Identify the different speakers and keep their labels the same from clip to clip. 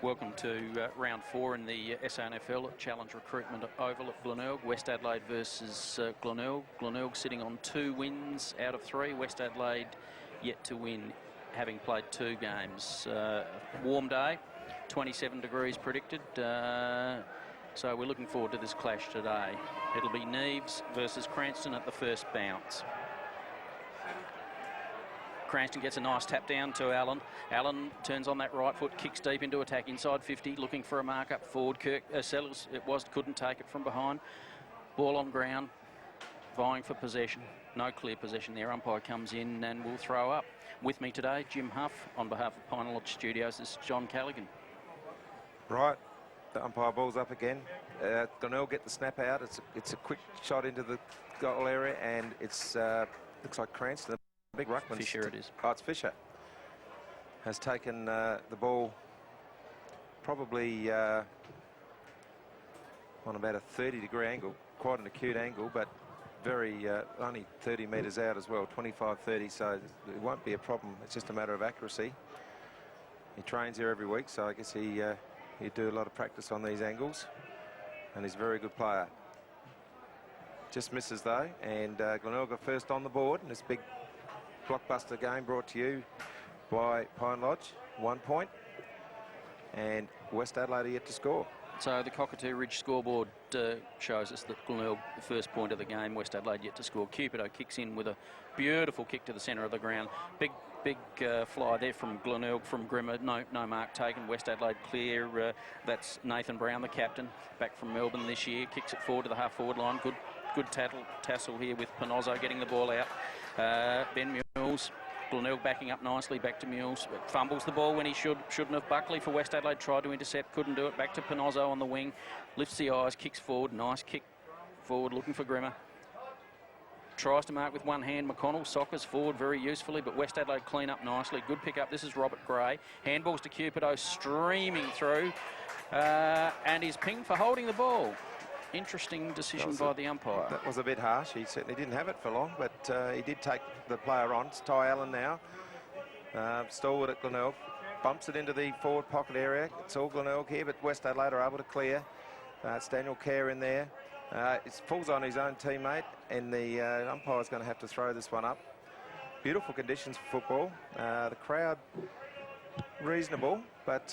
Speaker 1: Welcome to round 4 in the SANFL at Challenge Recruitment Oval at Glenelg. West Adelaide versus Glenelg. Glenelg sitting on 2 wins out of 3. West Adelaide yet to win, having played 2 games. Warm day, 27 degrees predicted. So we're looking forward to this clash today. It'll be Neves versus Cranston at the first bounce. Cranston gets a nice tap down to Allen. Allen turns on that right foot, kicks deep into attack inside 50, looking for a mark up forward. Sellers, couldn't take it from behind. Ball on ground, vying for possession. No clear possession there. Umpire comes in and will throw up. With me today, Jim Huff. On behalf of Pine Lodge Studios, this is John Callaghan.
Speaker 2: Right, the umpire ball's up again. Glenelg get the snap out. It's a quick shot into the goal area, and it's looks like Cranston. Big ruckman.
Speaker 1: Fisher it is.
Speaker 2: Oh, it's Fisher. Has taken the ball probably on about a 30-degree angle, quite an acute angle, but very only 30 metres out as well, 25-30, so it won't be a problem. It's just a matter of accuracy. He trains here every week, so I guess he do a lot of practice on these angles, and he's a very good player. Just misses though, and Glenelg are first on the board in this big blockbuster game brought to you by Pine Lodge. 1 point, and West Adelaide are yet to score.
Speaker 1: So the Cockatoo Ridge scoreboard shows us that Glenelg, the first point of the game, West Adelaide yet to score. Cupido kicks in with a beautiful kick to the centre of the ground. Big fly there from Glenelg, from Grimmer. No mark taken. West Adelaide clear. That's Nathan Brown, the captain, back from Melbourne this year. Kicks it forward to the half-forward line. Good tassel here with Panozzo getting the ball out. Ben Mules, Glenelg backing up nicely, back to Mules. Fumbles the ball when he shouldn't have. Buckley for West Adelaide tried to intercept, couldn't do it. Back to Panozzo on the wing, lifts the eyes, kicks forward. Nice kick forward, looking for Grimmer. Tries to mark with one hand. McConnell soccers forward very usefully, but West Adelaide clean up nicely. Good pick up. This is Robert Gray. Handballs to Cupido, streaming through, and he's pinged for holding the ball. Interesting decision by the umpire.
Speaker 2: That was a bit harsh. He certainly didn't have it for long, but he did take the player on. It's Ty Allen now. Stalwart at Glenelg. Bumps it into the forward pocket area. It's all Glenelg here, but West Adelaide are able to clear. It's Daniel Kerr in there. It falls on his own teammate, and the umpire's going to have to throw this one up. Beautiful conditions for football. The crowd reasonable, but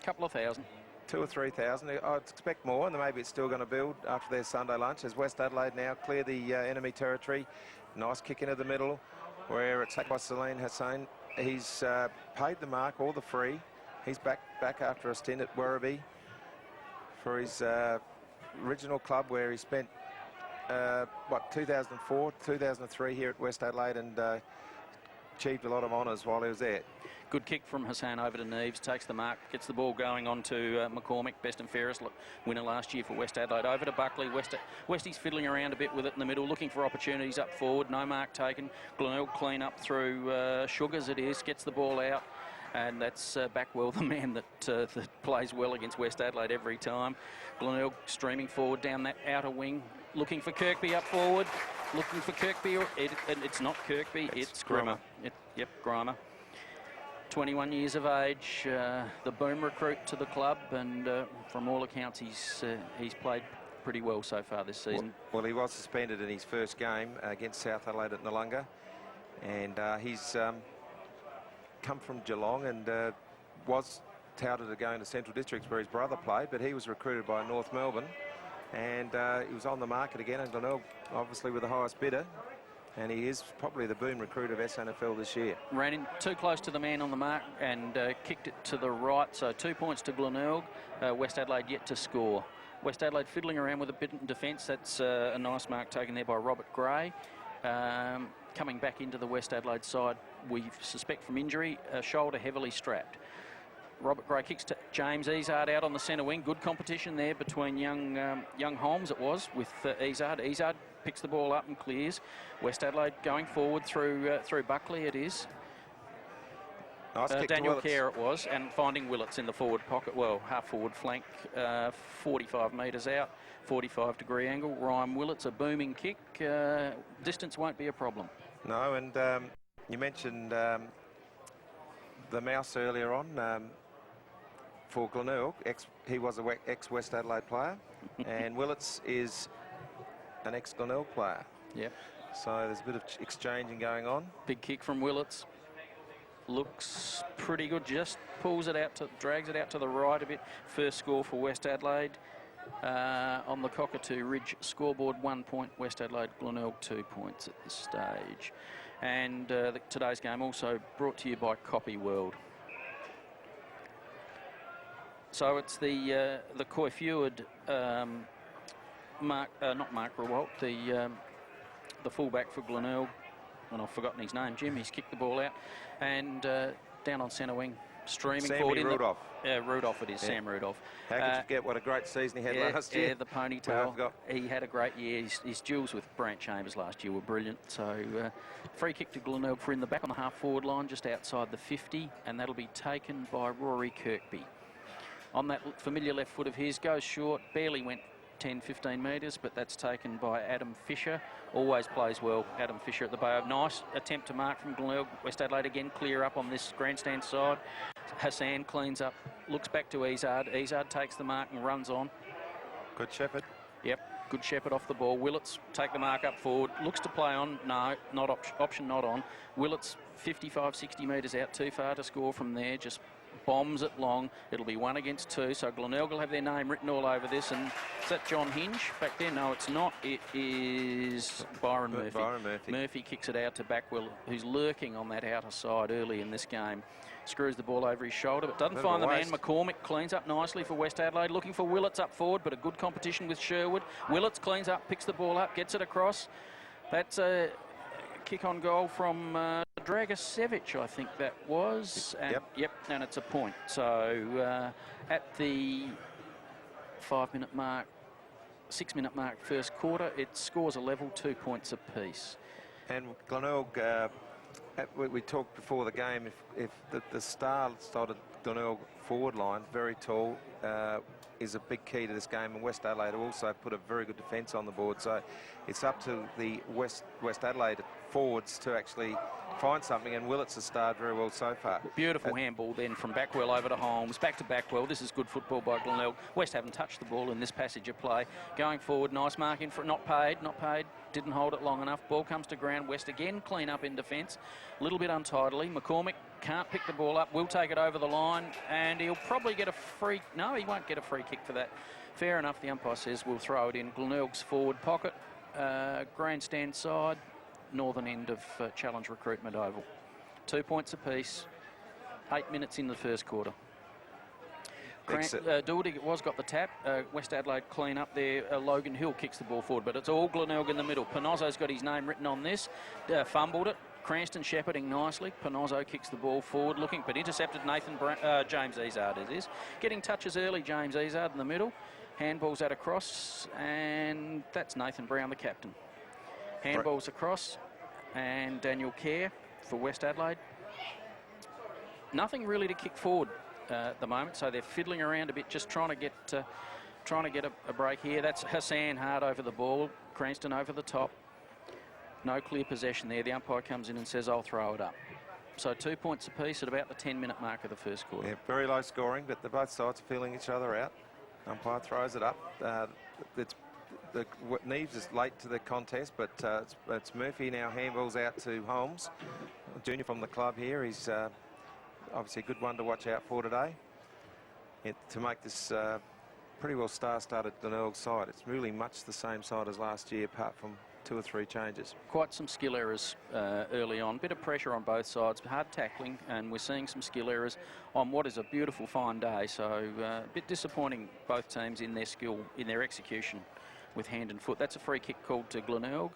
Speaker 1: couple of thousand.
Speaker 2: 2,000 or 3,000. I'd expect more, and maybe it's still going to build after their Sunday lunch as West Adelaide now clear the enemy territory. Nice kick into the middle where it's taken by Celine Hassan. He's paid the mark, all the free. He's back after a stint at Werribee for his original club where he spent 2004, 2003 here at West Adelaide, and achieved a lot of honours while he was there.
Speaker 1: Good kick from Hassan over to Neves, takes the mark, gets the ball going on to McCormick, best and fairest winner last year for West Adelaide. Over to Buckley. Westie's fiddling around a bit with it in the middle, looking for opportunities up forward. No mark taken. Glenelg clean up through Sugars it is, gets the ball out. And that's Backwell, the man that plays well against West Adelaide every time. Glenelg streaming forward down that outer wing, looking for Kirkby up forward. Looking for Kirkby, and it's not Kirkby, it's Grimmer. Yep, Grimmer. 21 years of age, the boom recruit to the club, and from all accounts he's played pretty well so far this season.
Speaker 2: Well, he was suspended in his first game against South Adelaide at Noongar, and he's come from Geelong and was touted to go into Central Districts where his brother played, but he was recruited by North Melbourne, and he was on the market again, and Glenelg obviously with the highest bidder, and he is probably the boom recruit of SANFL this year.
Speaker 1: Ran in too close to the man on the mark and kicked it to the right, so 2 points to Glenelg. West Adelaide yet to score. West Adelaide fiddling around with a bit in defence. That's a nice mark taken there by Robert Gray. Coming back into the West Adelaide side, we suspect from injury, shoulder heavily strapped. Robert Gray kicks to James Izard out on the centre wing. Good competition there between young Holmes, it was, with Izard. Izard picks the ball up and clears. West Adelaide going forward through Buckley it is.
Speaker 2: Nice kick
Speaker 1: Daniel Kerr it was, and finding Willets in the forward pocket, well, half-forward flank, 45 metres out, 45-degree angle. Ryan Willets, a booming kick. Distance won't be a problem.
Speaker 2: No, and you mentioned the mouse earlier on. for Glenelg. He was an ex-West Adelaide player, and Willits is an ex-Glenelg player.
Speaker 1: Yep.
Speaker 2: So there's a bit of exchanging going on.
Speaker 1: Big kick from Willits. Looks pretty good. Just pulls it out, drags it out to the right a bit. First score for West Adelaide. On the Cockatoo Ridge scoreboard, 1 point. West Adelaide, Glenelg 2 points at this stage. And today's game also brought to you by Copy World. So it's the Coifuad, not Mark Rewalt, the fullback for Glenelg, and I've forgotten his name, Jim. He's kicked the ball out, and down on centre wing, streaming forward in
Speaker 2: Rudolph.
Speaker 1: Rudolph it is, yeah. Sam Rudolph.
Speaker 2: How could you forget what a great season he had last year?
Speaker 1: Yeah, the ponytail. He had a great year. His duels with Brant Chambers last year were brilliant. So free kick to Glenelg for in the back on the half-forward line, just outside the 50, and that'll be taken by Rory Kirkby. On that familiar left foot of his, goes short, barely went 10, 15 metres, but that's taken by Adam Fisher. Always plays well, Adam Fisher at the bow. Nice attempt to mark from Glenelg. West Adelaide again clear up on this grandstand side. Hassan cleans up, looks back to Izard. Izard takes the mark and runs on.
Speaker 2: Good Shepherd.
Speaker 1: Yep, good Shepherd off the ball. Willits take the mark up forward. Looks to play on. No, not option not on. Willits 55, 60 metres out, too far to score from there. Just bombs it long. It'll be 1 against 2, so Glenelg will have their name written all over this. And is that John Hinge back there? No, it's not. It is Byron Murphy.
Speaker 2: Byron Murphy.
Speaker 1: Murphy kicks it out to Backwell, who's lurking on that outer side early in this game. Screws the ball over his shoulder, but doesn't find the man. McCormick cleans up nicely for West Adelaide, looking for Willits up forward, but a good competition with Sherwood. Willits cleans up, picks the ball up, gets it across. That's a kick on goal from Dragicevic, I think that was. And, yep, and it's a point. So at the 5-minute mark, 6-minute mark first quarter, it scores a level, 2 points apiece.
Speaker 2: And Glenelg, we talked before the game, if the star-studded Glenelg forward line, very tall, is a big key to this game, and West Adelaide have also put a very good defence on the board, so it's up to the West Adelaide forwards to actually find something, and Willits has starred very well so far.
Speaker 1: Beautiful handball then from Backwell over to Holmes, back to Backwell. This is good football by Glenelg. West haven't touched the ball in this passage of play. Going forward, nice mark in for not paid, didn't hold it long enough. Ball comes to ground. West again clean up in defence, a little bit untidily. McCormick can't pick the ball up, will take it over the line, and he'll probably get a free... No, he won't get a free kick for that. Fair enough, the umpire says we'll throw it in Glenelg's forward pocket, grandstand side, northern end of Challenge Recruitment Oval. 2 points apiece, 8 minutes in the first quarter. Doherty was got the tap. West Adelaide clean up there. Logan Hill kicks the ball forward, but it's all Glenelg in the middle. Panozzo's got his name written on this. Fumbled it. Cranston shepherding nicely. Panozzo kicks the ball forward, looking, but intercepted James Izard it is. Getting touches early, James Izard in the middle. Handballs that across, and that's Nathan Brown, the captain. Handballs across, and Daniel Kerr for West Adelaide. Nothing really to kick forward at the moment, so they're fiddling around a bit, just trying to get a break here. That's Hassan hard over the ball, Cranston over the top. No clear possession there. The umpire comes in and says, I'll throw it up. So 2 points apiece at about the 10-minute mark of the first quarter.
Speaker 2: Yeah, very low scoring, but both sides are feeling each other out. Umpire throws it up. Neves is late to the contest, but it's Murphy now handballs out to Holmes, junior from the club here. He's obviously a good one to watch out for today. To make this pretty well star-studded Glenelg side. It's really much the same side as last year, apart from 2 or 3 changes.
Speaker 1: Quite some skill errors early on. Bit of pressure on both sides, hard tackling, and we're seeing some skill errors on what is a beautiful, fine day. So a bit disappointing, both teams in their skill, in their execution with hand and foot. That's a free kick called to Glenelg,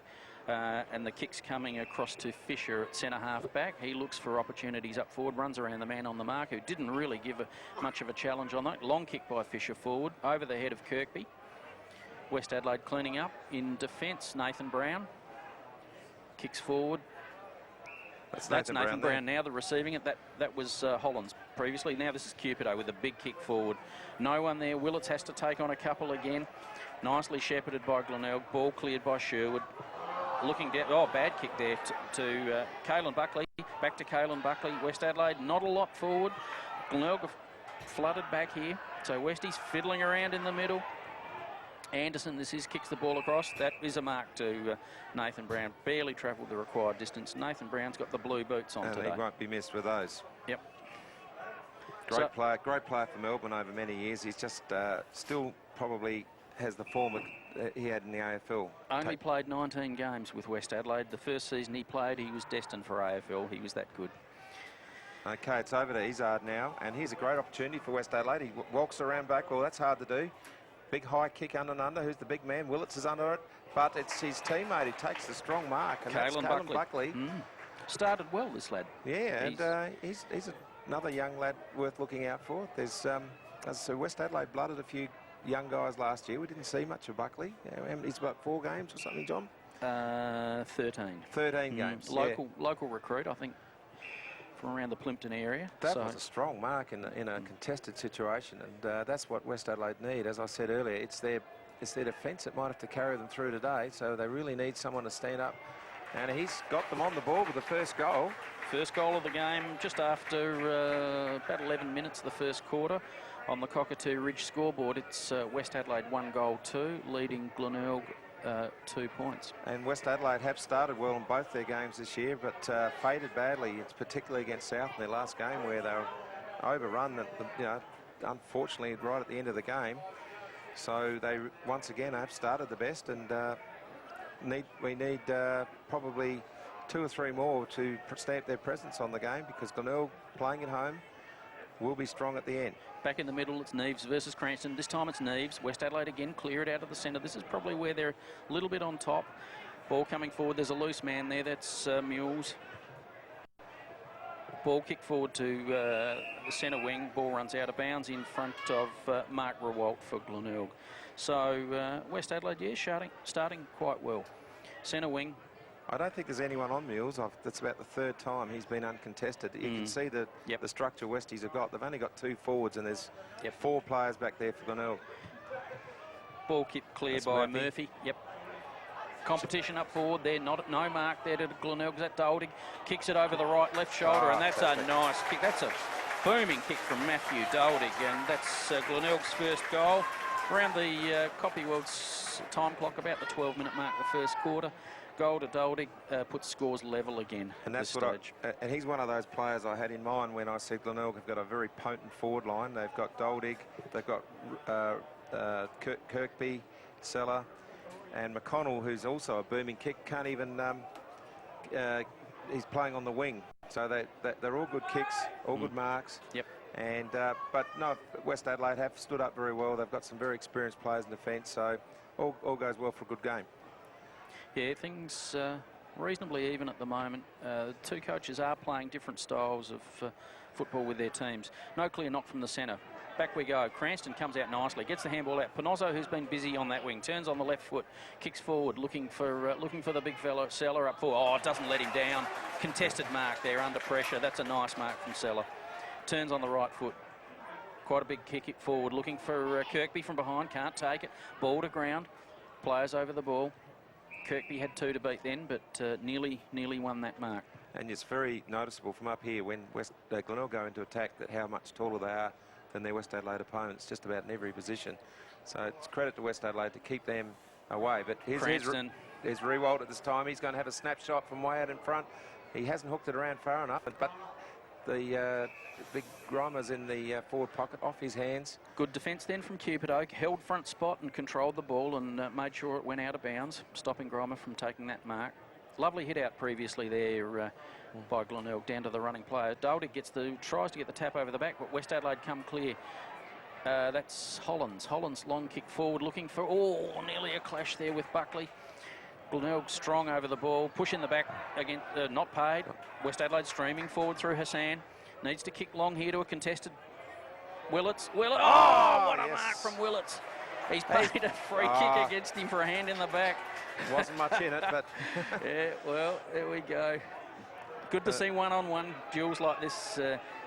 Speaker 1: and the kick's coming across to Fisher at centre half back. He looks for opportunities up forward, runs around the man on the mark, who didn't really give much of a challenge on that. Long kick by Fisher forward, over the head of Kirkby. West Adelaide cleaning up in defence. Nathan Brown kicks forward. That's Nathan Brown now, the receiving it. That was Hollands previously. Now this is Cupido with a big kick forward. No one there. Willits has to take on a couple again. Nicely shepherded by Glenelg. Ball cleared by Sherwood. Looking down. Oh, bad kick there to Caelan Buckley. Back to Caelan Buckley. West Adelaide, not a lot forward. Glenelg flooded back here. So Westies fiddling around in the middle. Anderson, kicks the ball across. That is a mark to Nathan Brown. Barely travelled the required distance. Nathan Brown's got the blue boots on today.
Speaker 2: And he won't be missed with those.
Speaker 1: Yep.
Speaker 2: Great player for Melbourne over many years. He's just still probably has the form he had in the AFL.
Speaker 1: Only played 19 games with West Adelaide. The first season he played, he was destined for AFL. He was that good.
Speaker 2: Okay, it's over to Izzard now, and here's a great opportunity for West Adelaide. He walks around back. Well, that's hard to do. Big high kick under and under. Who's the big man? Willits is under it, but it's his teammate who takes the strong mark, and that's Caelan Buckley.
Speaker 1: Started well, this lad.
Speaker 2: Yeah, and he's another young lad worth looking out for. There's, so West Adelaide blooded a few young guys last year. We didn't see much of Buckley. He's about 4 games or something, John?
Speaker 1: 13.
Speaker 2: 13 games.
Speaker 1: Local recruit, I think, from around the Plimpton area.
Speaker 2: That was a strong mark in a contested situation, and that's what West Adelaide need. As I said earlier, it's their defence that might have to carry them through today, so they really need someone to stand up. And he's got them on the ball with the first goal.
Speaker 1: First goal of the game just after about 11 minutes of the first quarter. On the Cockatoo Ridge scoreboard, it's West Adelaide 1 goal 2, leading Glenelg 2 points.
Speaker 2: And West Adelaide have started well in both their games this year, but faded badly. It's particularly against South in their last game, where they were overrun, unfortunately, right at the end of the game. So they once again have started the best, and we need probably 2 or 3 more to stamp their presence on the game, because Glenelg, playing at home, will be strong at the end.
Speaker 1: Back in the middle, it's Neves versus Cranston. This time it's Neves. West Adelaide again, clear it out of the centre. This is probably where they're a little bit on top. Ball coming forward. There's a loose man there. That's Mules. Ball kicked forward to the centre wing. Ball runs out of bounds in front of Mark Rewalt for Glenelg. So West Adelaide, starting quite well. Centre wing.
Speaker 2: I don't think there's anyone on Mules. That's about the 3rd time he's been uncontested. You can see the structure Westies have got. They've only got 2 forwards, and there's 4 players back there for Glenelg.
Speaker 1: Ball kicked clear by Murphy. Yep. Competition up forward there. No mark there to Glenelg. That Doldig kicks it over the right left shoulder, and that's a nice kick. That's a booming kick from Matthew Doldig, and that's Glenelg's first goal. Around the Copy World's time clock, about the 12-minute mark, the first quarter. Goal to Doldig puts scores level again.
Speaker 2: And that's and he's one of those players I had in mind when I said Glenelg have got a very potent forward line. They've got Doldig, they've got Kirkby, Seller, and McConnell, who's also a booming kick. Can't even. He's playing on the wing, so they're all good kicks, all good marks.
Speaker 1: Yep.
Speaker 2: And but no, West Adelaide have stood up very well. They've got some very experienced players in defence, so all goes well for a good game.
Speaker 1: Yeah, things reasonably even at the moment. The 2 coaches are playing different styles of football with their teams. No clear knock from the centre. Back we go. Cranston comes out nicely, gets the handball out. Panozzo, who's been busy on that wing, turns on the left foot, kicks forward, looking for the big fella, Seller up forward. Oh, it doesn't let him down. Contested mark there under pressure. That's a nice mark from Seller. Turns on the right foot. Quite a big kick it forward, looking for Kirkby from behind. Can't take it. Ball to ground. Players over the ball. Kirkby had 2 to beat then, but nearly won that mark.
Speaker 2: And it's very noticeable from up here when Glenelg go into attack that how much taller they are than their West Adelaide opponents, just about in every position. So it's credit to West Adelaide to keep them away. But here's Rewalt at this time. He's going to have a snapshot from way out in front. He hasn't hooked it around far enough, but the big Grimer's in the forward pocket, off his hands.
Speaker 1: Good defence then from Cupid Oak. Held front spot and controlled the ball and made sure it went out of bounds, stopping Grimer from taking that mark. Lovely hit out previously there by Glenelg down to the running player. Doldig tries to get the tap over the back, but West Adelaide come clear. That's Hollands. Hollands long kick forward, looking for nearly a clash there with Buckley. Glenelg strong over the ball, push in the back again, not paid. West Adelaide streaming forward through Hassan. Needs to kick long here to a contested Willits. What a mark from Willits. He's paid a free kick against him for a hand in the back.
Speaker 2: Wasn't much in it, but...
Speaker 1: Yeah, well, there we go. Good to see one-on-one duels like this.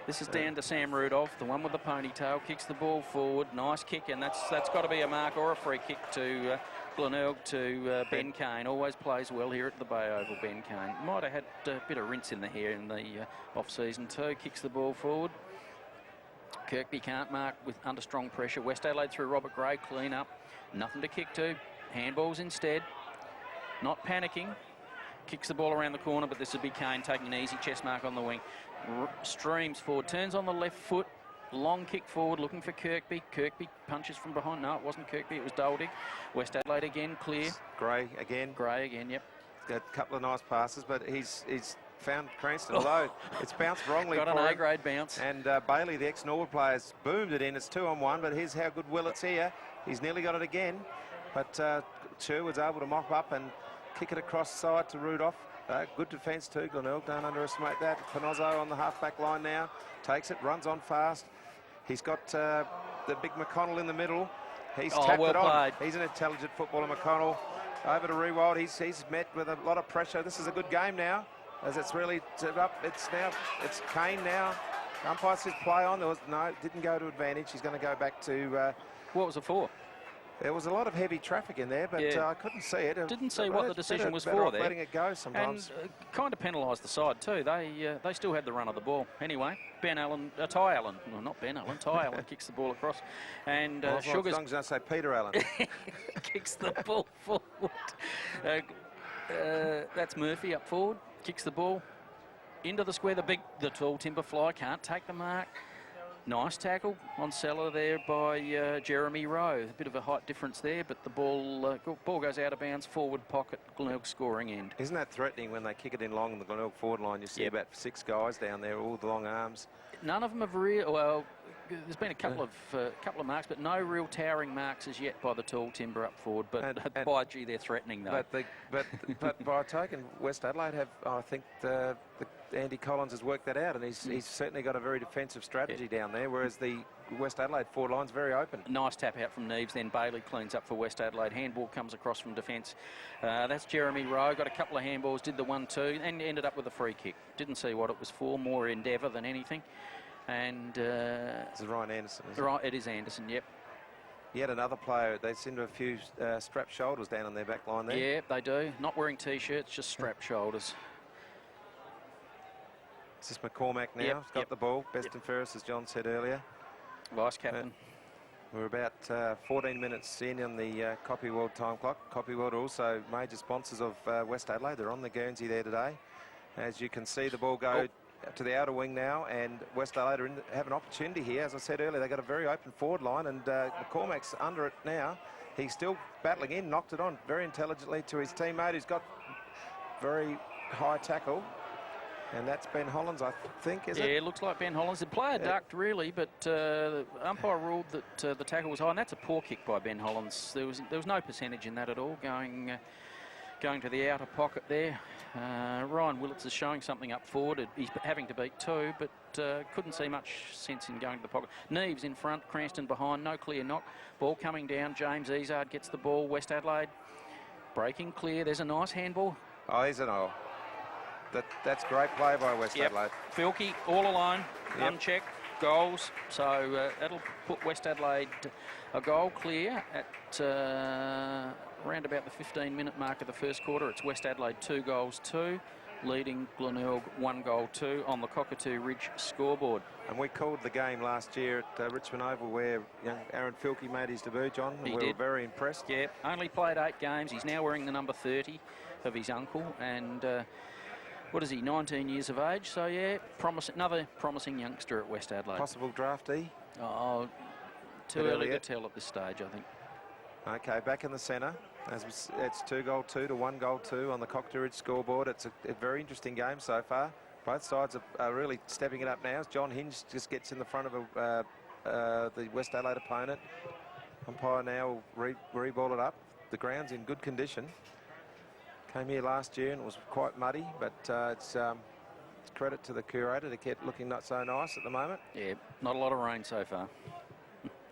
Speaker 1: This is down to Sam Rudolph, the one with the ponytail, kicks the ball forward. Nice kick, and that's got to be a mark or a free kick to Glenelg to Ben Kane. Always plays well here at the Bay Oval, Ben Kane. Might have had a bit of rinse in the hair in the off-season too. Kicks the ball forward. Kirkby can't mark under strong pressure. West Adelaide through Robert Gray, clean up. Nothing to kick to. Handballs instead. Not panicking. Kicks the ball around the corner, but this would be Kane taking an easy chest mark on the wing. Streams forward, turns on the left foot. Long kick forward, looking for Kirkby. Kirkby punches from behind. No, it wasn't Kirkby, it was Doldig. West Adelaide again, clear.
Speaker 2: Gray again.
Speaker 1: Gray again, yep.
Speaker 2: Got a couple of nice passes, but he's found Cranston, although it's bounced wrongly
Speaker 1: Got
Speaker 2: for
Speaker 1: an
Speaker 2: him.
Speaker 1: A-grade bounce.
Speaker 2: And Bailey, the ex-Norwood player, has boomed it in. It's 2-on-1, but here's how good Willett's here. He's nearly got it again, but Sherwood's able to mop up and kick it across side to Rudolph. Good defence too, Glenelg, don't underestimate that. Panozzo on the half-back line now, takes it, runs on fast. He's got the big McConnell in the middle. He's tapped
Speaker 1: well
Speaker 2: it on.
Speaker 1: played.
Speaker 2: He's an intelligent footballer, McConnell. Over to Rewald. He's met with a lot of pressure. This is a good game now, as it's really up. It's Kane now. Umpire says play on. Didn't go to advantage. He's going to go back to.
Speaker 1: What was it for?
Speaker 2: There was a lot of heavy traffic in there, but
Speaker 1: Yeah.
Speaker 2: I couldn't see it.
Speaker 1: Didn't see what the decision was
Speaker 2: better
Speaker 1: for
Speaker 2: off
Speaker 1: there.
Speaker 2: letting it go sometimes.
Speaker 1: And kind of penalised the side too. They still had the run of the ball. Anyway, Ty Allen, well, not Ben Allen, Ty Allen kicks the ball across. And Sugars...
Speaker 2: I was going to say Peter Allen.
Speaker 1: kicks the ball forward. That's Murphy up forward, kicks the ball into the square. The tall timber fly can't take the mark. Nice tackle on Seller there by Jeremy Rowe. A bit of a height difference there, but the ball goes out of bounds, forward pocket, Glenelg scoring end.
Speaker 2: Isn't that threatening when they kick it in long in the Glenelg forward line? You see about 6 guys down there, all with long arms.
Speaker 1: None of them have well, there's been a couple of marks, but no real towering marks as yet by the tall timber up forward. But by gee, they're threatening though.
Speaker 2: But by a token, West Adelaide have, I think, Andy Collins has worked that out, and he's certainly got a very defensive strategy down there, whereas the West Adelaide forward line's very open.
Speaker 1: Nice tap out from Neves, then Bailey cleans up for West Adelaide. Handball comes across from defence. That's Jeremy Rowe. Got a couple of handballs, did the 1-2, and ended up with a free kick. Didn't see what it was for, more endeavour than anything. And
Speaker 2: this is Ryan Anderson, isn't it?
Speaker 1: It is Anderson, yep.
Speaker 2: Yet another player. They seem to have a few strapped shoulders down on their back line there.
Speaker 1: Yeah, they do. Not wearing T-shirts, just strapped shoulders.
Speaker 2: It's this McCormack now. He's got the ball. Best and fairest, as John said earlier.
Speaker 1: Vice captain.
Speaker 2: We're about 14 minutes in on the Copy World time clock. Copy World are also major sponsors of West Adelaide. They're on the Guernsey there today. As you can see, the ball go to the outer wing now, and West Adelaide have an opportunity here. As I said earlier, they've got a very open forward line, and McCormack's under it now. He's still battling in, knocked it on very intelligently to his teammate, who's got very high tackle. And that's Ben Hollins, I think, is it?
Speaker 1: Yeah, it looks like Ben Hollins. The player ducked, really, but the umpire ruled that the tackle was high, and that's a poor kick by Ben Hollins. There was no percentage in that at all, going to the outer pocket there. Ryan Willits is showing something up forward. He's having to beat 2, but couldn't see much sense in going to the pocket. Neves in front, Cranston behind, no clear knock. Ball coming down, James Izard gets the ball. West Adelaide breaking clear. There's a nice handball.
Speaker 2: Oh, he's an oil. That's great play by West Adelaide.
Speaker 1: Filkey all alone, unchecked, goals. So that'll put West Adelaide a goal clear at around about the 15-minute mark of the first quarter. It's West Adelaide 2-2, leading Glenelg 1-2 on the Cockatoo Ridge scoreboard.
Speaker 2: And we called the game last year at Richmond Oval where young Aaron Filkey made his debut, John. And we were very impressed.
Speaker 1: Yeah, only played 8 games. He's now wearing the number 30 of his uncle, and what is he, 19 years of age? So, yeah, another promising youngster at West Adelaide.
Speaker 2: Possible draftee?
Speaker 1: Oh, too early to tell at this stage, I think.
Speaker 2: Okay, back in the centre. It's 2-2 to 1-2 on the Cockatoo Ridge scoreboard. It's a very interesting game so far. Both sides are really stepping it up now as John Hinge just gets in the front of the West Adelaide opponent. Umpire now will re-ball it up. The ground's in good condition. Came here last year and it was quite muddy, but it's credit to the curator to keep looking not so nice at the moment.
Speaker 1: Yeah, not a lot of rain so far.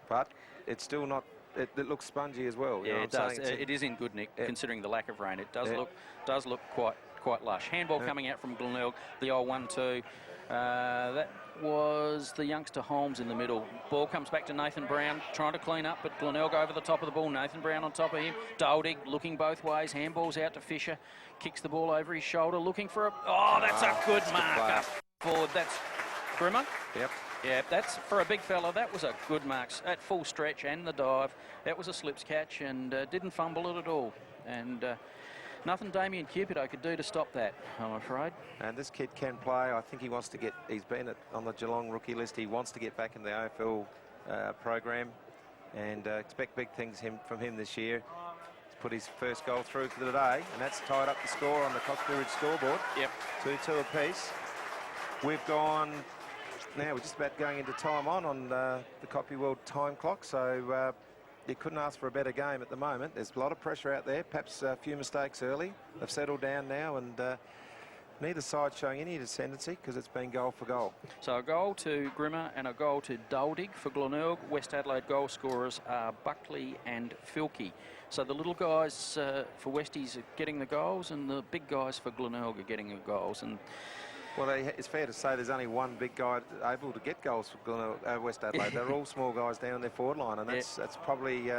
Speaker 2: But it's still not, it looks spongy as well.
Speaker 1: Yeah, it does. It is in good nick, considering the lack of rain. It does look quite lush. Handball coming out from Glenelg, the old 1-2. That was the youngster Holmes in the middle. Ball comes back to Nathan Brown, trying to clean up, but Glenelg over the top of the ball. Nathan Brown on top of him. Doldig looking both ways. Handball's out to Fisher. Kicks the ball over his shoulder, looking for a... Oh, that's a good mark up forward. That's Grimmer?
Speaker 2: Yep.
Speaker 1: Yeah, that's, for a big fella, that was a good marks at full stretch and the dive. That was a slips catch and didn't fumble it at all. And nothing Damien Cupido could do to stop that, I'm afraid.
Speaker 2: And this kid can play. I think he wants to get, he's been on the Geelong rookie list. He wants to get back in the AFL program, and expect big things from him this year. He's put his first goal through for the day, and that's tied up the score on the Coxby Ridge scoreboard.
Speaker 1: Yep.
Speaker 2: 2-2 apiece. We've gone, now we're just about going into time on the Coxby World time clock, so you couldn't ask for a better game at the moment. There's a lot of pressure out there, perhaps a few mistakes early. They've settled down now, and neither side showing any ascendancy because it's been goal for goal.
Speaker 1: So a goal to Grimmer and a goal to Duldig for Glenelg. West Adelaide goal scorers are Buckley and Filkey. So the little guys for Westies are getting the goals, and the big guys for Glenelg are getting the goals. And
Speaker 2: well, it's fair to say there's only one big guy able to get goals for West Adelaide. They're all small guys down their forward line, and that's probably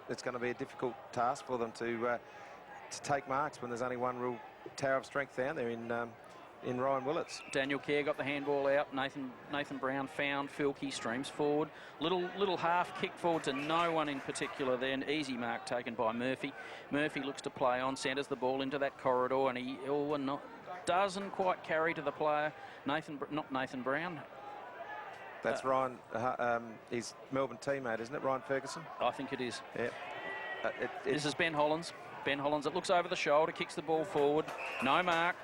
Speaker 2: it's going to be a difficult task for them to take marks when there's only one real tower of strength down there in Ryan Willits.
Speaker 1: Daniel Kerr got the handball out. Nathan Brown found Filkey, streams forward. Little half kick forward to no one in particular. Then easy mark taken by Murphy. Murphy looks to play on, centres the ball into that corridor, and he doesn't quite carry to the player. Not Nathan Brown.
Speaker 2: That's Ryan, his Melbourne teammate, isn't it, Ryan Ferguson?
Speaker 1: I think it is.
Speaker 2: Yeah.
Speaker 1: This is Ben Hollands. Ben Hollands, it looks over the shoulder, kicks the ball forward. No mark.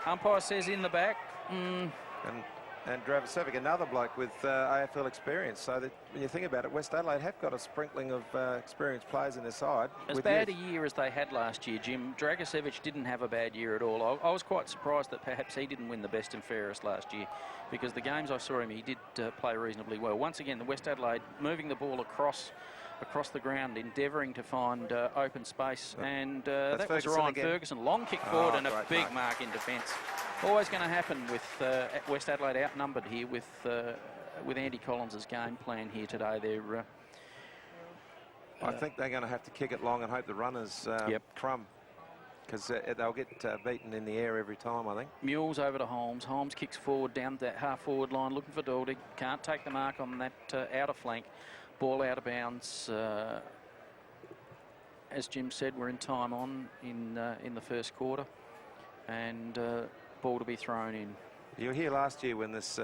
Speaker 1: Umpire says in the back.
Speaker 2: And Dravasevic, another bloke with AFL experience. So that when you think about it, West Adelaide have got a sprinkling of experienced players in their side.
Speaker 1: As bad a year as they had last year, Jim, Dragicevic didn't have a bad year at all. I was quite surprised that perhaps he didn't win the best and fairest last year, because the games I saw him, he did play reasonably well. Once again, the West Adelaide moving the ball across the ground, endeavouring to find open space, and that was Ryan Ferguson. Long kick forward and a big mark in defence. Always going to happen with West Adelaide outnumbered here with Andy Collins' game plan here today. They're
Speaker 2: I think they're going to have to kick it long and hope the runners crumb, because they'll get beaten in the air every time, I think.
Speaker 1: Mules over to Holmes. Holmes kicks forward down that half-forward line, looking for Daldig. Can't take the mark on that outer flank. Ball out of bounds. As Jim said, we're in time on in the first quarter, and ball to be thrown in.
Speaker 2: You were here last year when this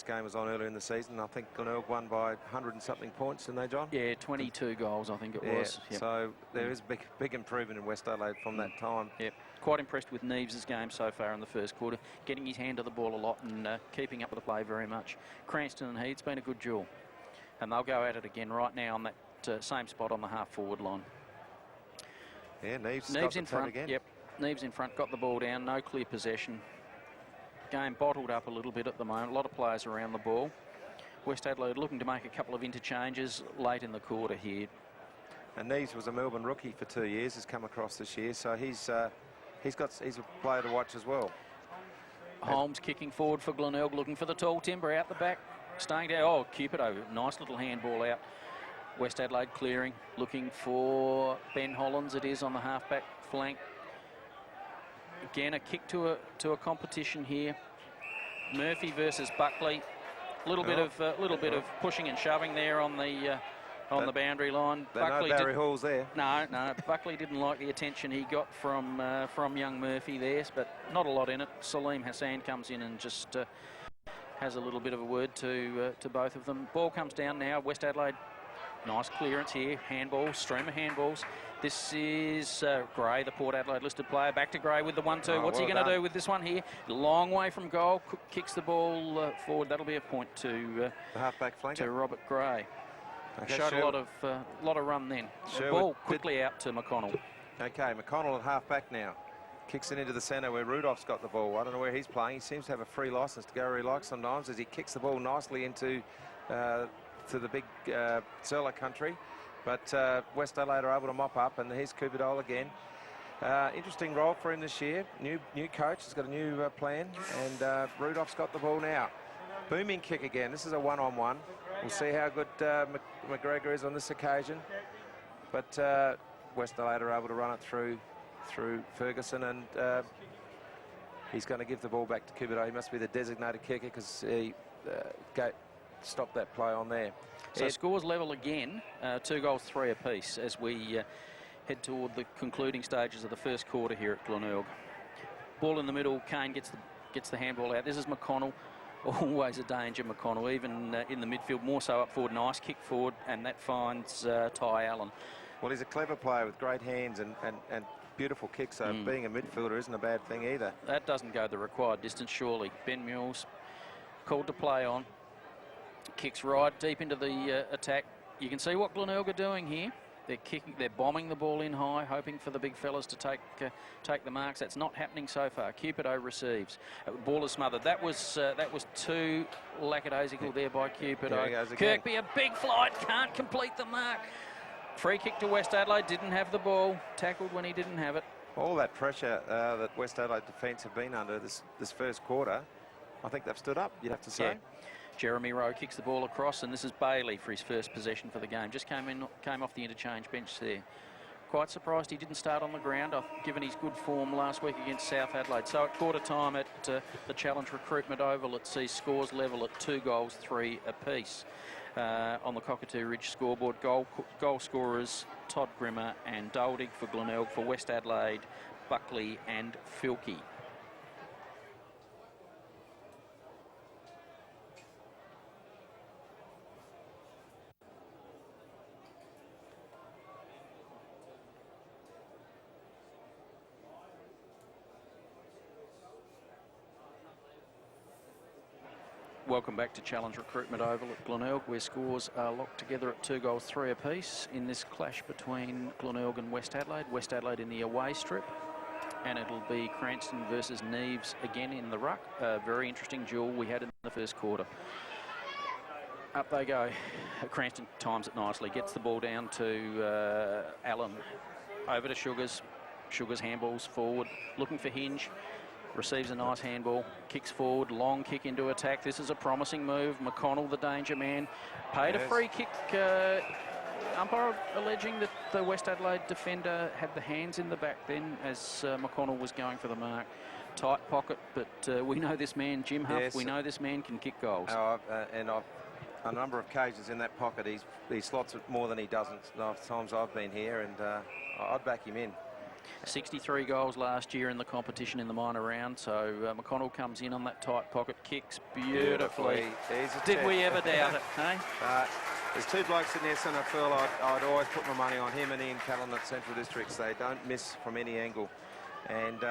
Speaker 2: game was on earlier in the season. I think Glenelg won by 100 and something points, didn't they, John?
Speaker 1: Yeah, 22 goals, I think it was. Yep.
Speaker 2: So there is big improvement in West Adelaide from that time.
Speaker 1: Yep. Quite impressed with Neves' game so far in the first quarter, getting his hand to the ball a lot and keeping up with the play very much. Cranston and Heath's been a good duel, and they'll go at it again right now on that same spot on the half-forward line.
Speaker 2: Yeah, Neves
Speaker 1: in front again. Yep, Neves in front, got the ball down, no clear possession. Game bottled up a little bit at the moment. A lot of players around the ball. West Adelaide looking to make a couple of interchanges late in the quarter here.
Speaker 2: And Neves was a Melbourne rookie for 2 years. Has come across this year, so he's a player to watch as well.
Speaker 1: Holmes kicking forward for Glenelg, looking for the tall timber out the back, staying down. Oh, Cupido, nice little handball out. West Adelaide clearing, looking for Ben Hollands. It is on the halfback flank. Again, a kick to a competition here. Murphy versus Buckley. Little bit of pushing and shoving there on the boundary line.
Speaker 2: Buckley no Barry Halls there.
Speaker 1: No. Buckley didn't like the attention he got from young Murphy there, but not a lot in it. Salim Hassan comes in and just has a little bit of a word to both of them. Ball comes down now. West Adelaide. Nice clearance here. Handball, stream of handballs. This is Gray, the Port Adelaide listed player. Back to Gray with the 1-2. What's he going to do with this one here? Long way from goal. Cook kicks the ball forward. That'll be a point to
Speaker 2: the halfback flanker,
Speaker 1: to Robert Gray. Showed a lot of run then. The ball quickly out to McConnell.
Speaker 2: Okay, McConnell at halfback now. Kicks it into the centre where Rudolph's got the ball. I don't know where he's playing. He seems to have a free licence to go where he likes sometimes, as he kicks the ball nicely into to the big Zerla country. But West Adelaide are able to mop up, and here's Cupido again. Interesting role for him this year. New coach has got a new plan, and Rudolph's got the ball now. Booming kick again. This is a one-on-one. We'll see how good McGregor is on this occasion. But West Adelaide are able to run it through Ferguson, and He's going to give the ball back to Cupido. He must be the designated kicker because he stopped that play on there.
Speaker 1: So scores level again, 2 goals, 3 apiece as we head toward the concluding stages of the first quarter here at Glenelg. Ball in the middle, Kane gets the handball out. This is McConnell, always a danger, McConnell, even in the midfield, more so up forward. Nice kick forward, and that finds Ty Allen.
Speaker 2: Well, he's a clever player with great hands and beautiful kicks, so being a midfielder isn't a bad thing either.
Speaker 1: That doesn't go the required distance, surely. Ben Mules called to play on. Kicks right deep into the attack. You can see what Glenelg are doing here. They're bombing the ball in high, hoping for the big fellas to take the marks. That's not happening so far. Cupido receives. Ball is smothered. That was too lackadaisical there by Cupido. Kirkby, a big flight, can't complete the mark. Free kick to West Adelaide, didn't have the ball. Tackled when he didn't have it.
Speaker 2: All that pressure that West Adelaide defence have been under this first quarter, I think they've stood up, you'd have to say.
Speaker 1: Yeah. Jeremy Rowe kicks the ball across, and this is Bailey for his first possession for the game. Just came off the interchange bench there. Quite surprised he didn't start on the ground, given his good form last week against South Adelaide. So at quarter time at the Challenge Recruitment Oval, it sees scores level at 2 goals, 3 apiece. On the Cockatoo Ridge scoreboard, goal scorers Todd Grimmer and Doldig for Glenelg. For West Adelaide, Buckley and Filkey. Welcome back to Challenge Recruitment Oval at Glenelg, where scores are locked together at 2 goals, 3 apiece in this clash between Glenelg and West Adelaide. West Adelaide in the away strip, and it'll be Cranston versus Neves again in the ruck. A very interesting duel we had in the first quarter. Up they go. Cranston times it nicely, gets the ball down to Allen. Over to Sugars. Sugars handballs forward, looking for Hinge. Receives a nice handball, kicks forward, long kick into attack. This is a promising move. McConnell, the danger man, paid a free kick. Umpire alleging that the West Adelaide defender had the hands in the back then as McConnell was going for the mark. Tight pocket, but we know this man, Jim Huff, we know this man can kick goals.
Speaker 2: And on a number of occasions in that pocket, he slots it more than he doesn't. The times I've been here, and I'd back him in.
Speaker 1: 63 goals last year in the competition in the minor round, so McConnell comes in on that tight pocket, kicks beautifully. Did we ever doubt it, hey?
Speaker 2: There's 2 blokes in there, SANFL. I'd always put my money on him and Ian Callan at Central Districts. They don't miss from any angle. And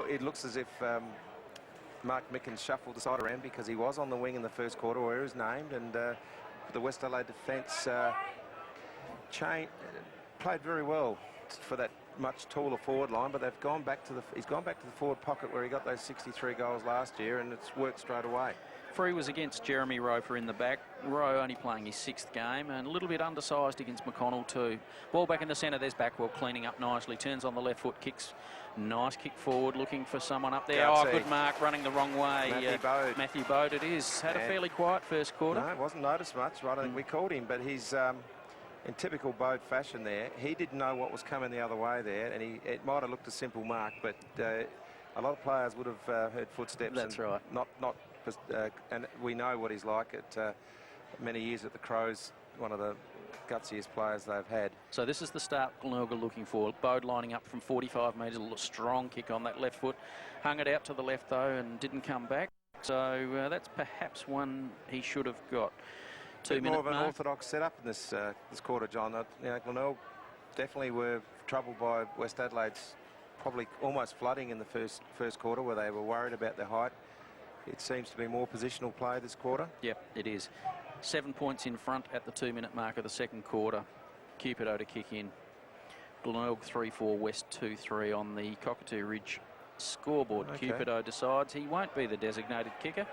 Speaker 2: it looks as if Mark Mickens shuffled the side around because he was on the wing in the first quarter where he was named, and the West Adelaide defence played very well for that much taller forward line, but they've gone back to he's gone back to the forward pocket where he got those 63 goals last year, and it's worked straight away.
Speaker 1: Free was against Jeremy Roper in the back. Rowe only playing his 6th game and a little bit undersized against McConnell too. Ball back in the centre, there's Backwell cleaning up nicely, turns on the left foot, kicks, nice kick forward, looking for someone up there. Oh, good mark, running the wrong way. Matthew Bode it is. Had a fairly quiet first quarter.
Speaker 2: No, it wasn't noticed much. I don't think we called him, but he's in typical Bode fashion there. He didn't know what was coming the other way there, and it might have looked a simple mark, but a lot of players would have heard footsteps.
Speaker 1: That's right.
Speaker 2: And we know what he's like at many years at the Crows, one of the gutsiest players they've had.
Speaker 1: So this is the start Glenelg are looking for. Bode lining up from 45 metres, a strong kick on that left foot. Hung it out to the left though and didn't come back. So that's perhaps one he should have got. 2 minute
Speaker 2: more of an
Speaker 1: mark.
Speaker 2: orthodox setup in this quarter, John. Glenelg definitely were troubled by West Adelaide's probably almost flooding in the first quarter, where they were worried about their height. It seems to be more positional play this quarter.
Speaker 1: Yep, it is. 7 points in front at the 2 minute mark of the second quarter. Cupido to kick in. Glenelg 3-4, West 2-3 on the Cockatoo Ridge scoreboard.
Speaker 2: Okay.
Speaker 1: Cupido decides he won't be the designated kicker.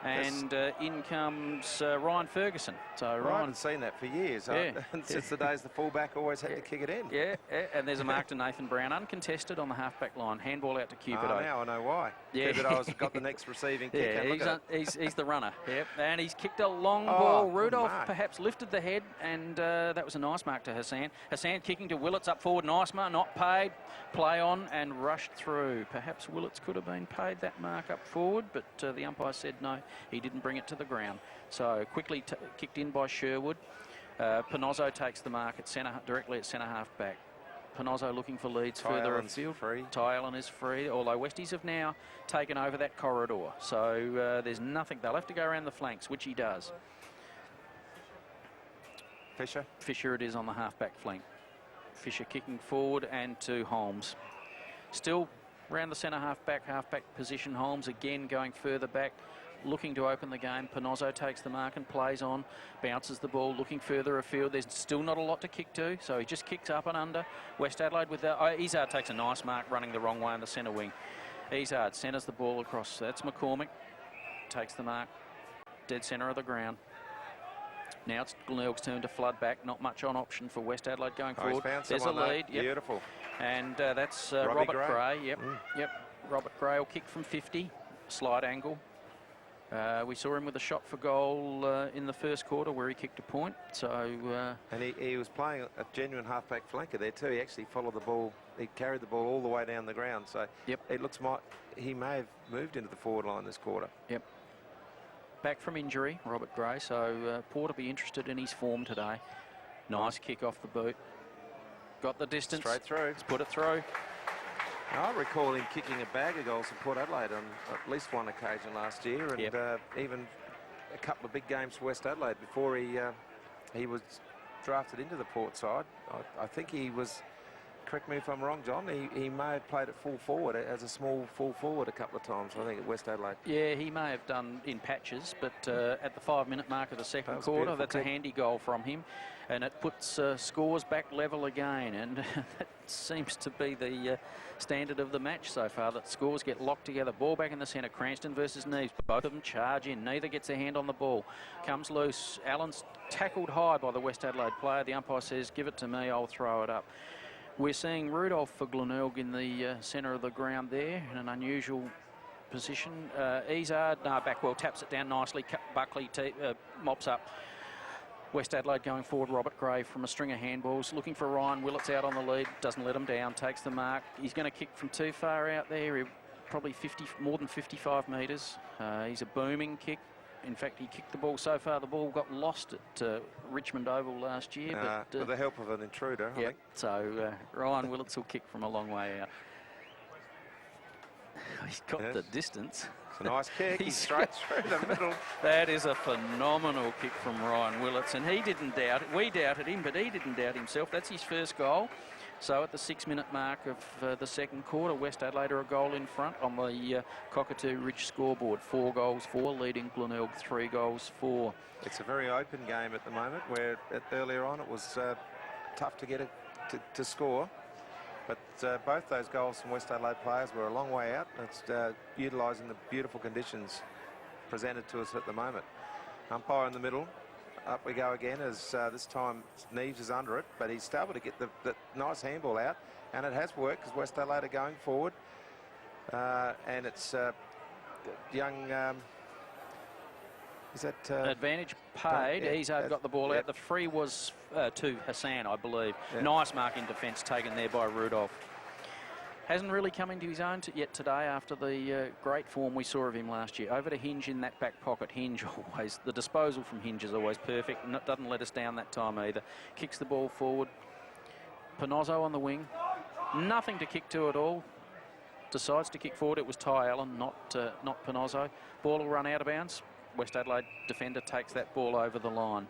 Speaker 1: And in comes Ryan Ferguson. So
Speaker 2: I
Speaker 1: Ryan
Speaker 2: haven't seen that for years.
Speaker 1: Yeah.
Speaker 2: Since the days the fullback always had to kick it in.
Speaker 1: Yeah, and there's a mark to Nathan Brown, uncontested on the half-back line. Handball out to Cupido.
Speaker 2: Oh, now I know why.
Speaker 1: Yeah.
Speaker 2: Cupido's got the next receiving kick.
Speaker 1: Yeah, he's the runner. Yep, and he's kicked a long
Speaker 2: Oh,
Speaker 1: ball.
Speaker 2: good
Speaker 1: Rudolph
Speaker 2: mark.
Speaker 1: perhaps lifted the head, and that was a nice mark to Hassan. Hassan kicking to Willits up forward. Nice mark, not paid. Play on and rushed through. Perhaps Willits could have been paid that mark up forward, but the umpire said no, he didn't bring it to the ground. So quickly kicked in by Sherwood. Panozzo takes the mark at directly at centre half back. Panozzo looking for leads further afield. Ty Allen is free, although Westies have now taken over that corridor. So there's nothing. They'll have to go around the flanks, which he does. Fisher it is on the half-back flank. Fisher kicking forward and to Holmes. Still round the centre half-back position. Holmes again going further back, looking to open the game. Panozzo takes the mark and plays on, bounces the ball, looking further afield. There's still not a lot to kick to, so he just kicks up and under. West Adelaide with the... Izard takes a nice mark, running the wrong way on the centre wing. Izard centres the ball across. That's McCormick. Takes the mark, dead centre of the ground. Now it's Glenelg's turn to flood back. Not much on option for West Adelaide going forward. There's a lead.
Speaker 2: Yep. Beautiful.
Speaker 1: And that's Robert Gray. Yep. Robert Gray will kick from 50. Slide angle. We saw him with a shot for goal in the first quarter where he kicked a point. So
Speaker 2: and he was playing a genuine half-back flanker there too. He actually followed the ball. He carried the ball all the way down the ground. So it looks like he may have moved into the forward line this quarter.
Speaker 1: Yep. Back from injury, Robert Gray. So Port will be interested in his form today. Nice kick off the boot. Got the distance.
Speaker 2: Straight through.
Speaker 1: Let's put it through.
Speaker 2: I recall him kicking a bag of goals for Port Adelaide on at least one occasion last year, and even a couple of big games for West Adelaide before he was drafted into the Port side. I think he was, correct me if I'm wrong, John, he may have played at full forward, as a small full forward a couple of times, I think, at West Adelaide. Yeah,
Speaker 1: he may have done in patches, but at the 5-minute mark of the second quarter, that's a handy goal from him. And it puts scores back level again, and that seems to be the standard of the match so far, that scores get locked together. Ball back in the centre, Cranston versus Neves. Both of them charge in. Neither gets a hand on the ball. Comes loose. Allen's tackled high by the West Adelaide player. The umpire says, give it to me, I'll throw it up. We're seeing Rudolph for Glenelg in the centre of the ground there, in an unusual position. Izard, Backwell taps it down nicely. Buckley mops up. West Adelaide going forward. Robert Gray from a string of handballs, looking for Ryan Willits out on the lead. Doesn't let him down. Takes the mark. He's going to kick from too far out there. Probably more than 55 metres. He's a booming kick. In fact, he kicked the ball so far, the ball got lost at Richmond Oval last year. But
Speaker 2: with the help of an intruder, I think.
Speaker 1: So Ryan Willits will kick from a long way out. He's got the distance.
Speaker 2: It's a nice kick. He's straight through the middle.
Speaker 1: That is a phenomenal kick from Ryan Willits, and he didn't doubt it. We doubted him, but he didn't doubt himself. That's his first goal. So at the 6-minute mark of the second quarter, West Adelaide are a goal in front on the Cockatoo Ridge scoreboard. 4 goals for, leading Glenelg 3 goals for.
Speaker 2: It's a very open game at the moment, where earlier on it was tough to get to score. But both those goals from West Adelaide players were a long way out. It's utilising the beautiful conditions presented to us at the moment. Umpire in the middle. Up we go again, as this time Neves is under it, but he's able to get the nice handball out, and it has worked because West Adelaide are going forward. And it's young... is that...
Speaker 1: advantage paid. He's got the ball out. The free was to Hassan, I believe. Nice mark in defence taken there by Rudolph. Hasn't really come into his own yet today after the great form we saw of him last year. Over to Hinge in that back pocket. Hinge always, the disposal from Hinge is always perfect. Doesn't let us down that time either. Kicks the ball forward. Panozzo on the wing. Nothing to kick to at all. Decides to kick forward. It was Ty Allen, not Panozzo. Ball will run out of bounds. West Adelaide defender takes that ball over the line.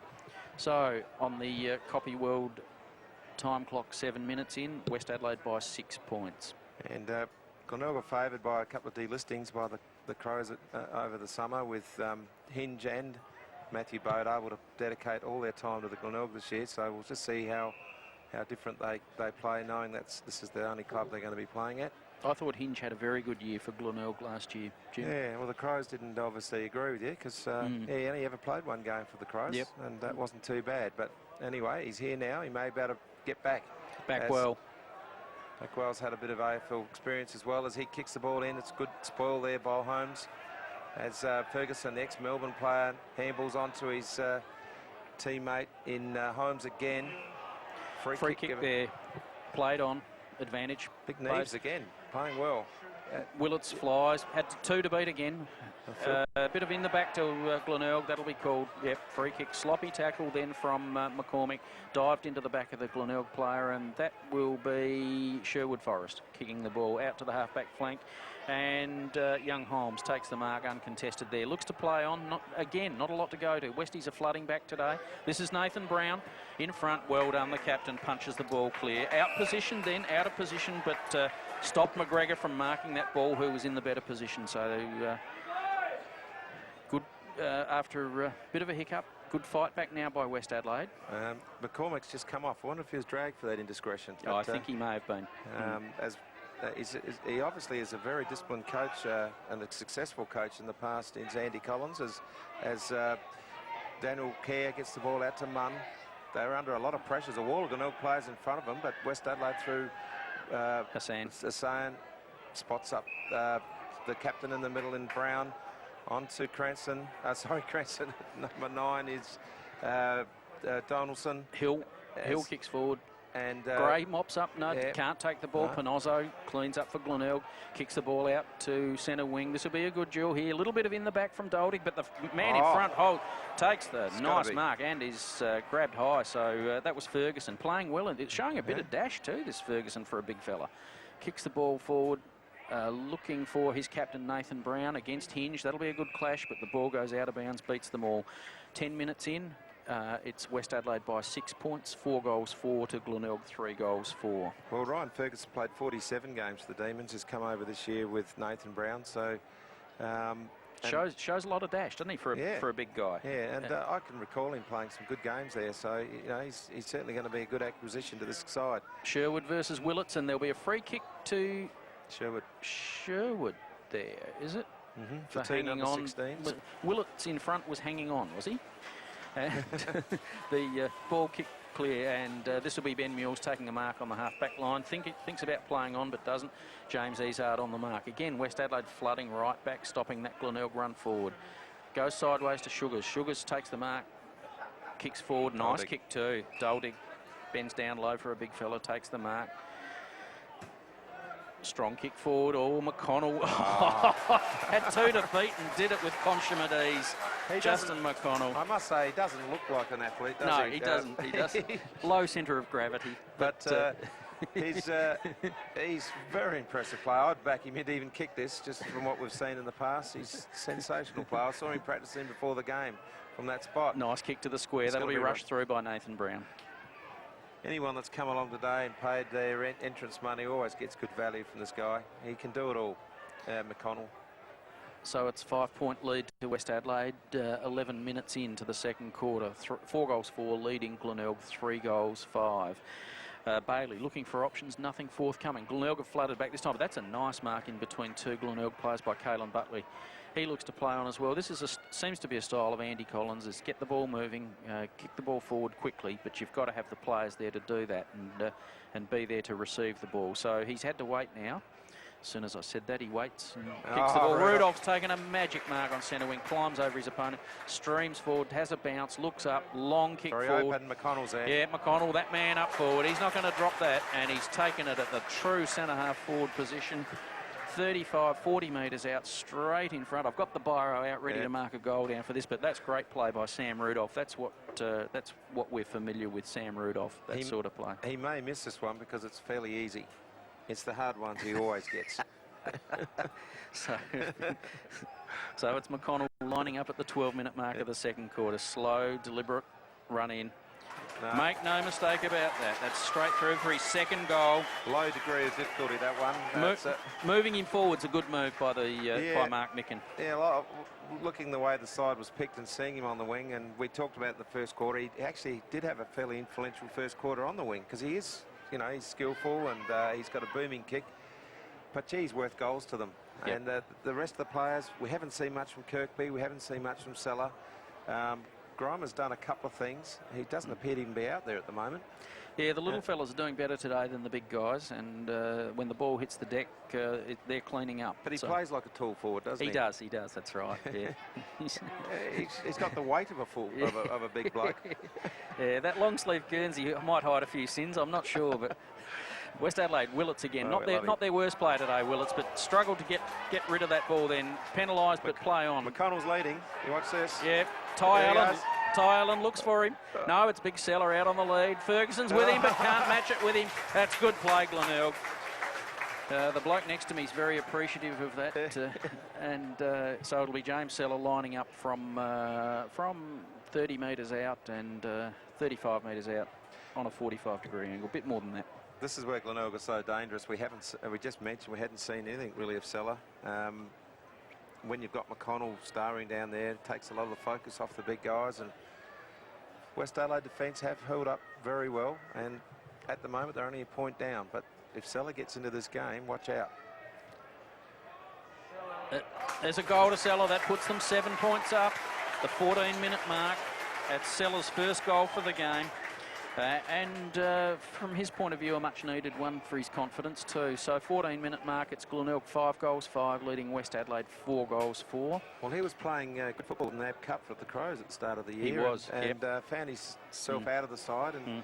Speaker 1: So on the Copy World time clock, 7 minutes in, West Adelaide by 6 points.
Speaker 2: And Glenelg are favoured by a couple of delistings by the Crows over the summer, with Hinge and Matthew Bode able to dedicate all their time to the Glenelg this year. So we'll just see how different they play, knowing this is the only club they're going to be playing at.
Speaker 1: I thought Hinge had a very good year for Glenelg last year, Jim.
Speaker 2: Yeah, well, the Crows didn't obviously agree with you because he only ever played one game for the Crows, and that wasn't too bad. But anyway, he's here now. He may be able to get back.
Speaker 1: Well.
Speaker 2: Backwell's had a bit of AFL experience as well as he kicks the ball in. It's good spoil there by Holmes. As Ferguson, the ex-Melbourne player, handballs onto his teammate in Holmes again.
Speaker 1: Free kick there, played on, advantage.
Speaker 2: Big Neves again, playing well.
Speaker 1: Willits flies, had 2 to beat again. A bit of in the back to Glenelg, that'll be called, free kick. Sloppy tackle then from McCormick, dived into the back of the Glenelg player, and that will be Sherwood Forest kicking the ball out to the half-back flank. And young Holmes takes the mark uncontested there. Looks to play on. Not a lot to go to. Westies are flooding back today. This is Nathan Brown in front. Well done. The captain punches the ball clear. Out of position, but stopped McGregor from marking that ball, who was in the better position. So good after a bit of a hiccup. Good fight back now by West Adelaide.
Speaker 2: McCormick's just come off. I wonder if he was dragged for that indiscretion.
Speaker 1: But, I think he may have been.
Speaker 2: He obviously is a very disciplined coach and a successful coach in the past in Andy Collins as Daniel Kerr gets the ball out to Munn. They're under a lot of pressure. There's a wall of Glenelg players in front of them, but West Adelaide through Hassan spots up the captain in the middle in Brown onto Cranston. Cranston. Number 9 is Donaldson.
Speaker 1: Hill kicks forward.
Speaker 2: And
Speaker 1: Gray mops up, can't take the ball. No. Panozzo cleans up for Glenelg, kicks the ball out to centre wing. This will be a good duel here. A little bit of in the back from Doldig, but the man in front, Holt, takes the nice mark and is grabbed high. So that was Ferguson playing well, and it's showing a bit of dash too, this Ferguson, for a big fella. Kicks the ball forward, looking for his captain Nathan Brown against Hinge. That'll be a good clash, but the ball goes out of bounds, beats them all. 10 minutes in. It's West Adelaide by 6 points, 4 goals 4 to Glenelg, 3 goals 4.
Speaker 2: Well, Ryan Ferguson played 47 games for the Demons. Has come over this year with Nathan Brown, so
Speaker 1: shows a lot of dash, doesn't he, for a big guy?
Speaker 2: Yeah, and I can recall him playing some good games there. So he's certainly going to be a good acquisition to this side.
Speaker 1: Sherwood versus Willits, and there'll be a free kick to
Speaker 2: Sherwood
Speaker 1: there, is it?
Speaker 2: For hanging on. 16s.
Speaker 1: Willits in front was hanging on, was he? And the ball kicked clear, and this will be Ben Mules taking a mark on the half-back line. Thinks about playing on, but doesn't. James Ezard on the mark. Again, West Adelaide flooding right back, stopping that Glenelg run forward. Goes sideways to Sugars. Sugars takes the mark, kicks forward. Nice kick too. Doldig bends down low for a big fella, takes the mark. Strong kick forward. Oh, McConnell had 2 to beat and did it with consummate ease. Justin McConnell.
Speaker 2: I must say, he doesn't look like an athlete, does he?
Speaker 1: No, he doesn't. He doesn't. Low centre of gravity.
Speaker 2: But he's very impressive player. I'd back him. He'd even kick this, just from what we've seen in the past. He's a sensational player. I saw him practicing before the game from that spot.
Speaker 1: Nice kick to the square. That'll be rushed through by Nathan Brown.
Speaker 2: Anyone that's come along today and paid their entrance money always gets good value from this guy. He can do it all, McConnell.
Speaker 1: So it's 5-point lead to West Adelaide, 11 minutes into the second quarter. 4 goals 4, leading Glenelg 3 goals 5. Bailey looking for options, nothing forthcoming. Glenelg have flooded back this time, but that's a nice mark in between 2 Glenelg players by Caelan Buckley. He looks to play on as well. This is seems to be a style of Andy Collins, is get the ball moving, kick the ball forward quickly, but you've got to have the players there to do that and be there to receive the ball. So he's had to wait now. As soon as I said that, he waits and kicks the ball. Rudolph's taken a magic mark on centre wing, climbs over his opponent, streams forward, has a bounce, looks up, long kick forward.
Speaker 2: Very open, McConnell's there.
Speaker 1: Yeah, McConnell, that man up forward. He's not going to drop that, and he's taken it at the true centre-half forward position. 35, 40 metres out, straight in front. I've got the biro out ready to mark a goal down for this, but that's great play by Sam Rudolph. That's what we're familiar with Sam Rudolph, that sort of play.
Speaker 2: He may miss this one because it's fairly easy. It's the hard ones he always gets.
Speaker 1: So it's McConnell lining up at the 12-minute mark of the second quarter. Slow, deliberate run in. No. Make no mistake about that. That's straight through for his second goal.
Speaker 2: Low degree of difficulty, that one.
Speaker 1: Moving him forward's a good move by by Mark Micken.
Speaker 2: Yeah, looking the way the side was picked and seeing him on the wing, and we talked about the first quarter. He actually did have a fairly influential first quarter on the wing because he is, he's skillful and he's got a booming kick. But geez, worth goals to them.
Speaker 1: Yep.
Speaker 2: And the rest of the players, we haven't seen much from Kirkby. We haven't seen much from Seller. Grimer's done a couple of things. He doesn't appear to even be out there at the moment.
Speaker 1: Yeah, the little fellas are doing better today than the big guys, and when the ball hits the deck, they're cleaning up.
Speaker 2: But he plays like a tall forward, doesn't he?
Speaker 1: He does, that's right, yeah.
Speaker 2: He's got the weight of a big bloke.
Speaker 1: Yeah, that long sleeve Guernsey might hide a few sins, I'm not sure, but West Adelaide, Willets again.
Speaker 2: Oh,
Speaker 1: not their worst player today, Willets, but struggled to get rid of that ball then. Penalised, but play on.
Speaker 2: McConnell's leading. You watch this?
Speaker 1: Yeah, Ty Allen looks for him. No, it's Big Seller out on the lead. Ferguson's with him, but can't match it with him. That's good play, Glenelg. The bloke next to me is very appreciative of that. So it'll be James Seller lining up from 30 metres out and 35 metres out on a 45-degree angle, a bit more than that.
Speaker 2: This is where Glenelg is so dangerous. We just mentioned we hadn't seen anything really of Seller. When you've got McConnell starring down there, it takes a lot of the focus off the big guys, and West Adelaide defence have held up very well, and at the moment they're only a point down, but if Seller gets into this game, watch out.
Speaker 1: There's a goal to Seller. That puts them 7 points up. The 14-minute mark. That's Seller's first goal for the game. From his point of view, a much-needed one for his confidence too. So 14-minute mark, it's Glenelg 5 goals 5, leading West Adelaide 4 goals 4.
Speaker 2: Well, he was playing good football in the NAB Cup for the Crows at the start of the year.
Speaker 1: He was,
Speaker 2: and found himself out of the side. And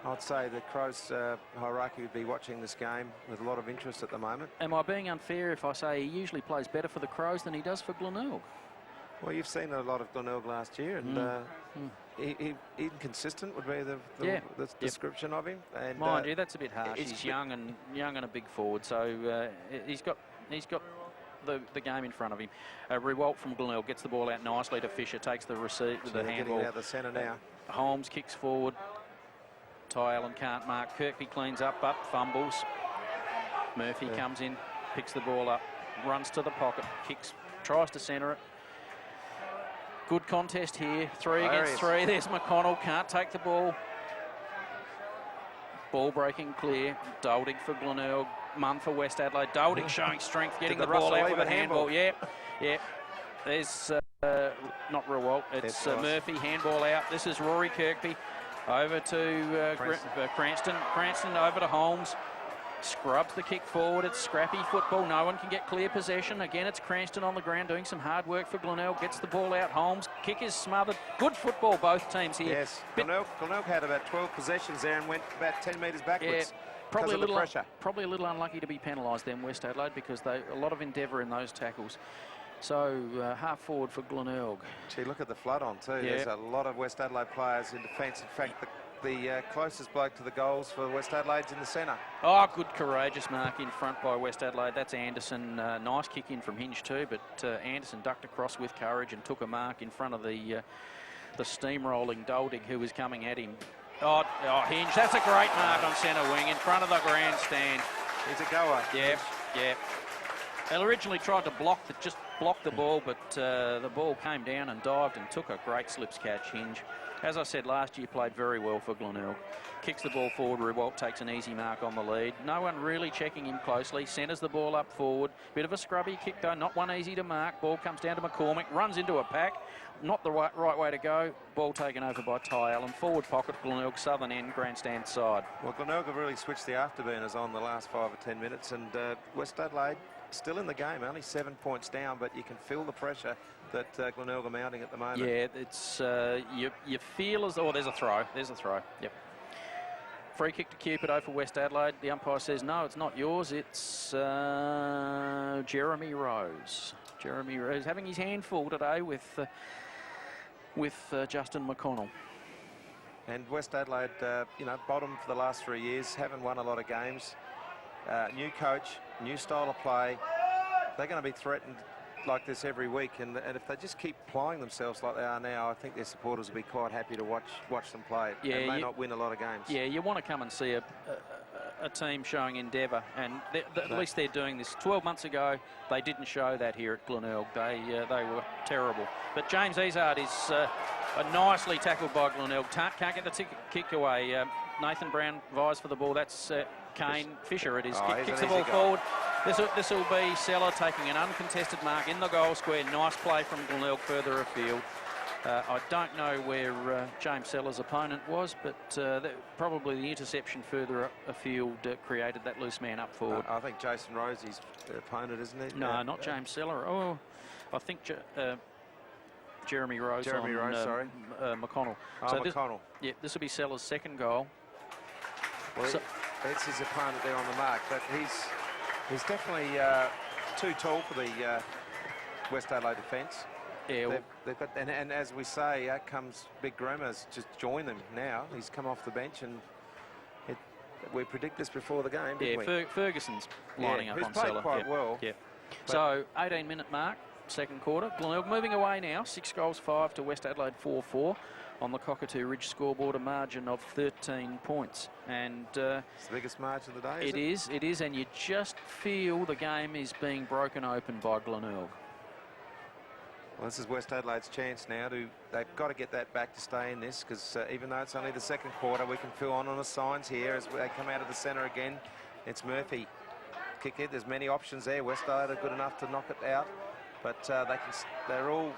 Speaker 2: I'd say the Crows hierarchy would be watching this game with a lot of interest at the moment.
Speaker 1: Am I being unfair if I say he usually plays better for the Crows than he does for Glenelg?
Speaker 2: Well, you've seen a lot of Glenelg last year, and inconsistent would be the description of him. And
Speaker 1: mind you, that's a bit harsh. He's young and a big forward, so he's got the game in front of him. Rewalt from Glenelg gets the ball out nicely to Fisher, takes the receipt with the handball.
Speaker 2: Getting out of the centre now.
Speaker 1: Holmes kicks forward. Ty Allen can't mark. Kirkby cleans up, fumbles. Murphy comes in, picks the ball up, runs to the pocket, kicks, tries to centre it. Good contest here, 3 against 3. There's McConnell, can't take the ball. Ball breaking clear. Dolding for Glenelg, Munn for West Adelaide. Dolding showing strength, getting the ball out with a handball. Yeah. There's not Rewalt, it's Murphy, handball out. This is Rory Kirkby. Over to Cranston. Cranston over to Holmes. Scrubs the kick forward. It's scrappy football. No one can get clear possession. Again, it's Cranston on the ground doing some hard work for Glenelg. Gets the ball out. Holmes. Kick is smothered. Good football, both teams here.
Speaker 2: Yes. Glenelg had about 12 possessions there and went about 10 metres backwards.
Speaker 1: Yeah, probably a little unlucky to be penalised then, West Adelaide, because a lot of endeavour in those tackles. So half forward for Glenelg.
Speaker 2: Gee, look at the flood on too. Yeah. There's a lot of West Adelaide players in defence. In fact, the closest bloke to the goals for West Adelaide's in the centre. Oh,
Speaker 1: good courageous mark in front by West Adelaide. That's Anderson. Nice kick in from Hinge too, but Anderson ducked across with courage and took a mark in front of the steamrolling Doldig who was coming at him. Oh, Hinge. That's a great mark on centre wing in front of the grandstand.
Speaker 2: He's a goer.
Speaker 1: Yeah. They originally tried to block the ball, but the ball came down and dived and took a great slips catch, Hinge. As I said, last year played very well for Glenelg. Kicks the ball forward, Rewalt takes an easy mark on the lead. No one really checking him closely, centres the ball up forward. Bit of a scrubby kick though, not one easy to mark. Ball comes down to McCormick, runs into a pack. Not the right way to go. Ball taken over by Ty Allen. Forward pocket, Glenelg, southern end, grandstand side.
Speaker 2: Well, Glenelg have really switched the afterburners on the last 5 or 10 minutes, and West Adelaide still in the game, only 7 points down, but you can feel the pressure that Glenelg are mounting at the moment.
Speaker 1: Yeah, it's you feel as though there's a throw. Yep. Free kick to Cupido for West Adelaide. The umpire says no, it's not yours. It's Jeremy Rose. Jeremy Rose having his hand full today with Justin McConnell.
Speaker 2: And West Adelaide, bottom for the last 3 years, haven't won a lot of games. New coach, new style of play. They're going to be threatened like this every week, and if they just keep plying themselves like they are now, I think their supporters will be quite happy to watch them play. Yeah, they may not win a lot of games.
Speaker 1: Yeah, you want to come and see a team showing endeavour, and at least they're doing this. 12 months ago, they didn't show that here at Glenelg. They were terrible. But James Izard is nicely tackled by Glenelg. Can't get the kick away. Nathan Brown vies for the ball. That's Kane Fisher. It is. Kicks the ball forward. This will be Seller taking an uncontested mark in the goal square. Nice play from Glenelg further afield. I don't know where James Seller's opponent was, but probably the interception further afield created that loose man up forward.
Speaker 2: I think Jason Rosie's opponent, isn't it?
Speaker 1: No, not James Seller. Oh, I think Jeremy Rose.
Speaker 2: Jeremy
Speaker 1: on,
Speaker 2: Rose, sorry.
Speaker 1: McConnell.
Speaker 2: Oh,
Speaker 1: so
Speaker 2: McConnell.
Speaker 1: This will be Seller's second goal.
Speaker 2: Well, it's his opponent there on the mark, but he's definitely too tall for the West Adelaide defence.
Speaker 1: Yeah,
Speaker 2: they've got, and as we say, out comes Big Grummer's just joined them now. He's come off the bench, and we predict this before the game, didn't we?
Speaker 1: Ferguson's lining up on
Speaker 2: played
Speaker 1: Seller.
Speaker 2: quite well.
Speaker 1: Yeah. So 18-minute mark, second quarter. Glenelg moving away now. 6 goals, 5 to West Adelaide 4-4 on the Cockatoo Ridge scoreboard, a margin of 13 points. And
Speaker 2: it's the biggest margin of the day.
Speaker 1: It is, and you just feel the game is being broken open by Glenelg.
Speaker 2: Well, this is West Adelaide's chance now they've got to get that back to stay in this, because even though it's only the second quarter, we can fill on the signs here as they come out of the centre again. It's Murphy. Kick it. There's many options there. West Adelaide are good enough to knock it out, but they're all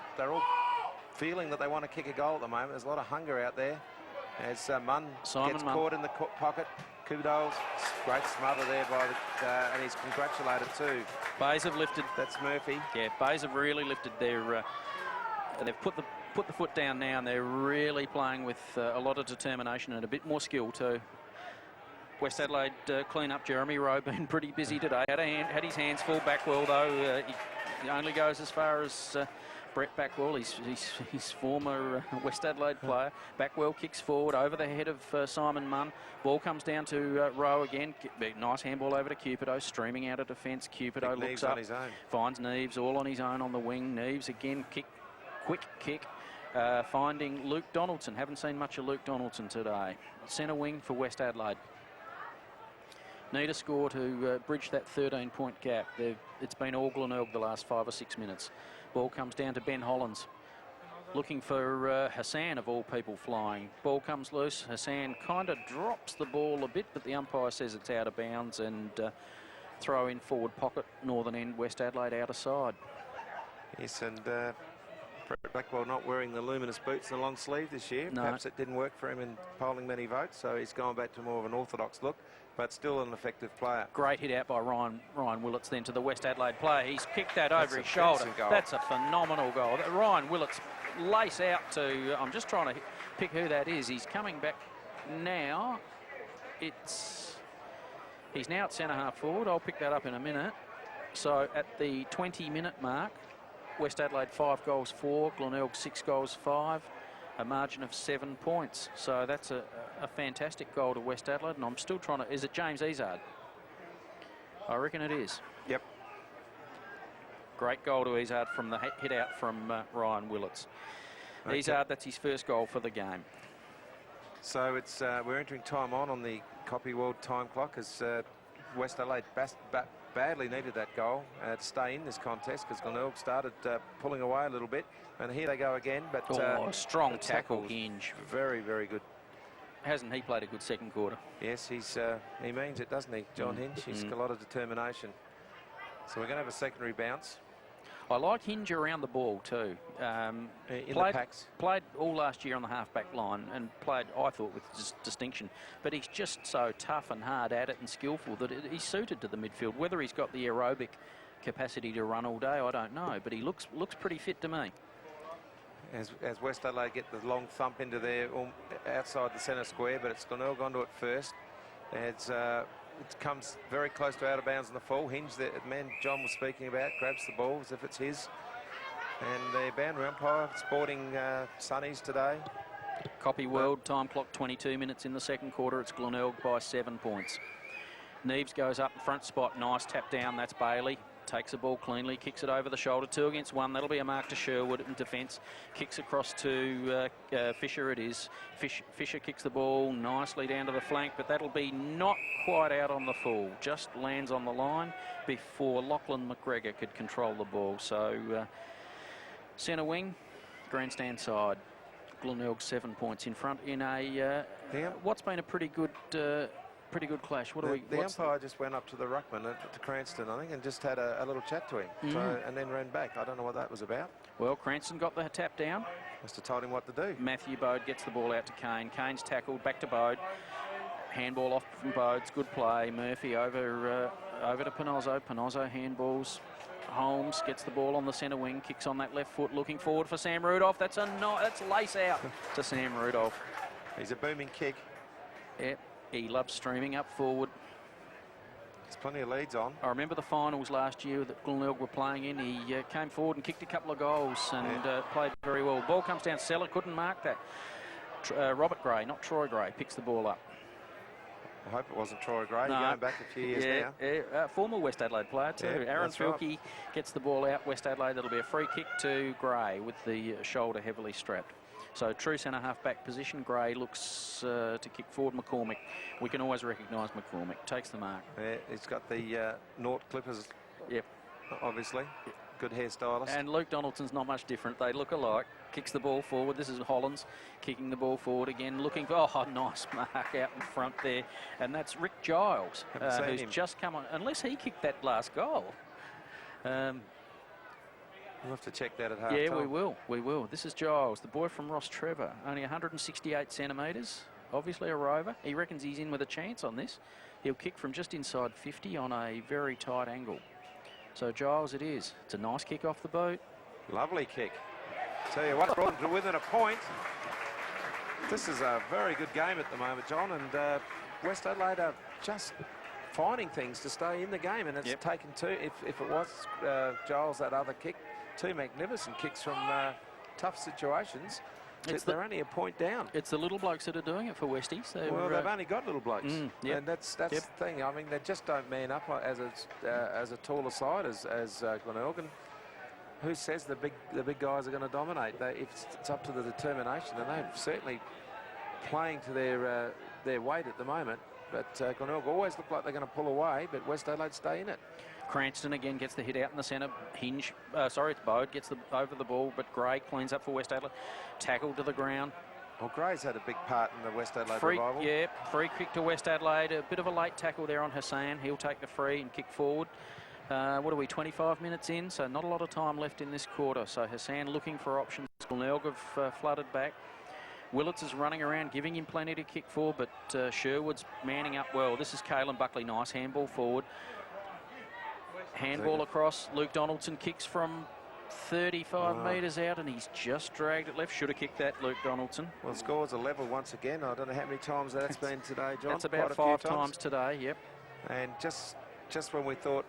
Speaker 2: feeling that they want to kick a goal at the moment. There's a lot of hunger out there. As Munn gets caught in the pocket. Kudos, great smother there by and he's congratulated too.
Speaker 1: Bays have lifted.
Speaker 2: That's Murphy.
Speaker 1: Yeah, Bays have really lifted their. They've put the foot down now, and they're really playing with a lot of determination and a bit more skill too. West Adelaide clean up. Jeremy Rowe been pretty busy today. Had his hands full. Backwell though, he only goes as far as Brett Backwell. He's former West Adelaide player. Backwell kicks forward over the head of Simon Munn. Ball comes down to Rowe again. Nice handball over to Cupido, streaming out of defence. Cupido looks up, finds Neves all on his own on the wing. Neves again, quick kick. Finding Luke Donaldson. Haven't seen much of Luke Donaldson today. Centre wing for West Adelaide. Need a score to bridge that 13-point gap. It's been all Glenelg the last 5 or 6 minutes. Ball comes down to Ben Hollins. Looking for Hassan, of all people, flying. Ball comes loose. Hassan kind of drops the ball a bit, but the umpire says it's out of bounds, and throw in forward pocket, northern end, West Adelaide outer side.
Speaker 2: Yes, and Blackwell not wearing the luminous boots and the long sleeve this year.
Speaker 1: No.
Speaker 2: Perhaps it didn't work for him in polling many votes, so he's gone back to more of an orthodox look, but still an effective player.
Speaker 1: Great hit out by Ryan Willits then to the West Adelaide player. He's kicked that over his shoulder. That's a phenomenal goal. Ryan Willits lace out to, I'm just trying to pick who that is. He's coming back now. He's now at centre half forward. I'll pick that up in a minute. So at the 20-minute mark, West Adelaide 5 goals 4, Glenelg 6 goals 5, a margin of 7 points. So that's a fantastic goal to West Adelaide, and I'm still trying to. Is it James Izard? I reckon it is.
Speaker 2: Yep.
Speaker 1: Great goal to Izard from the hit out from Ryan Willits.
Speaker 2: Okay.
Speaker 1: Izard, that's his first goal for the game.
Speaker 2: So it's we're entering time on the Copy World time clock, as West Adelaide badly needed that goal to stay in this contest, because Glenelg started pulling away a little bit, and here they go again. But
Speaker 1: strong tackle, Hinge.
Speaker 2: Very, very good.
Speaker 1: Hasn't he played a good second quarter?
Speaker 2: Yes, he means it, doesn't he, John Hinge? He's got a lot of determination. So we're going to have a secondary bounce.
Speaker 1: I like Hinge around the ball too.
Speaker 2: In the packs.
Speaker 1: Played all last year on the half-back line, and played, I thought, with distinction. But he's just so tough and hard at it and skillful that he's suited to the midfield. Whether he's got the aerobic capacity to run all day, I don't know. But he looks pretty fit to me.
Speaker 2: As West Adelaide get the long thump into their outside the centre square, but it's Glenelg onto it first. It comes very close to out of bounds in the fall. Hinge, the man John was speaking about, grabs the ball as if it's his. And the boundary umpire sporting sunnies today.
Speaker 1: Copy World time clock 22 minutes in the second quarter. It's Glenelg by 7 points. Neves goes up in front spot. Nice tap down. That's Bailey. Takes the ball cleanly, kicks it over the shoulder. 2 against 1. That'll be a mark to Sherwood in defence. Kicks across to Fisher. It is. Fisher kicks the ball nicely down to the flank, but that'll be not quite out on the full. Just lands on the line before Lachlan McGregor could control the ball. So centre wing, grandstand side. Glenelg 7 points in front in a what's been a pretty good pretty good clash. What do we?
Speaker 2: The umpire just went up to the ruckman, to Cranston, I think, and just had a little chat to him. So, and then ran back. I don't know what that was about.
Speaker 1: Well, Cranston got the tap down.
Speaker 2: Must have told him what to do.
Speaker 1: Matthew Bode gets the ball out to Kane. Kane's tackled, back to Bode. Handball off from Bode's, good play. Murphy over to Panozzo. Panozzo handballs. Holmes gets the ball on the centre wing, kicks on that left foot, looking forward for Sam Rudolph. That's lace out to Sam Rudolph.
Speaker 2: He's a booming kick.
Speaker 1: Yep, he loves streaming up forward.
Speaker 2: There's plenty of leads on.
Speaker 1: I remember the finals last year that Glenelg were playing in. He came forward and kicked a couple of goals and played very well. Ball comes down, Seller couldn't mark that. Robert Gray, not Troy Gray, picks the ball up.
Speaker 2: I hope it wasn't Troy Gray.
Speaker 1: No.
Speaker 2: Going back a few years now.
Speaker 1: Yeah, former West Adelaide player too.
Speaker 2: Yeah,
Speaker 1: Aaron
Speaker 2: that's right.
Speaker 1: Filkey gets the ball out. West Adelaide, that'll be a free kick to Gray with the shoulder heavily strapped. So true centre half back position. Gray looks to kick forward. McCormick. We can always recognise McCormick. Takes the mark.
Speaker 2: Yeah, he's got the Nort clippers.
Speaker 1: Yep.
Speaker 2: Obviously. Good hairstylist.
Speaker 1: And Luke Donaldson's not much different. They look alike. Kicks the ball forward. This is Hollands kicking the ball forward again. Looking for, nice mark out in front there. And that's Rick Giles, who's just come on. Unless he kicked that last goal.
Speaker 2: We'll have to check that at half time.
Speaker 1: Yeah, we will. This is Giles, the boy from Ross Trevor. Only 168 centimetres. Obviously a rover. He reckons he's in with a chance on this. He'll kick from just inside 50 on a very tight angle. So Giles it is. It's a nice kick off the boot.
Speaker 2: Lovely kick. Tell you what, brought them to within a point. This is a very good game at the moment, John, and West Adelaide are just finding things to stay in the game, and it's taken two. If it was Giles, that other kick, two magnificent kicks from tough situations. They're only a point down.
Speaker 1: It's the little blokes that are doing it for Westies.
Speaker 2: Well, they've only got little blokes, and that's the thing. I mean, they just don't man up as a taller side as Glenelg. And who says the big guys are going to dominate? It's up to the determination, and they're certainly playing to their weight at the moment. But Glenelg always look like they're going to pull away, but West Adelaide stay in it.
Speaker 1: Cranston again gets the hit out in the centre. Hinge, it's Bode, gets over the ball, but Gray cleans up for West Adelaide. Tackle to the ground.
Speaker 2: Well, Gray's had a big part in the West Adelaide revival.
Speaker 1: Yeah, free kick to West Adelaide. A bit of a late tackle there on Hassan. He'll take the free and kick forward. What are we, 25 minutes in? So not a lot of time left in this quarter. So Hassan looking for options. Glenelg have flooded back. Willits is running around, giving him plenty to kick for, but Sherwood's manning up well. This is Caelan Buckley. Nice handball forward. Handball across. Luke Donaldson kicks from 35 metres out, and he's just dragged it left. Should have kicked that, Luke Donaldson.
Speaker 2: Well, the scores are level once again. I don't know how many times that's been today, John.
Speaker 1: That's about 5 times today, yep.
Speaker 2: And just when we thought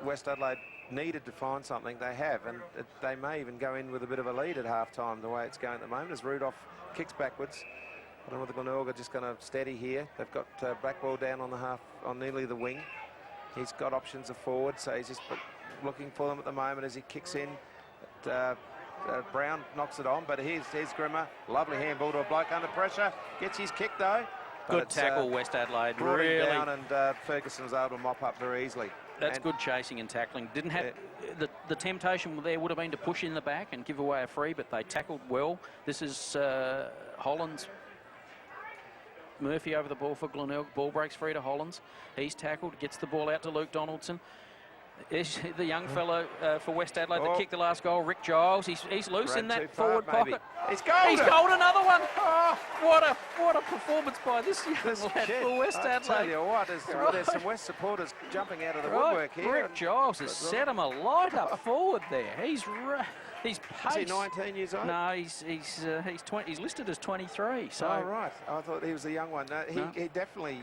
Speaker 2: West Adelaide needed to find something, they have, and they may even go in with a bit of a lead at half-time, the way it's going at the moment, as Rudolph kicks backwards. I don't know whether Glenelg are just going to steady here. They've got Blackwell down on nearly the wing. He's got options of forward, so he's just looking for them at the moment as he kicks in. Brown knocks it on, but here's Grimmer. Lovely handball to a bloke under pressure. Gets his kick, though.
Speaker 1: Good tackle, West Adelaide.
Speaker 2: Brought
Speaker 1: really
Speaker 2: him down, and Ferguson was able to mop up very easily.
Speaker 1: That's good chasing and tackling. Didn't have the temptation there would have been to push in the back and give away a free, but they tackled well. This is Hollands. Murphy over the ball for Glenelg. Ball breaks free to Hollands. He's tackled, gets the ball out to Luke Donaldson. Is the young fellow for West Adelaide that kicked the last goal, Rick Giles. He's loose in that forward pocket.
Speaker 2: He's goaled
Speaker 1: another one. Oh, what a performance by this young lad for West Adelaide.
Speaker 2: I tell you what, there's some West supporters jumping out of the woodwork here.
Speaker 1: Rick Giles has set him alight up forward there. He's pace.
Speaker 2: Is he 19 years old?
Speaker 1: No, he's 20. He's listed as 23. So
Speaker 2: right. I thought he was a young one. He definitely.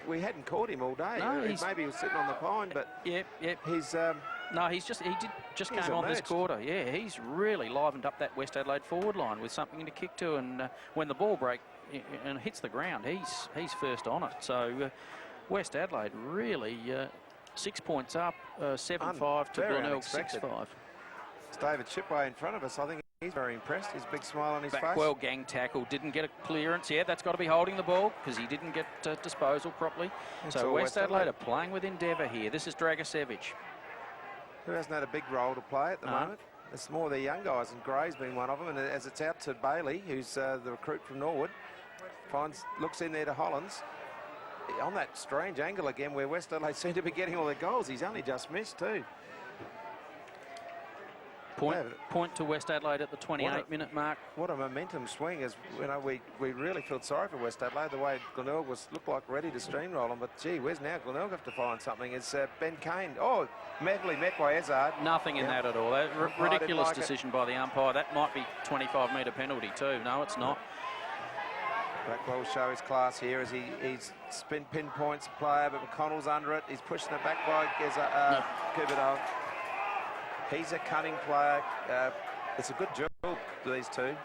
Speaker 2: We hadn't caught him all day.
Speaker 1: No,
Speaker 2: maybe he was sitting on the pine, but
Speaker 1: yep.
Speaker 2: He's
Speaker 1: he just came on this quarter. Yeah, he's really livened up that West Adelaide forward line with something to kick to, and when the ball breaks and hits the ground, he's first on it. So West Adelaide really 6 points up, 7-5 to Glenelg 6-5.
Speaker 2: It's David Chipway in front of us. I think he's very impressed. His big smile on his face.
Speaker 1: Well, gang tackle. Didn't get a clearance. Yeah, that's got to be holding the ball because he didn't get disposal properly. So West Adelaide are playing with endeavour here. This is Dragicevic,
Speaker 2: who hasn't had a big role to play at the moment. It's more the young guys, and Gray's been one of them. And as it's out to Bailey, who's the recruit from Norwood, looks in there to Hollands. on that strange angle again where West Adelaide seem to be getting all their goals. He's only just missed too.
Speaker 1: Point to West Adelaide at the 28-minute mark.
Speaker 2: What a momentum swing. As you know, we really felt sorry for West Adelaide, the way Glenelg looked like ready to steamroll them. But gee, where's now Glenelg have to find something? It's Ben Kane. Oh, Medley met by Ezard.
Speaker 1: Nothing in that at all. Ridiculous decision by the umpire. That might be 25-metre penalty too. No, it's not.
Speaker 2: Blackwell will show his class here as he's pinpoints the player, but McConnell's under it. He's pushing it back by Kubido. He's a cunning player. It's a good job, these two.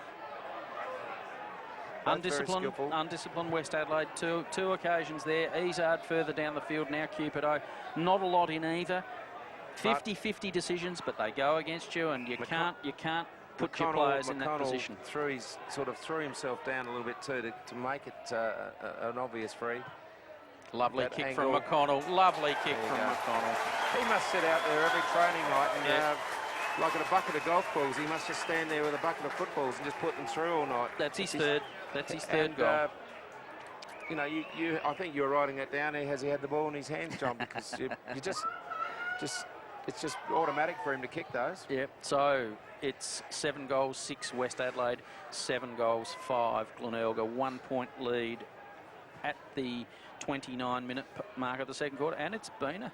Speaker 1: Undisciplined West Adelaide. Two occasions there. Ezard further down the field now. Cupido. Not a lot in either. 50-50 decisions, but they go against you, and you can't put your players in that position.
Speaker 2: Threw himself down a little bit too to make it an obvious free.
Speaker 1: Lovely kick from McConnell. Lovely kick from McConnell.
Speaker 2: He must sit out there every training night and, like at a bucket of golf balls, he must just stand there with a bucket of footballs and just put them through all night.
Speaker 1: That's his third. That's his third goal.
Speaker 2: You know, I think you were writing that down. Has he had the ball in his hands, John? Because it's just automatic for him to kick those.
Speaker 1: Yep. So it's 7 goals, 6 West Adelaide, 7 goals, 5 Glenelg. A 1-point lead at the 29-minute mark of the second quarter, and it's been a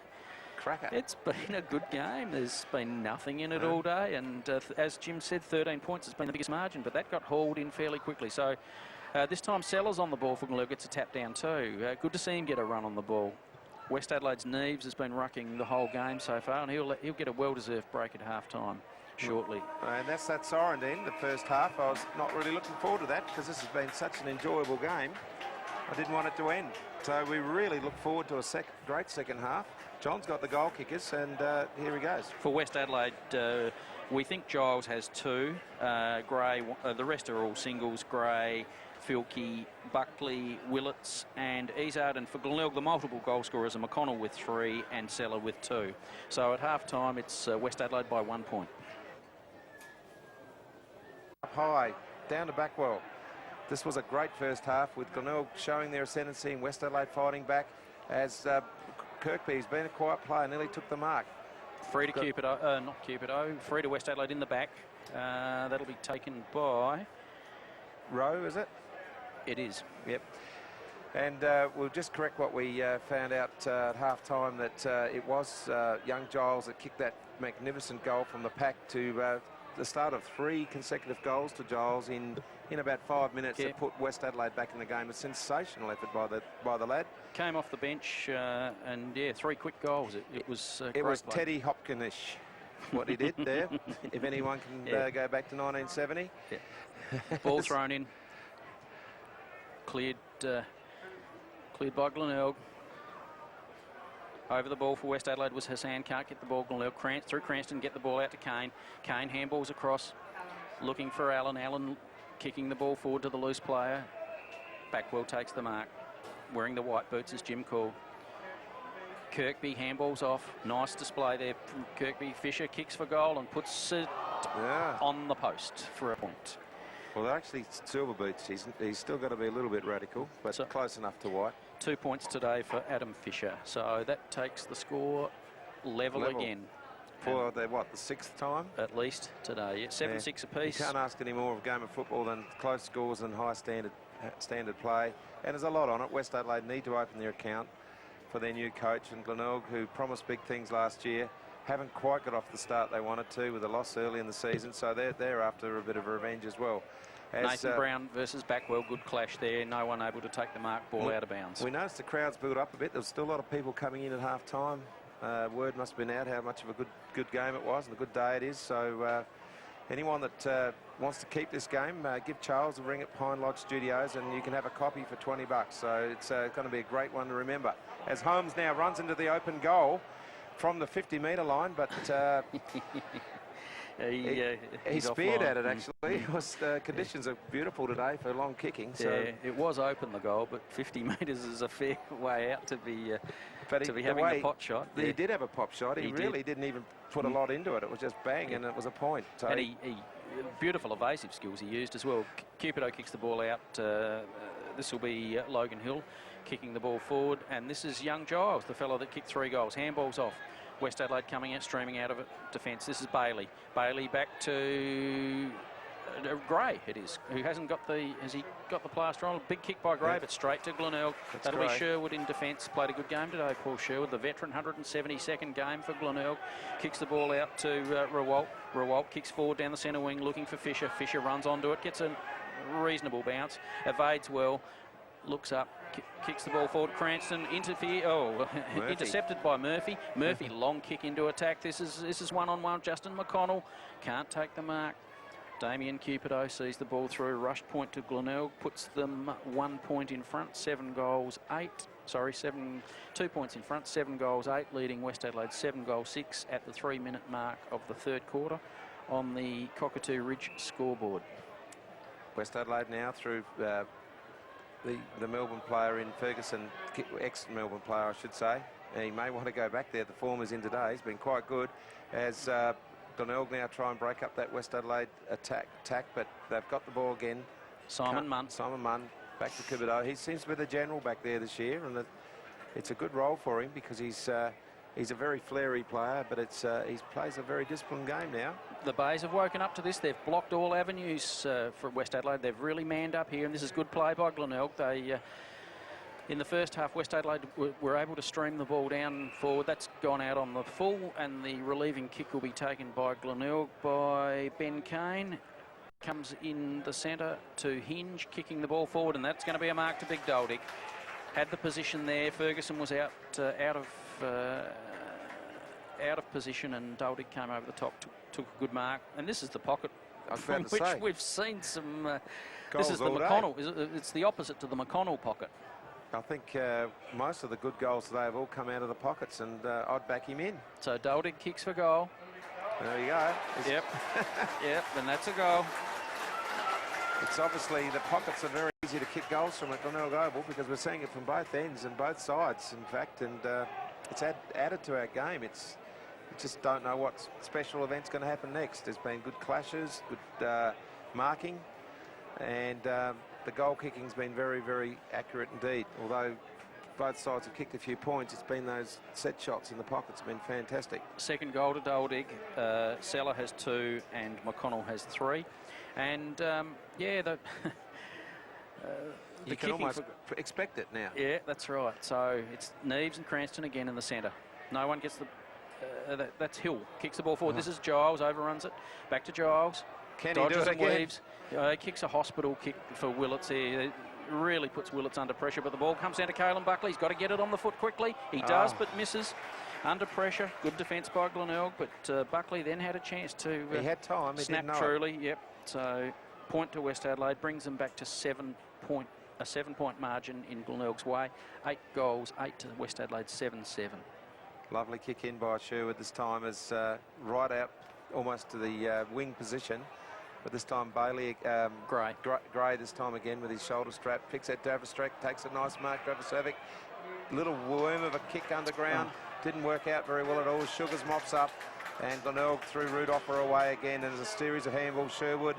Speaker 2: cracker.
Speaker 1: It's been a good game. There's been nothing in it all day, and as Jim said, 13 points has been the biggest margin, but that got hauled in fairly quickly. So this time Sellers on the ball for Glenelg, gets a tap down too. Good to see him get a run on the ball. West Adelaide's Neves has been rucking the whole game so far, and he'll get a well-deserved break at half-time shortly.
Speaker 2: And that's that siren end, the first half. I was not really looking forward to that because this has been such an enjoyable game. I didn't want it to end. So we really look forward to a great second half. John's got the goal kickers, and here he goes.
Speaker 1: For West Adelaide, we think Giles has 2. Gray, the rest are all singles. Gray, Filkey, Buckley, Willits and Ezard. And for Glenelg, the multiple goal scorers are McConnell with 3 and Seller with 2. So at half-time, it's West Adelaide by 1 point.
Speaker 2: Up high, down to Backwell. This was a great first half with Glenelg showing their ascendancy and West Adelaide fighting back as Kirkby's been a quiet player, nearly took the mark.
Speaker 1: Free to Cupido, not Cupido, free to West Adelaide in the back. That'll be taken by...
Speaker 2: Rowe, is it?
Speaker 1: It is.
Speaker 2: Yep. And we'll just correct what we found out at half-time, that it was young Giles that kicked that magnificent goal from the pack to the start of 3 consecutive goals to Giles in about 5 minutes. That put West Adelaide back in the game. A sensational effort by the lad. Came
Speaker 1: off the bench and 3 quick goals. It was
Speaker 2: it was play. Teddy Hopkinish what he did there. If anyone can go back to 1970.
Speaker 1: Yeah. Ball thrown in. Cleared by Glenelg. Over the ball for West Adelaide was Hassan. Can't get the ball. Glenelg through Cranston, get the ball out to Kane. Kane handballs across, looking for Allen. Allen kicking the ball forward to the loose player. Backwell takes the mark. Wearing the white boots, as Jim called. Kirkby handballs off. Nice display there from Kirkby. Fisher kicks for goal and puts it on the post for a point.
Speaker 2: Well, they're actually silver boots. He's still got to be a little bit radical, but close enough to white. 2
Speaker 1: points today for Adam Fisher. So that takes the score level. Again.
Speaker 2: For the 6th time?
Speaker 1: At least today. 7-6 apiece.
Speaker 2: You can't ask any more of a game of football than close scores and high standard play. And there's a lot on it. West Adelaide need to open their account for their new coach, and Glenelg, who promised big things last year, haven't quite got off the start they wanted to with a loss early in the season. So they're after a bit of revenge as well.
Speaker 1: Nathan Brown versus Backwell, good clash there. No one able to take the mark, ball out of bounds.
Speaker 2: We noticed the crowds built up a bit. There was still a lot of people coming in at half-time. Word must have been out how much of a good game it was and a good day it is. So anyone that wants to keep this game, give Charles a ring at Pine Lodge Studios and you can have a copy for $20. So it's going to be a great one to remember. As Holmes now runs into the open goal from the 50-metre line, but... he speared at it, actually. Conditions are beautiful today for long kicking. So
Speaker 1: it was open, the goal, but 50 metres is a fair way out to be having a pot shot.
Speaker 2: He did have a pop shot. He really didn't even put a lot into it. It was just bang, and it was a point. So
Speaker 1: and he beautiful evasive skills he used as well. Cupido kicks the ball out. This will be Logan Hill kicking the ball forward, and this is young Giles, the fellow that kicked 3 goals. Handball's off. West Adelaide coming out, streaming out of it. Defence. This is Bailey. Bailey back to Gray. It is. Who hasn't got the? Has he got the plaster on? Big kick by Gray, but straight to Glenelg. That'll be Sherwood in defence. Played a good game today, Paul Sherwood, the veteran. 172nd game for Glenelg. Kicks the ball out to Rewalt. Rewalt kicks forward down the centre wing, looking for Fisher. Fisher runs onto it, gets a reasonable bounce, evades well. Looks up, kicks the ball forward. Cranston intercepted by Murphy. Murphy long kick into attack. This is one-on-one. Justin McConnell can't take the mark. Damien Cupido sees the ball through. Rushed point to Glenelg, puts them 1 point in front. 7 goals 8. Sorry, 2 points in front. 7 goals 8, leading West Adelaide 7 goals 6 at the 3-minute mark of the 3rd quarter on the Cockatoo Ridge scoreboard.
Speaker 2: West Adelaide now through the Melbourne player in Ferguson, ex-Melbourne player, I should say. He may want to go back there. The form is in today. He's been quite good. As Glenelg now try and break up that West Adelaide attack, but they've got the ball again. Simon Munn back to Cupido. He seems to be the general back there this year, and it's a good role for him because he's a very flary player, but he plays a very disciplined game now.
Speaker 1: The Bays have woken up to this. They've blocked all avenues for West Adelaide. They've really manned up here, and this is good play by Glenelg. They, in the first half, West Adelaide were able to stream the ball down forward. That's gone out on the full, and the relieving kick will be taken by Glenelg by Ben Kane. Comes in the centre to Hinge, kicking the ball forward, and that's going to be a mark to Big Doldick. Had the position there. Ferguson was out of position, and Doldick came over the top, took a good mark. And this is the pocket from which we've seen some. This is the McConnell. It's the opposite to the McConnell pocket.
Speaker 2: I think most of the good goals today have all come out of the pockets, and I'd back him in.
Speaker 1: So Doldick kicks for goal.
Speaker 2: There you go.
Speaker 1: Yep. Yep, and that's a goal.
Speaker 2: It's obviously the pockets are very easy to kick goals from at Glenelg Oval because we're seeing it from both ends and both sides, in fact, and it's added to our game. We just don't know what special event's going to happen next. There's been good clashes, good marking, and the goal kicking's been very, very accurate indeed. Although both sides have kicked a few points, it's been those set shots in the pockets have been fantastic.
Speaker 1: Second goal to Doldig. Seller has 2 and McConnell has 3. And the
Speaker 2: you can almost expect it now.
Speaker 1: Yeah, that's right. So it's Neves and Cranston again in the centre. No one gets the... that's Hill. Kicks the ball forward. This is Giles, overruns it. Back to Giles.
Speaker 2: Can he do it again?
Speaker 1: Kicks a hospital kick for Willits here. It really puts Willits under pressure, but the ball comes down to Caelan Buckley. He's got to get it on the foot quickly. He does, but misses. Under pressure. Good defence by Glenelg, but Buckley then had a chance to...
Speaker 2: he had time. He
Speaker 1: snap truly. Yep. So point to West Adelaide. Brings them back to 7 point margin in Glenelg's way. 8 goals, 8 to West Adelaide, 7-7.
Speaker 2: Lovely kick in by Sherwood this time as right out almost to the wing position. But this time Bailey, Gray this time again with his shoulder strap, picks at Davistrek, takes a nice mark, Davisovic. Little worm of a kick underground. Didn't work out very well at all. Sugars mops up, and Glenelg threw Rudolpher away again, and there's a series of handballs. Sherwood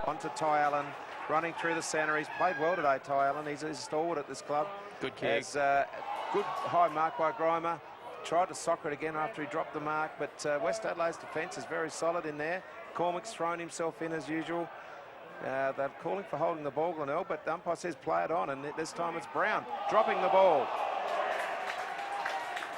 Speaker 2: onto Ty Allen, running through the centre. He's played well today, Ty Allen. He's a stalwart at this club.
Speaker 1: Good kick.
Speaker 2: Good high mark by Grimer. Tried to soccer it again after he dropped the mark, but West Adelaide's defence is very solid in there. Cormack's thrown himself in as usual. They're calling for holding the ball, Glenelg, but the umpire says play it on, and this time it's Brown dropping the ball.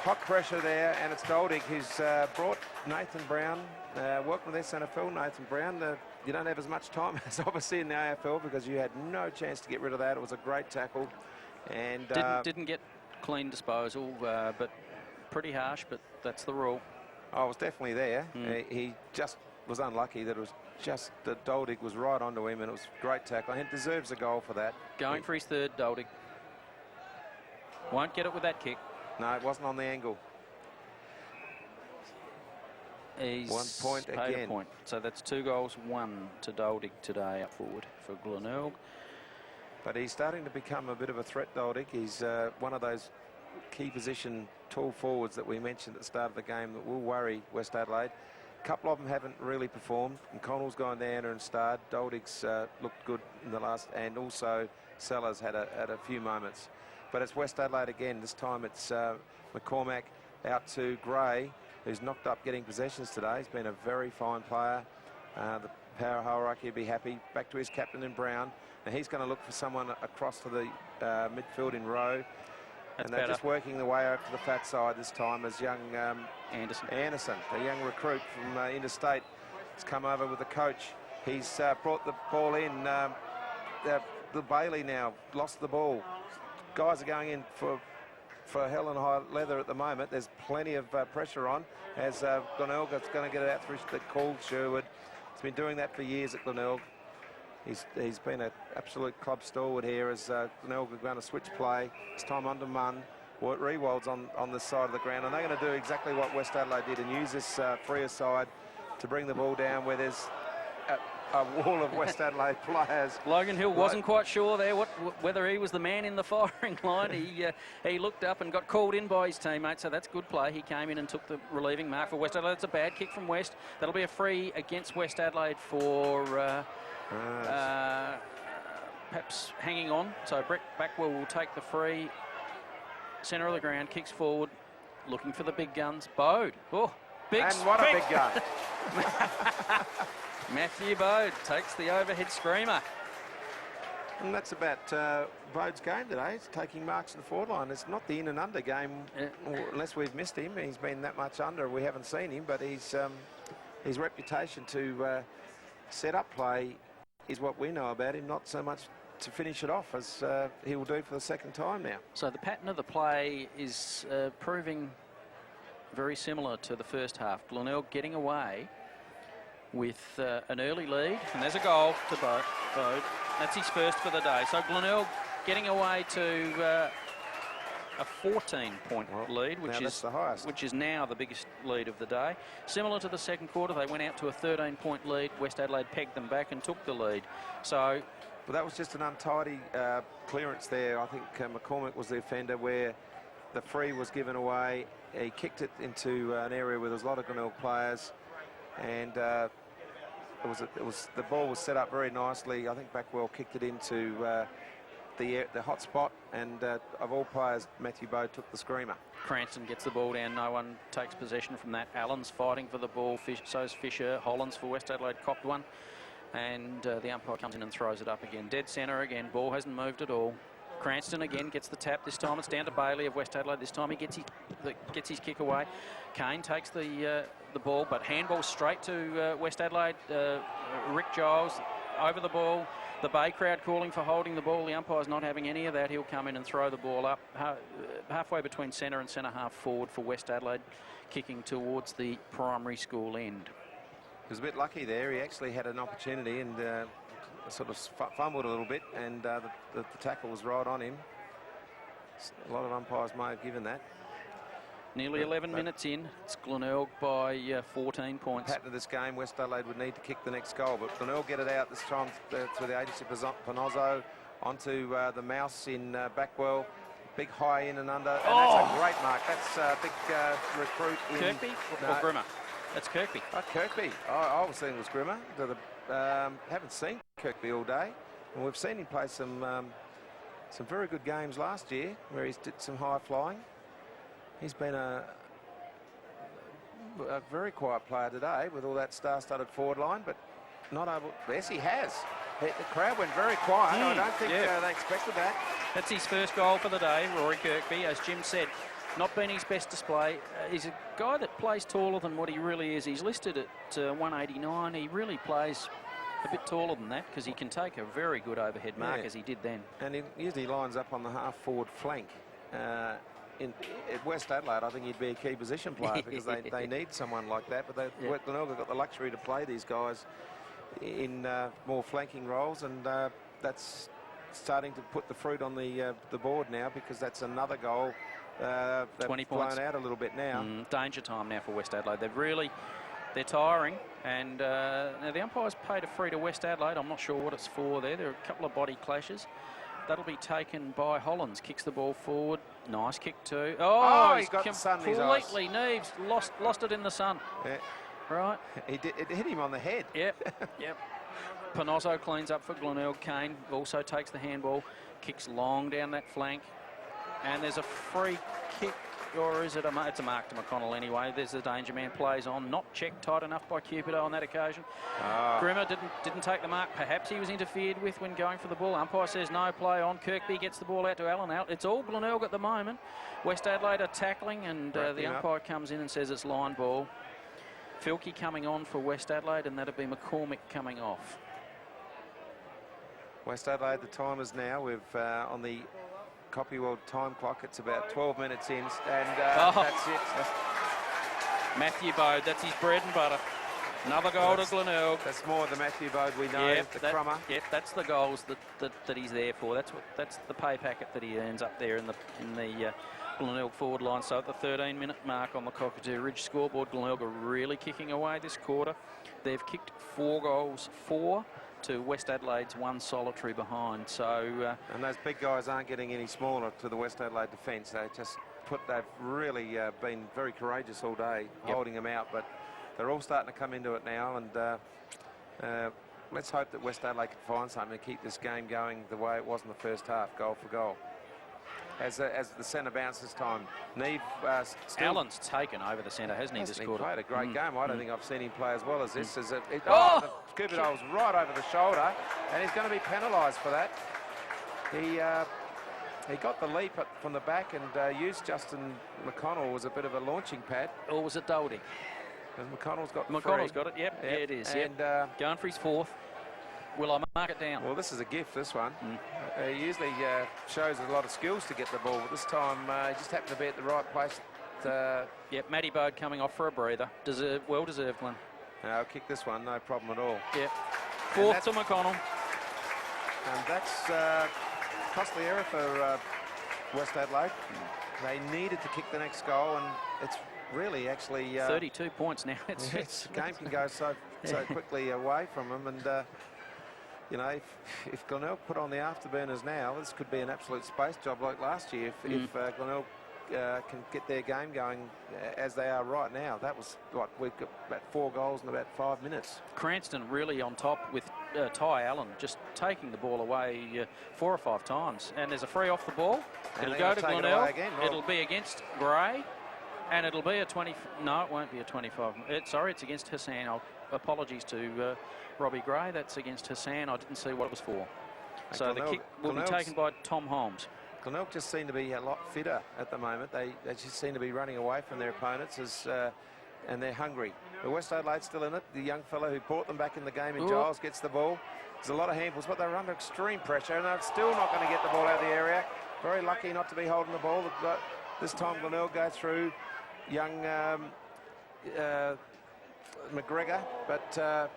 Speaker 2: Hot pressure there, and it's Doldig who's brought Nathan Brown. Welcome to SANFL, Nathan Brown. You don't have as much time as obviously in the AFL because you had no chance to get rid of that. It was a great tackle. And
Speaker 1: didn't get clean disposal, but pretty harsh, but that's the rule.
Speaker 2: I was definitely there. He just was unlucky that it was just that Doldig was right onto him, and it was a great tackle. He deserves a goal for that.
Speaker 1: Going for his 3rd, Doldig. Won't get it with that kick.
Speaker 2: No, it wasn't on the angle.
Speaker 1: He's
Speaker 2: 1 point again.
Speaker 1: A point. So that's 2 goals, 1 to Doldig today up forward for Glenelg.
Speaker 2: But he's starting to become a bit of a threat, Doldig. He's one of those key position tall forwards that we mentioned at the start of the game that will worry West Adelaide. couple of them haven't really performed. And Connell's gone down and starred. Doldig's looked good in the last, and also Sellers had a few moments. But it's West Adelaide again. This time it's McCormack out to Gray, who's knocked up getting possessions today. He's been a very fine player. The power hierarchy will be happy. Back to his captain in Brown. Now he's going to look for someone across to the midfield in row. And they're just working their way over to the fat side this time as young Anderson, a young recruit from interstate, has come over with the coach. He's brought the ball in. The Bailey now lost the ball. Guys are going in for hell and high leather at the moment. There's plenty of pressure on as Glenelg is going to get it out through the call. Sherwood. He's been doing that for years at Glenelg. He's been an absolute club stalwart here as Glenelg are going to switch play. This time under Munn. Rewald's on this side of the ground, and they're going to do exactly what West Adelaide did and use this freer side to bring the ball down where there's a wall of West Adelaide players.
Speaker 1: Logan Hill wasn't quite sure there whether he was the man in the firing line. He looked up and got called in by his teammate, so that's good play. He came in and took the relieving mark for West Adelaide. It's a bad kick from West. That'll be a free against West Adelaide for perhaps hanging on. So Brett Backwell will take the free. Centre of the ground, kicks forward, looking for the big guns. Bode. Oh, big.
Speaker 2: And what a big gun.
Speaker 1: Matthew Bode takes the overhead screamer.
Speaker 2: And that's about Bode's game today. He's taking marks in the forward line. It's not the in and under game, unless we've missed him. He's been that much under. We haven't seen him, but his reputation to set up play is what we know about him, not so much to finish it off as he will do for the second time now.
Speaker 1: So the pattern of the play is proving very similar to the first half. Glenelg getting away with an early lead, and there's a goal to Bode. That's his first for the day. So Glenelg getting away to a 14-point lead, which is now the biggest lead of the day. Similar to the second quarter, they went out to a 13-point lead. West Adelaide pegged them back and took the lead. So,
Speaker 2: but that was just an untidy clearance there. I think McCormack was the offender where the free was given away. He kicked it into an area where there's a lot of Glenelg players, and the ball was set up very nicely. I think Backwell kicked it into the hot spot, and of all players, Matthew Bode took the screamer.
Speaker 1: Cranston gets the ball down. No one takes possession from that. Allen's fighting for the ball. So's Fisher. Hollands for West Adelaide copped one. And the umpire comes in and throws it up again. Dead centre again. Ball hasn't moved at all. Cranston again gets the tap. This time it's down to Bailey of West Adelaide. This time he gets his kick away. Kane takes the ball, but handball straight to West Adelaide. Rick Giles over the ball. The Bay crowd calling for holding the ball. The umpire's not having any of that. He'll come in and throw the ball up halfway between centre and centre half forward for West Adelaide, kicking towards the primary school end.
Speaker 2: He was a bit lucky there. He actually had an opportunity and sort of fumbled a little bit, and the tackle was right on him. A lot of umpires may have given that.
Speaker 1: Nearly 11 minutes in. It's Glenelg by 14 points.
Speaker 2: Pattern of this game, West Adelaide would need to kick the next goal, but Glenelg get it out this time through the agency of Panozzo onto the mouse in Backwell. Big high in and under, and that's a great mark. That's a big recruit in...
Speaker 1: Kirkby or Grimmer? That's Kirkby.
Speaker 2: Oh, Kirkby. I was thinking it was Grimmer. Haven't seen Kirkby all day, and we've seen him play some very good games last year where he's did some high flying. He's been a very quiet player today with all that star-studded forward line, but not able... Yes, he has. The crowd went very quiet. I don't think they expected that.
Speaker 1: That's his first goal for the day, Rory Kirkby. As Jim said, not been his best display. He's a guy that plays taller than what he really is. He's listed at 189. He really plays a bit taller than that because he can take a very good overhead mark as he did then. And
Speaker 2: he usually lines up on the half-forward flank. At West Adelaide, I think he'd be a key position player because they need someone like that. But Glenelg have got the luxury to play these guys in more flanking roles, and that's starting to put the fruit on the board now because that's another goal.
Speaker 1: 20 points.
Speaker 2: Blown out a little bit now.
Speaker 1: Danger time now for West Adelaide. They're tiring, and now the umpire's paid a free to West Adelaide. I'm not sure what it's for there. There are a couple of body clashes. That'll be taken by Hollands. Kicks the ball forward. Nice kick too. Oh,
Speaker 2: he's got the sun in his eyes.
Speaker 1: Completely Neves lost it in the sun.
Speaker 2: Yeah.
Speaker 1: right?
Speaker 2: It hit him on the head.
Speaker 1: Yep, yep. Panozzo cleans up for Glenelg. Kane also takes the handball, kicks long down that flank, and there's a free kick, or is it it's a mark to McConnell anyway. There's the danger man, plays on, not checked tight enough by Cupido on that occasion. Grimmer didn't take the mark. Perhaps he was interfered with when going for the ball. Umpire says no, play on. Kirkby gets the ball out to Allen. It's all Glenelg at the moment. West Adelaide are tackling, and the umpire comes in and says it's line ball. Filkey coming on for West Adelaide, and that'll be McCormick coming off.
Speaker 2: West Adelaide, the time is now. We've on the Copy World time clock. It's about 12 minutes in, and that's it.
Speaker 1: Matthew Bode, that's his bread and butter. Another goal to Glenelg.
Speaker 2: That's more the Matthew Bode we know, the crummer.
Speaker 1: Yep, that's the goals that he's there for. That's the pay packet that he earns up there in the Glenelg forward line. So at the 13-minute mark on the Cockatoo Ridge scoreboard, Glenelg are really kicking away this quarter. They've kicked 4 goals, 4 to West Adelaide's 1 solitary behind. So
Speaker 2: and those big guys aren't getting any smaller to the West Adelaide defence. They've really been very courageous all day, holding them out, but they're all starting to come into it now, and let's hope that West Adelaide can find something to keep this game going the way it was in the first half, goal for goal. As the centre bounce this time, Neve
Speaker 1: Allen's taken over the centre, hasn't he? This quarter.
Speaker 2: Played a great game. I don't think I've seen him play as well as this. The Cupido was right over the shoulder, and he's going to be penalised for that. He got the leap from the back and used Justin McConnell as a bit of a launching pad.
Speaker 1: Or was it Dolding?
Speaker 2: And McConnell's got
Speaker 1: it. Yep, yeah, it is.
Speaker 2: And
Speaker 1: going for his 4th. Will I mark it down?
Speaker 2: Well, this is a gift, this one. He usually shows a lot of skills to get the ball, but this time he just happened to be at the right place.
Speaker 1: Yep, Matty Bode coming off for a breather. Well deserved one.
Speaker 2: I'll kick this one, no problem at all.
Speaker 1: Yep. 4th to McConnell.
Speaker 2: And that's costly error for West Adelaide. They needed to kick the next goal, and it's really actually
Speaker 1: 32 points now.
Speaker 2: It's game can go so quickly away from them, and you know, if Glenelg put on the afterburners now, this could be an absolute space job like last year. If Glenelg can get their game going as they are right now. That was what we've got, about 4 goals in about 5 minutes.
Speaker 1: Cranston really on top with Ty Allen just taking the ball away 4 or 5 times, and there's a free off the ball. It'll go to Glenelg. It'll be against Gray. And it'll be a 20. No, it won't be a 25. Sorry, it's against Hassan. Apologies to Robbie Gray. That's against Hassan. I didn't see what it was for. So the kick will be taken by Tom Holmes.
Speaker 2: Glenelg just seem to be a lot fitter at the moment. They just seem to be running away from their opponents and they're hungry. But West Adelaide's still in it. The young fellow who brought them back in the game in Giles gets the ball. There's a lot of handballs, but they're under extreme pressure, and they're still not going to get the ball out of the area. Very lucky not to be holding the ball. This time Glenelg go through young McGregor, but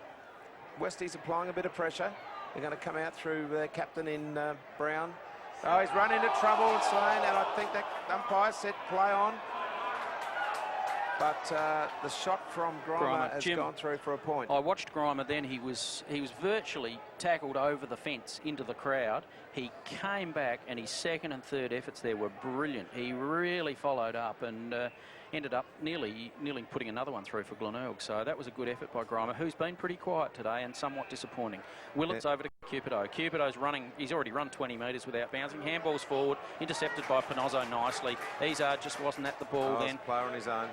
Speaker 2: Westies applying a bit of pressure. They're going to come out through their captain in Brown. Oh, he's run into trouble and slain, and I think that umpire said play on. But the shot from Grimer has gone through for a point.
Speaker 1: I watched Grimer then. He was virtually tackled over the fence into the crowd. He came back, and his second and third efforts there were brilliant. He really followed up and ended up nearly putting another one through for Glenelg. So that was a good effort by Grimer, who's been pretty quiet today and somewhat disappointing. Willett's over to Cupido. Cupido's running. He's already run 20 metres without bouncing. Handballs forward, intercepted by Panozzo nicely. Izard just wasn't at the ball then.
Speaker 2: Player on his own.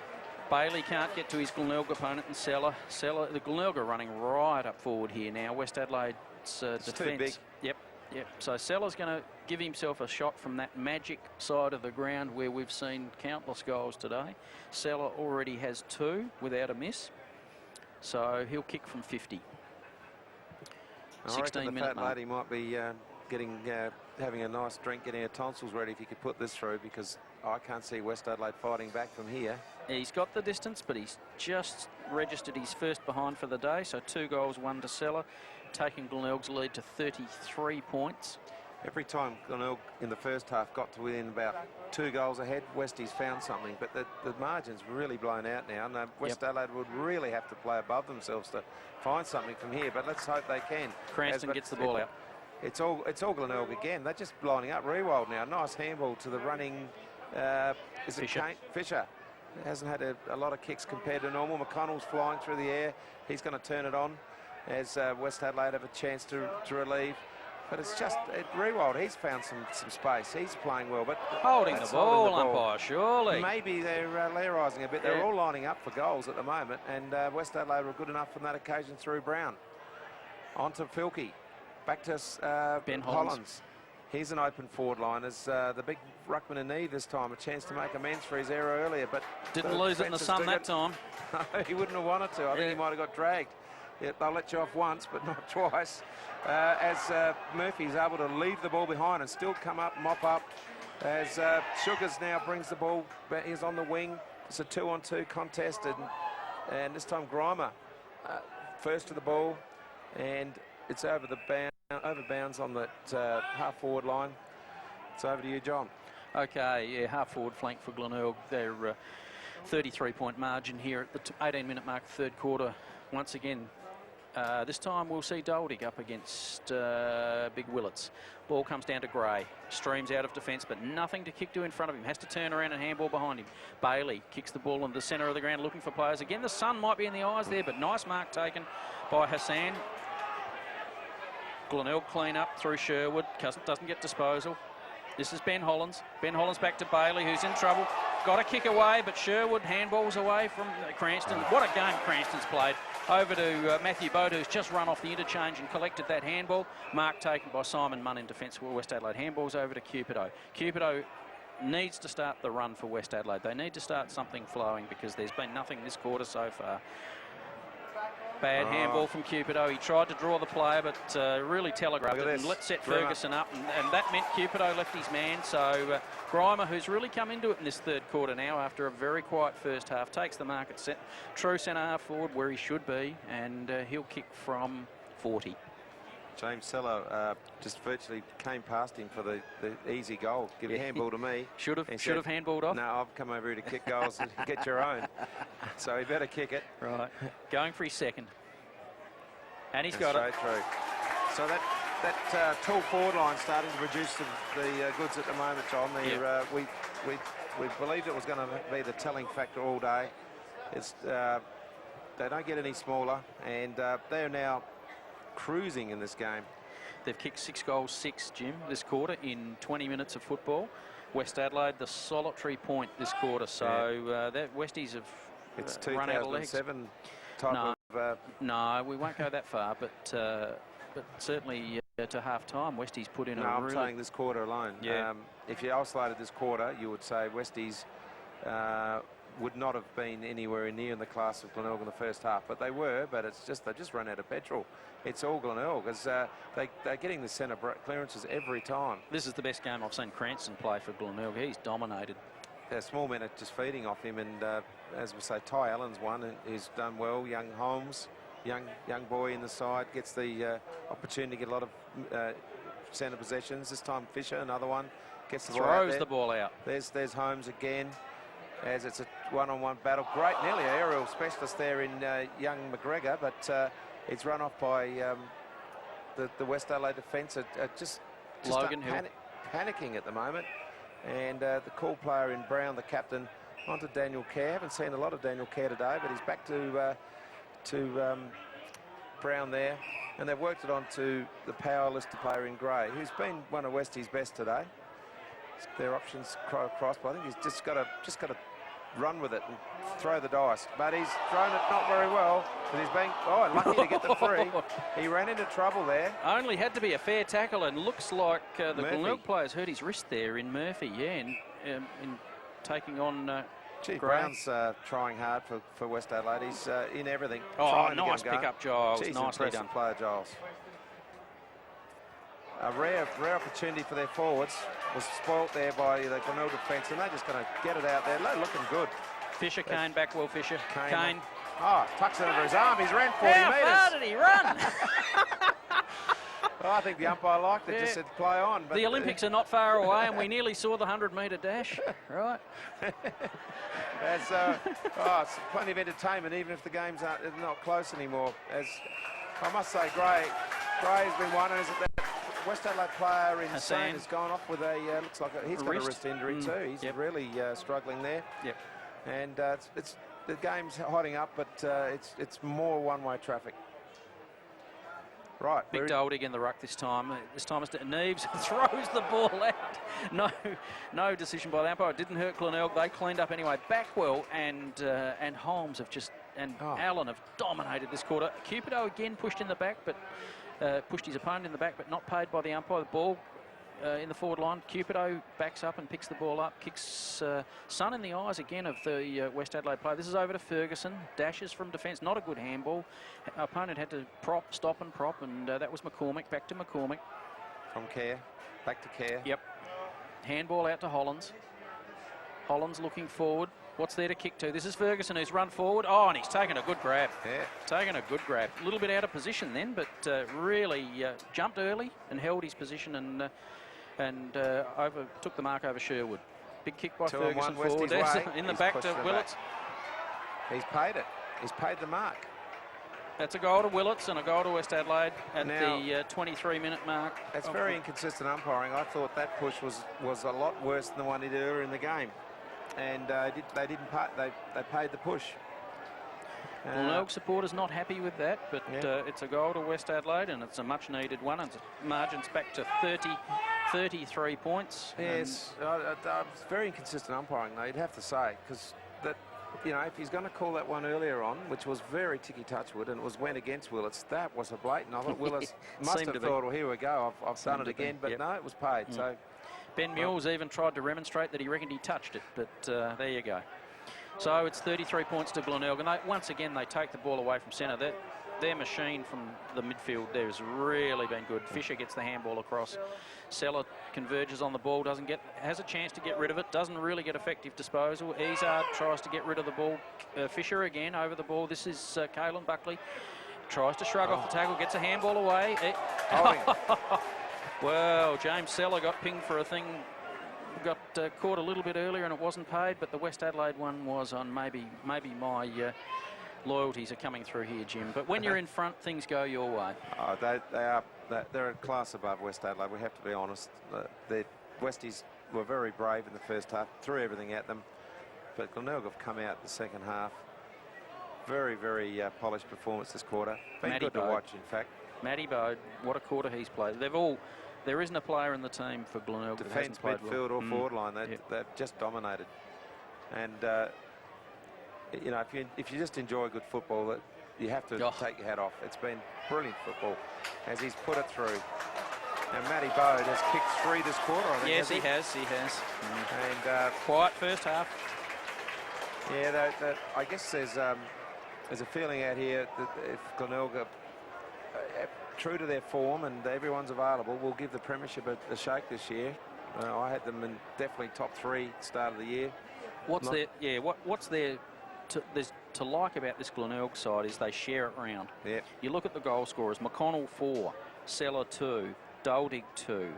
Speaker 1: Bailey can't get to his Glenelg opponent, and Seller, the Glenelg are running right up forward here now. West Adelaide's defence.
Speaker 2: Too big.
Speaker 1: Yep. So Seller's going to give himself a shot from that magic side of the ground where we've seen countless goals today. Seller already has 2 without a miss, so he'll kick from 50.
Speaker 2: I reckon the fat lady might be having a nice drink, getting her tonsils ready if he could put this through, because I can't see West Adelaide fighting back from here.
Speaker 1: He's got the distance, but he's just registered his first behind for the day. So 2 goals, 1 to Seller, taking Glenelg's lead to 33 points.
Speaker 2: Every time Glenelg in the first half got to within about 2 goals ahead, Westies found something. But the margin's really blown out now. And West Adelaide would really have to play above themselves to find something from here. But let's hope they can.
Speaker 1: Cranston gets the ball out.
Speaker 2: It's all Glenelg again. They're just blowing up. Rewald now. Nice handball to the running. Is it Fisher? Hasn't had a lot of kicks compared to normal. McConnell's flying through the air. He's going to turn it on as West Adelaide have a chance to relieve. But it's just, Rewald, he's found some space. He's playing well, but
Speaker 1: holding the ball, umpire, surely.
Speaker 2: Maybe they're lairising a bit.
Speaker 1: Yeah.
Speaker 2: They're all lining up for goals at the moment, and West Adelaide were good enough on that occasion through Brown. On to Filkey. Back to
Speaker 1: Ben Hollands.
Speaker 2: Here's an open forward line as the big ruckman in need this time. A chance to make amends for his error earlier, but
Speaker 1: didn't lose it in the sun that time.
Speaker 2: No, he wouldn't have wanted to. I think he might have got dragged. Yeah, they'll let you off once, but not twice. As Murphy's able to leave the ball behind and still come up, mop up. As Sugars now brings the ball, he's on the wing. It's a 2-on-2 contest, and this time Grimer first to the ball, and it's over bounds on that half-forward line. It's over to you, John.
Speaker 1: Okay, yeah, half-forward flank for Glenelg. They're 33-point margin here at the 18-minute mark, third quarter. Once again, this time we'll see Doldig up against Big Willets. Ball comes down to Gray. Streams out of defence, but nothing to kick to in front of him. Has to turn around and handball behind him. Bailey kicks the ball in the centre of the ground looking for players. Again, the sun might be in the eyes there, but nice mark taken by Hassan. Glenelg clean up through Sherwood. Doesn't get disposal. This is Ben Hollands. Ben Hollands back to Bailey, who's in trouble. Got a kick away, but Sherwood handballs away from Cranston. What a game Cranston's played. Over to Matthew Bode, who's just run off the interchange and collected that handball. Mark taken by Simon Munn in defence for West Adelaide. Handballs over to Cupido. Cupido needs to start the run for West Adelaide. They need to start something flowing because there's been nothing this quarter so far. Bad handball from Cupido. He tried to draw the player, but really telegraphed it and set Ferguson up, and that meant Cupido left his man. So Grimer, who's really come into it in this third quarter now after a very quiet first half, takes the mark at true centre half forward where he should be, and he'll kick from 40.
Speaker 2: James Sello just virtually came past him for the easy goal. Give a handball to me. Should have
Speaker 1: handballed off.
Speaker 2: No, I've come over here to kick goals and get your own. So he better kick it.
Speaker 1: Right. Going for his second. And he's got it.
Speaker 2: Straight through. So that tall forward line starting to reduce the goods at the moment, John. We believed it was going to be the telling factor all day. It's they don't get any smaller, and they're now cruising in this game.
Speaker 1: They've kicked 6 goals, 6, Jim, this quarter in 20 minutes of football. West Adelaide, the solitary point this quarter. So that Westies have run out of legs.
Speaker 2: 2007 type of...
Speaker 1: No, we won't go that far, but certainly to half-time, Westies put in
Speaker 2: I'm saying this quarter alone.
Speaker 1: Yeah.
Speaker 2: If you isolated this quarter, you would say Westies would not have been anywhere near in the class of Glenelg in the first half, but they were. But it's just they've just run out of petrol. It's all Glenelg as they're getting the centre clearances every time.
Speaker 1: This is the best game I've seen Cranston play for Glenelg. He's dominated.
Speaker 2: Small men are just feeding off him, and as we say, Ty Allen's one who's done well. Young Holmes, young boy in the side, gets the opportunity to get a lot of centre possessions. This time Fisher, another one, gets the
Speaker 1: throws the ball out.
Speaker 2: There's Holmes again, as it's a one-on-one battle. Great, nearly an aerial specialist there in young McGregor, but it's run off by the West Adelaide defence. Just
Speaker 1: Logan Hill
Speaker 2: panicking at the moment. And the cool player in Brown, the captain, onto Daniel Kerr. Haven't seen a lot of Daniel Kerr today, but he's back to Brown there. And they've worked it on to the power listed player in Gray, who's been one of Westie's best today. Their options cross, but I think he's just got to run with it and throw the dice. But he's thrown it not very well, but he's been lucky to get the free. He ran into trouble there.
Speaker 1: Only had to be a fair tackle, and looks like the Glenelg players hurt his wrist there in Murphy, in taking on
Speaker 2: Brown's trying hard for West Adelaide. He's in everything.
Speaker 1: Nice pick up, Giles. Nicely done.
Speaker 2: Player, Giles. A rare opportunity for their forwards was spoilt there by the Glenelg defence, and they're just going to get it out there. They're looking good.
Speaker 1: Fisher, Kane back well, Fisher. Kane.
Speaker 2: Tucks it under his arm. He's ran 40 metres.
Speaker 1: How far did he run?
Speaker 2: I think the umpire liked it, just said play on. But
Speaker 1: the Olympics are not far away, and we nearly saw the 100-metre dash. Right.
Speaker 2: It's plenty of entertainment, even if the games are not close anymore. As I must say, Gray has been one, and is it that West Adelaide player in Hassan has gone off with a looks like he's got a wrist injury too. He's really struggling there.
Speaker 1: Yep.
Speaker 2: And the game's hotting up, but it's more one-way traffic. Right.
Speaker 1: Big Doldig in the ruck this time. This time it's Neves throws the ball out. No decision by the umpire. It didn't hurt Glenelg. They cleaned up anyway. Backwell and Holmes have Allen have dominated this quarter. Cupido again pushed in the back, but pushed his opponent in the back, but not paid by the umpire. The ball in the forward line. Cupido backs up and picks the ball up. Kicks sun in the eyes again of the West Adelaide player. This is over to Ferguson. Dashes from defence. Not a good handball. Opponent had to stop and prop, and that was McCormick. Back to McCormick.
Speaker 2: From Kerr. Back to Kerr.
Speaker 1: Yep. Handball out to Hollands. Hollands looking forward. What's there to kick to? This is Ferguson who's run forward. Oh, and he's taken a good grab.
Speaker 2: Yeah.
Speaker 1: Taken a good grab. A little bit out of position then, but really jumped early and held his position and took the mark over Sherwood. Big kick by Ferguson forward. In the back to Willits.
Speaker 2: He's paid it. He's paid the mark.
Speaker 1: That's a goal to Willits and a goal to West Adelaide at the 23-minute mark.
Speaker 2: That's very inconsistent umpiring. I thought that push was a lot worse than the one he did earlier in the game. And they didn't pay. They paid the push.
Speaker 1: Glenelg supporters not happy with that, but it's a goal to West Adelaide, and it's a much-needed one. And margins back to 33 points.
Speaker 2: Yes, it's very inconsistent umpiring, though, you'd have to say, because that, you know, if he's going to call that one earlier on, which was very ticky-touchwood, and it went against Willits, that was a blatant. I thought Willits must have thought, well, here we go, I've done it again, but no, it was paid. So.
Speaker 1: Ben Mules even tried to remonstrate that he reckoned he touched it, but there you go. So it's 33 points to Glenelg, and once again they take the ball away from centre. Their machine from the midfield there has really been good. Fisher gets the handball across. Seller converges on the ball, has a chance to get rid of it, doesn't really get effective disposal. Izard tries to get rid of the ball. Fisher again over the ball. This is Caelan Buckley. Tries to shrug off the tackle, gets a handball away. Well, James Seller got pinged for a thing, got caught a little bit earlier and it wasn't paid, but the West Adelaide one was on. Maybe my loyalties are coming through here, Jim. But when you're in front, things go your way.
Speaker 2: Oh, they're a class above West Adelaide, we have to be honest. The Westies were very brave in the first half, threw everything at them, but Glenelg have come out the second half. Very, very polished performance this quarter. Been good to watch, in fact.
Speaker 1: Matty Bode, what a quarter he's played. There isn't a player in the team for Glenelg that hasn't played
Speaker 2: midfield
Speaker 1: well.
Speaker 2: or forward line. They've just dominated. And you know, if you just enjoy good football, you have to take your hat off. It's been brilliant football as he's put it through. Now Matty Bode has kicked 3 this quarter, I think.
Speaker 1: Yes, he has.
Speaker 2: And
Speaker 1: quiet first half.
Speaker 2: Yeah, I guess there's a feeling out here that if Glenelg are true to their form and everyone's available, we'll give the premiership a shake this year. I had them in definitely top 3 start of the year.
Speaker 1: What's there to like about this Glenelg side is they share it round.
Speaker 2: Yeah.
Speaker 1: You look at the goal scorers: McConnell 4, Seller 2, Doldig 2,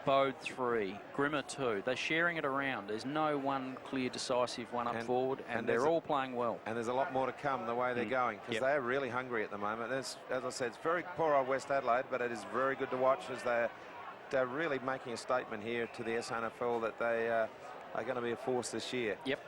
Speaker 1: Bode 3, Grimmer 2. They're sharing it around. There's no one clear decisive one up forward, and they're all playing well.
Speaker 2: And there's a lot more to come the way they're going, because they're really hungry at the moment. As I said, it's very poor old West Adelaide, but it is very good to watch as they're really making a statement here to the SANFL that they are going to be a force this year.
Speaker 1: Yep,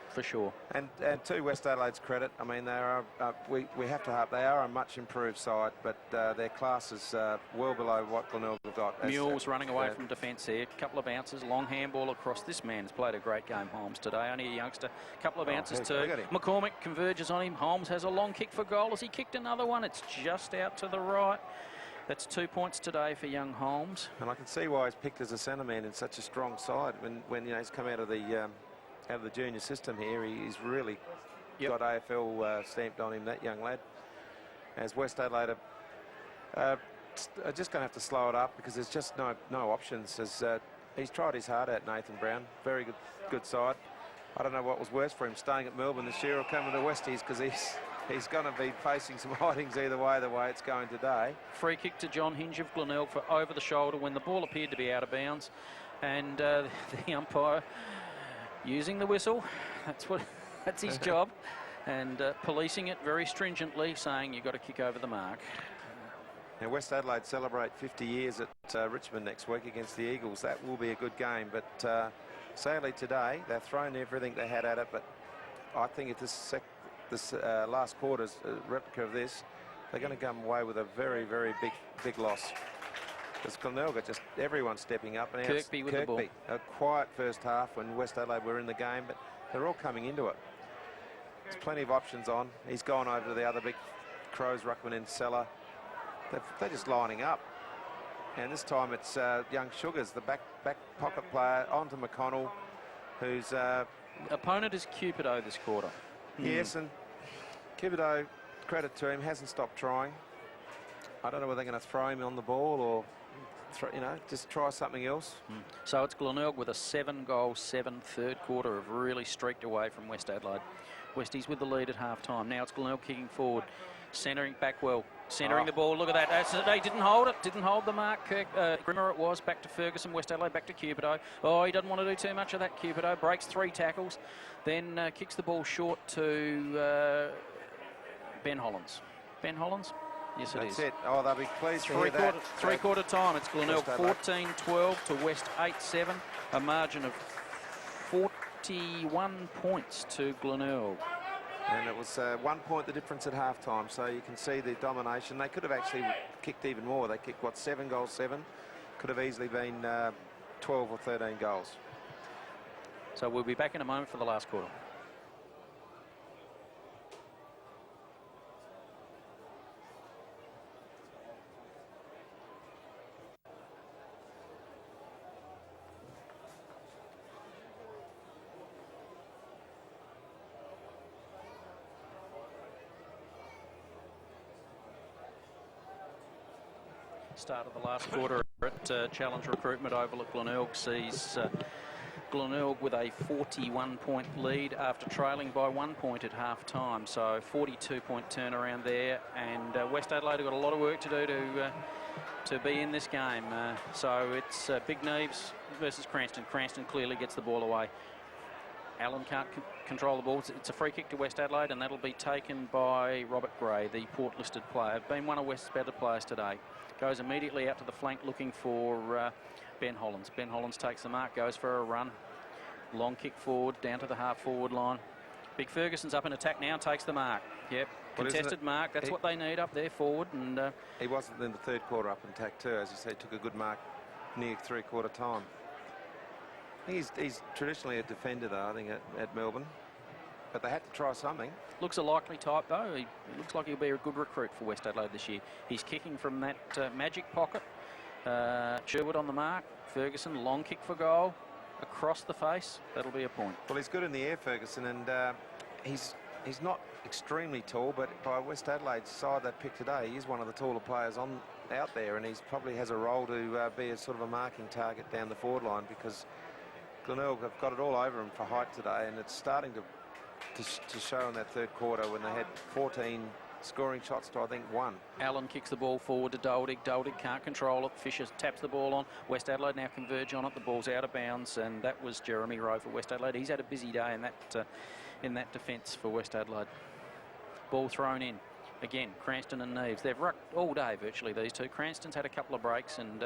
Speaker 1: for sure.
Speaker 2: And to West Adelaide's credit, I mean, they are we have to hope they are a much improved side, but their class is well below what Glenelg have got.
Speaker 1: Mules running away from defence here. A couple of bounces, long handball across. This man has played a great game, Holmes, today. Only a youngster. A couple of bounces too. McCormick converges on him. Holmes has a long kick for goal as he kicked another one. It's just out to the right. That's 2 points today for young Holmes.
Speaker 2: And I can see why he's picked as a centre man in such a strong side. When you know, he's come out of the junior system here, he's really got AFL stamped on him, that young lad. As West Adelaide are just going to have to slow it up because there's just no options. As he's tried his heart out, Nathan Brown. Very good side. I don't know what was worse for him, staying at Melbourne this year or coming to Westies, because he's going to be facing some hidings either way, the way it's going today.
Speaker 1: Free kick to John Hinge of Glenelg for over the shoulder when the ball appeared to be out of bounds, and the umpire using the whistle. That's his job, and policing it very stringently, saying you've got to kick over the mark.
Speaker 2: Now West Adelaide celebrate 50 years at Richmond next week against the Eagles. That will be a good game, but sadly today they've thrown everything they had at it, but I think if this last quarter's a replica of this, they're going to come away with a very, very big loss. Because Glenelg got just everyone stepping up. And
Speaker 1: Kirkby with the ball.
Speaker 2: A quiet first half when West Adelaide were in the game, but they're all coming into it. There's plenty of options on. He's gone over to the other big Crows, Ruckman and Seller. They're just lining up. And this time it's young Sugars, the back pocket player, onto McConnell, who's...
Speaker 1: Opponent is Cupido this quarter.
Speaker 2: Yes, and Cupido, credit to him, hasn't stopped trying. I don't know whether they're going to throw him on the ball or, just try something else.
Speaker 1: So it's Glenelg with a 7-goal, 7 third quarter of really streaked away from West Adelaide. Westies with the lead at half-time. Now it's Glenelg kicking forward, centering back well, centering the ball. Look at that. They didn't hold it. Didn't hold the mark. Grimmer it was. Back to Ferguson. West Adelaide back to Cupido. Oh, he doesn't want to do too much of that, Cupido. Breaks 3 tackles. Then kicks the ball short to Ben Hollands. Ben Hollands? Yes, it is.
Speaker 2: That's it. Oh, they'll be pleased to hear that.
Speaker 1: Three-quarter time. It's Glenelg 14-12 to West 8-7. A margin of 41 points to Glenelg.
Speaker 2: And it was 1 point the difference at half-time, so you can see the domination. They could have actually kicked even more. They kicked, what, 7 goals, 7? Could have easily been 12 or 13 goals.
Speaker 1: So we'll be back in a moment for the last quarter. Start of the last quarter at Challenge Recruitment Oval at Glenelg sees Glenelg with a 41-point lead after trailing by 1 point at half-time. So 42-point turnaround there, and West Adelaide have got a lot of work to do to be in this game. So it's Big Neves versus Cranston. Cranston clearly gets the ball away. Allen can't control the ball. It's a free kick to West Adelaide, and that'll be taken by Robert Gray, the port-listed player. Been one of West's better players today. Goes immediately out to the flank looking for Ben Hollands. Ben Hollands takes the mark, goes for a run. Long kick forward, down to the half-forward line. Big Ferguson's up in attack now, takes the mark. Yep, contested mark. That's what they need up there forward. And
Speaker 2: he wasn't in the third quarter up in attack too, as you say. Took a good mark near three-quarter time. He's traditionally a defender, though, I think, at Melbourne. But they had to try something. Looks
Speaker 1: a likely type, though. He looks like he'll be a good recruit for West Adelaide this year. He's kicking from that magic pocket. Sherwood on the mark. Ferguson, long kick for goal. Across the face. That'll be a point.
Speaker 2: Well, he's good in the air, Ferguson, and he's not extremely tall, but by West Adelaide's side they picked today, he is one of the taller players out there, and he probably has a role to be a sort of a marking target down the forward line, because Glenelg have got it all over him for height today, and it's starting to show in that third quarter when they had 14 scoring shots to, I think, 1.
Speaker 1: Allen kicks the ball forward to Doldig. Doldig can't control it. Fisher taps the ball on. West Adelaide now converge on it. The ball's out of bounds, and that was Jeremy Rowe for West Adelaide. He's had a busy day in that defence for West Adelaide. Ball thrown in. Again, Cranston and Neves. They've rucked all day, virtually, these two. Cranston's had a couple of breaks, and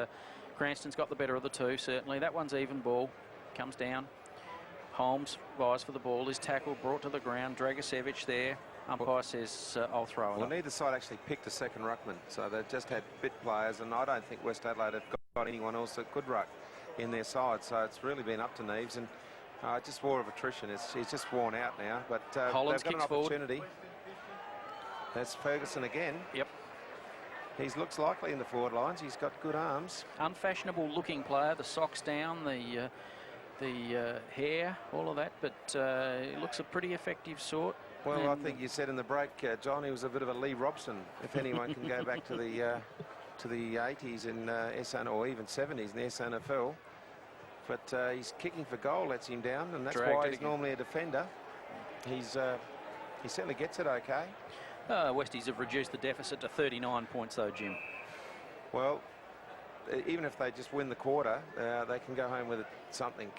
Speaker 1: Cranston's got the better of the two, certainly. That one's even ball. Comes down. Holmes vies for the ball, is tackled, brought to the ground. Dragicevic there. Umpire says, I'll throw it.
Speaker 2: Well, neither side actually picked a second ruckman, so they've just had bit players, and I don't think West Adelaide have got anyone else that could ruck in their side, so it's really been up to Neves, and just war of attrition. He's just worn out now, but
Speaker 1: Hollands
Speaker 2: they've got an opportunity.
Speaker 1: Forward.
Speaker 2: That's Ferguson again.
Speaker 1: Yep.
Speaker 2: He looks likely in the forward lines. He's got good arms.
Speaker 1: Unfashionable looking player, the socks down, the hair, all of that, but he looks a pretty effective sort.
Speaker 2: Well, I think you said in the break, John, he was a bit of a Lee Robson, if anyone can go back to the 80s in SAN, or even 70s in the SANFL. But he's kicking for goal, lets him down, and that's why he's normally a defender. He certainly gets it okay.
Speaker 1: Westies have reduced the deficit to 39 points, though, Jim.
Speaker 2: Well, even if they just win the quarter, they can go home with something,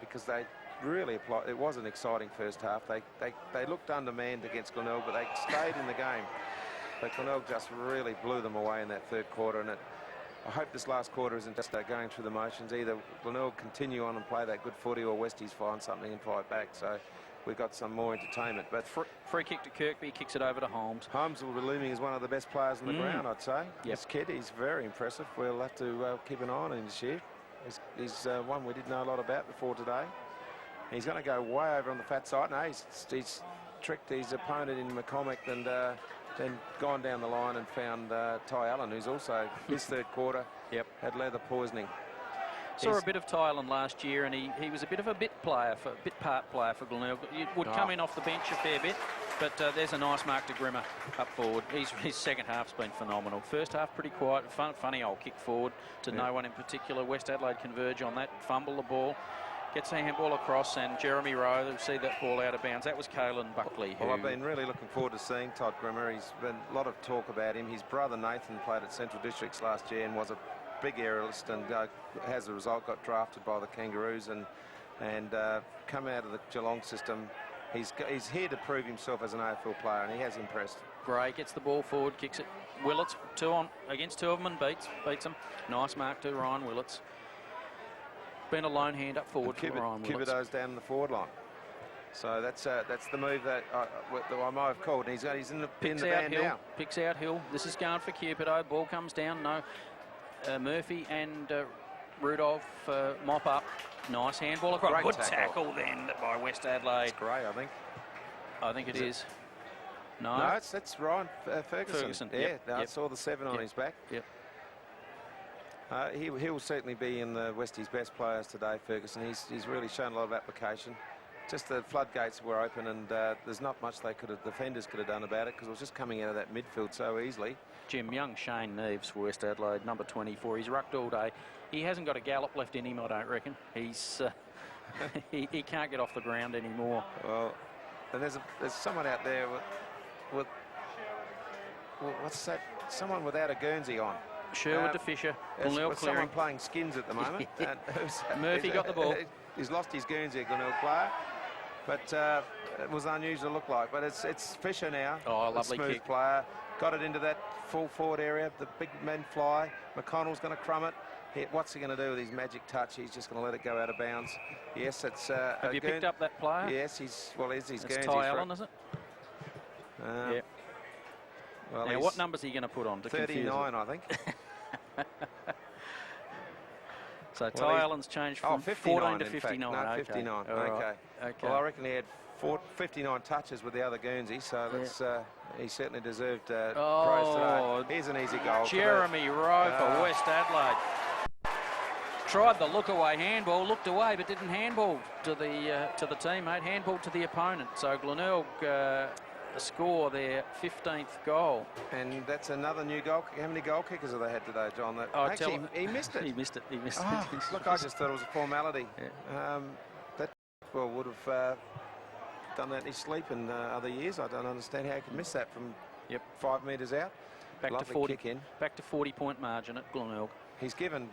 Speaker 2: because they really applied. It was an exciting first half. They looked undermanned against Glenelg, but they stayed in the game. But Glenelg just really blew them away in that third quarter, and I hope this last quarter isn't just going through the motions. Either Glenelg continue on and play that good footy, or Westies find something and fight back. So we got some more entertainment. But
Speaker 1: Free kick to Kirkby, kicks it over to Holmes.
Speaker 2: Holmes will be looming as one of the best players on the ground, I'd say.
Speaker 1: Yep.
Speaker 2: This kid, he's very impressive. We'll have to keep an eye on him this year. He's one we didn't know a lot about before today. He's going to go way over on the fat side. No, he's tricked his opponent in McCormick and then gone down the line and found Ty Allen, who's also his third quarter had leather poisoning.
Speaker 1: Saw a bit of Ty Allen last year, and he was a bit of a bit part player for Glenelg. He would come in off the bench a fair bit, but there's a nice mark to Grimmer up forward. His second half's been phenomenal. First half pretty quiet, funny old kick forward to no one in particular. West Adelaide converge on that, fumble the ball, gets a handball across, and Jeremy Rowe will see that ball out of bounds. That was Caelan Buckley.
Speaker 2: Well, I've been really looking forward to seeing Todd Grimmer. He's been a lot of talk about him. His brother Nathan played at Central Districts last year and was a big aerialist, and as a result got drafted by the Kangaroos and come out of the Geelong system. He's here to prove himself as an AFL player, and he has impressed.
Speaker 1: Gray gets the ball forward, kicks it. Willets against two of them and beats them. Nice mark to Ryan Willets. Been a lone hand up forward for Ryan Willets.
Speaker 2: Cubido's down the forward line. So that's the move that I might have called. He's in the band now.
Speaker 1: Picks out Hill. This is going for Cupido. Ball comes down. No. Murphy and Rudolph mop up. Nice handball across. Good tackle then by West Adelaide.
Speaker 2: It's Gray, I think.
Speaker 1: I think it is. No,
Speaker 2: that's Ryan Ferguson. Yeah, I saw the 7 on his back.
Speaker 1: Yep.
Speaker 2: He will certainly be in the Westie's best players today, Ferguson. He's really shown a lot of application. Just the floodgates were open, and there's not much defenders could have done about it, because it was just coming out of that midfield so easily.
Speaker 1: Jim, young Shane Neves for West Adelaide, number 24. He's rucked all day. He hasn't got a gallop left in him, I don't reckon. He's he can't get off the ground anymore.
Speaker 2: Well, and there's someone out there with what's that? Someone without a Guernsey on.
Speaker 1: Sherwood to Fisher.
Speaker 2: With someone playing skins at the moment.
Speaker 1: Murphy got the ball.
Speaker 2: He's lost his Guernsey, a Glenelg player, but it was unusual to look like. But it's Fisher now.
Speaker 1: Oh, lovely
Speaker 2: smooth
Speaker 1: kick.
Speaker 2: Player. Got it into that full forward area. The big men fly. McConnell's going to crumb it. What's he going to do with his magic touch? He's just going to let it go out of bounds. Yes, it's.
Speaker 1: Have you picked up that player?
Speaker 2: Yes, he's Guernsey.
Speaker 1: It's Ty Allen, is it? Yeah.
Speaker 2: Well,
Speaker 1: now, what numbers are you going to put on?
Speaker 2: 39, I think.
Speaker 1: So Ty Allen's changed from 14 to 59.
Speaker 2: No, 59. Okay. Well, I reckon he had 59 touches with the other Guernsey, so that's he certainly deserved praise today. Here's an easy goal.
Speaker 1: Jeremy Rowe for West Adelaide. Tried the look-away handball, looked away, but didn't handball to the teammate. Handball to the opponent. So Glenelg score their 15th goal.
Speaker 2: And that's another new goal. How many goal kickers have they had today, John? Actually, he missed it.
Speaker 1: He missed it.
Speaker 2: Look, I just thought it was a formality. Yeah. That would have done that in his sleep in other years. I don't understand how he could miss that from 5 metres out.
Speaker 1: Back
Speaker 2: Lovely
Speaker 1: to 40.
Speaker 2: kick in.
Speaker 1: Back to 40-point margin at Glenelg.
Speaker 2: He's given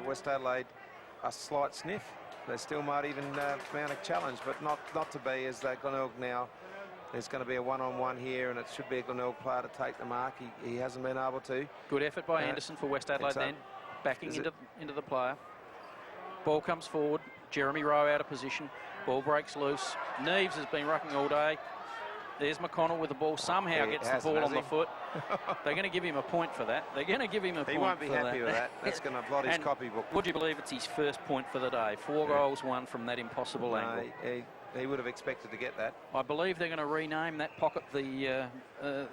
Speaker 2: West Adelaide a slight sniff. They still might even mount a challenge, but not to be, as Glenelg now. There's going to be a one-on-one here, and it should be a Glenelg player to take the mark. He hasn't been able to.
Speaker 1: Good effort by Anderson for West Adelaide then. Backing into the player. Ball comes forward. Jeremy Rowe out of position. Ball breaks loose. Neves has been rucking all day. There's McConnell with the ball. Somehow gets the ball on the foot. They're going to give him a point for that. They're going to give him a point for that.
Speaker 2: He won't be happy with that. That's going to blot his copybook.
Speaker 1: Would you believe it's his first point for the day? 4 goals, 1 from that impossible angle.
Speaker 2: He would have expected to get that.
Speaker 1: I believe they're going to rename that pocket the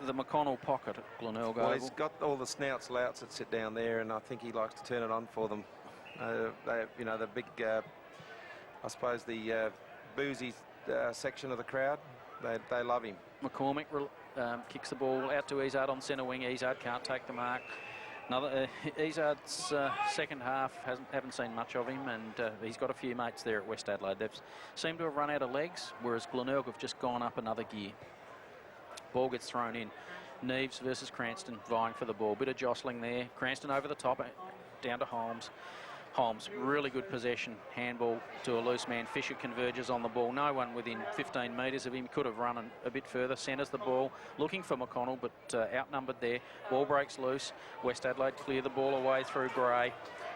Speaker 1: McConnell pocket at Glenelg.
Speaker 2: Well, he's got all the snouts louts that sit down there, and I think he likes to turn it on for them. The big, I suppose the boozy section of the crowd, they love him.
Speaker 1: McCormick kicks the ball out to Izzard on centre wing. Izzard can't take the mark. Izzard's second half haven't seen much of him, and he's got a few mates there at West Adelaide. They've seemed to have run out of legs, whereas Glenelg have just gone up another gear. Ball gets thrown in. Neves versus Cranston vying for the ball. Bit of jostling there. Cranston over the top, down to Holmes. Holmes, really good possession. Handball to a loose man. Fisher converges on the ball. No one within 15 metres of him. Could have run a bit further. Centres the ball. Looking for McConnell, but outnumbered there. Ball breaks loose. West Adelaide clear the ball away through Gray.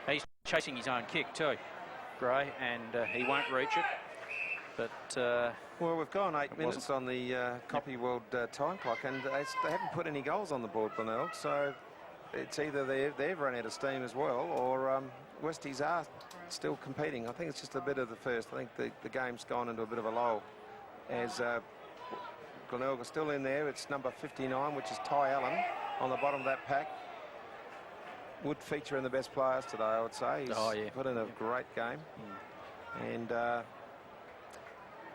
Speaker 1: He's chasing his own kick too, Gray, and he won't reach it. But
Speaker 2: well, we've gone 8 minutes on the Copy World time clock, and they haven't put any goals on the board, Glenelg, so it's either they've run out of steam as well, or Westies are still competing. I think it's just a bit of the first. I think the game's gone into a bit of a lull, as Glenelg are still in there. It's number 59, which is Ty Allen, on the bottom of that pack. Would feature in the best players today, I would say. He's put in a great game. And,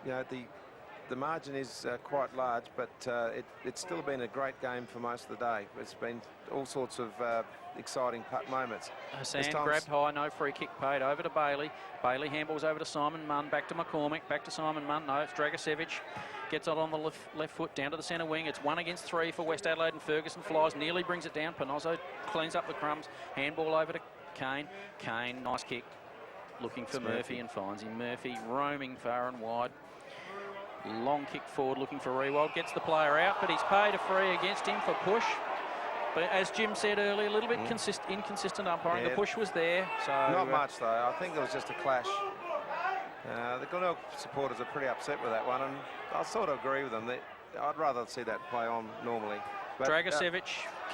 Speaker 2: you know, the margin is quite large, but it's still been a great game for most of the day. It's been all sorts of exciting putt moments.
Speaker 1: Hassan grabbed high, no free kick paid, over to Bailey. Bailey handballs over to Simon Munn, back to McCormick, back to Simon Munn. No, it's Dragicevic. Gets it on the left foot, down to the centre wing. It's 1 against 3 for West Adelaide, and Ferguson flies, nearly brings it down. Panozzo cleans up the crumbs. Handball over to Kane. Kane, nice kick. Looking for Murphy and finds him. Murphy roaming far and wide. Long kick forward, looking for Rewald. Gets the player out, but he's paid a free against him for push. But as Jim said earlier, a little bit inconsistent umpiring. The push was there. So
Speaker 2: not much, though. I think it was just a clash. The Glenelg supporters are pretty upset with that one, and I sort of agree with them. I'd rather see that play on normally.
Speaker 1: Dragicevic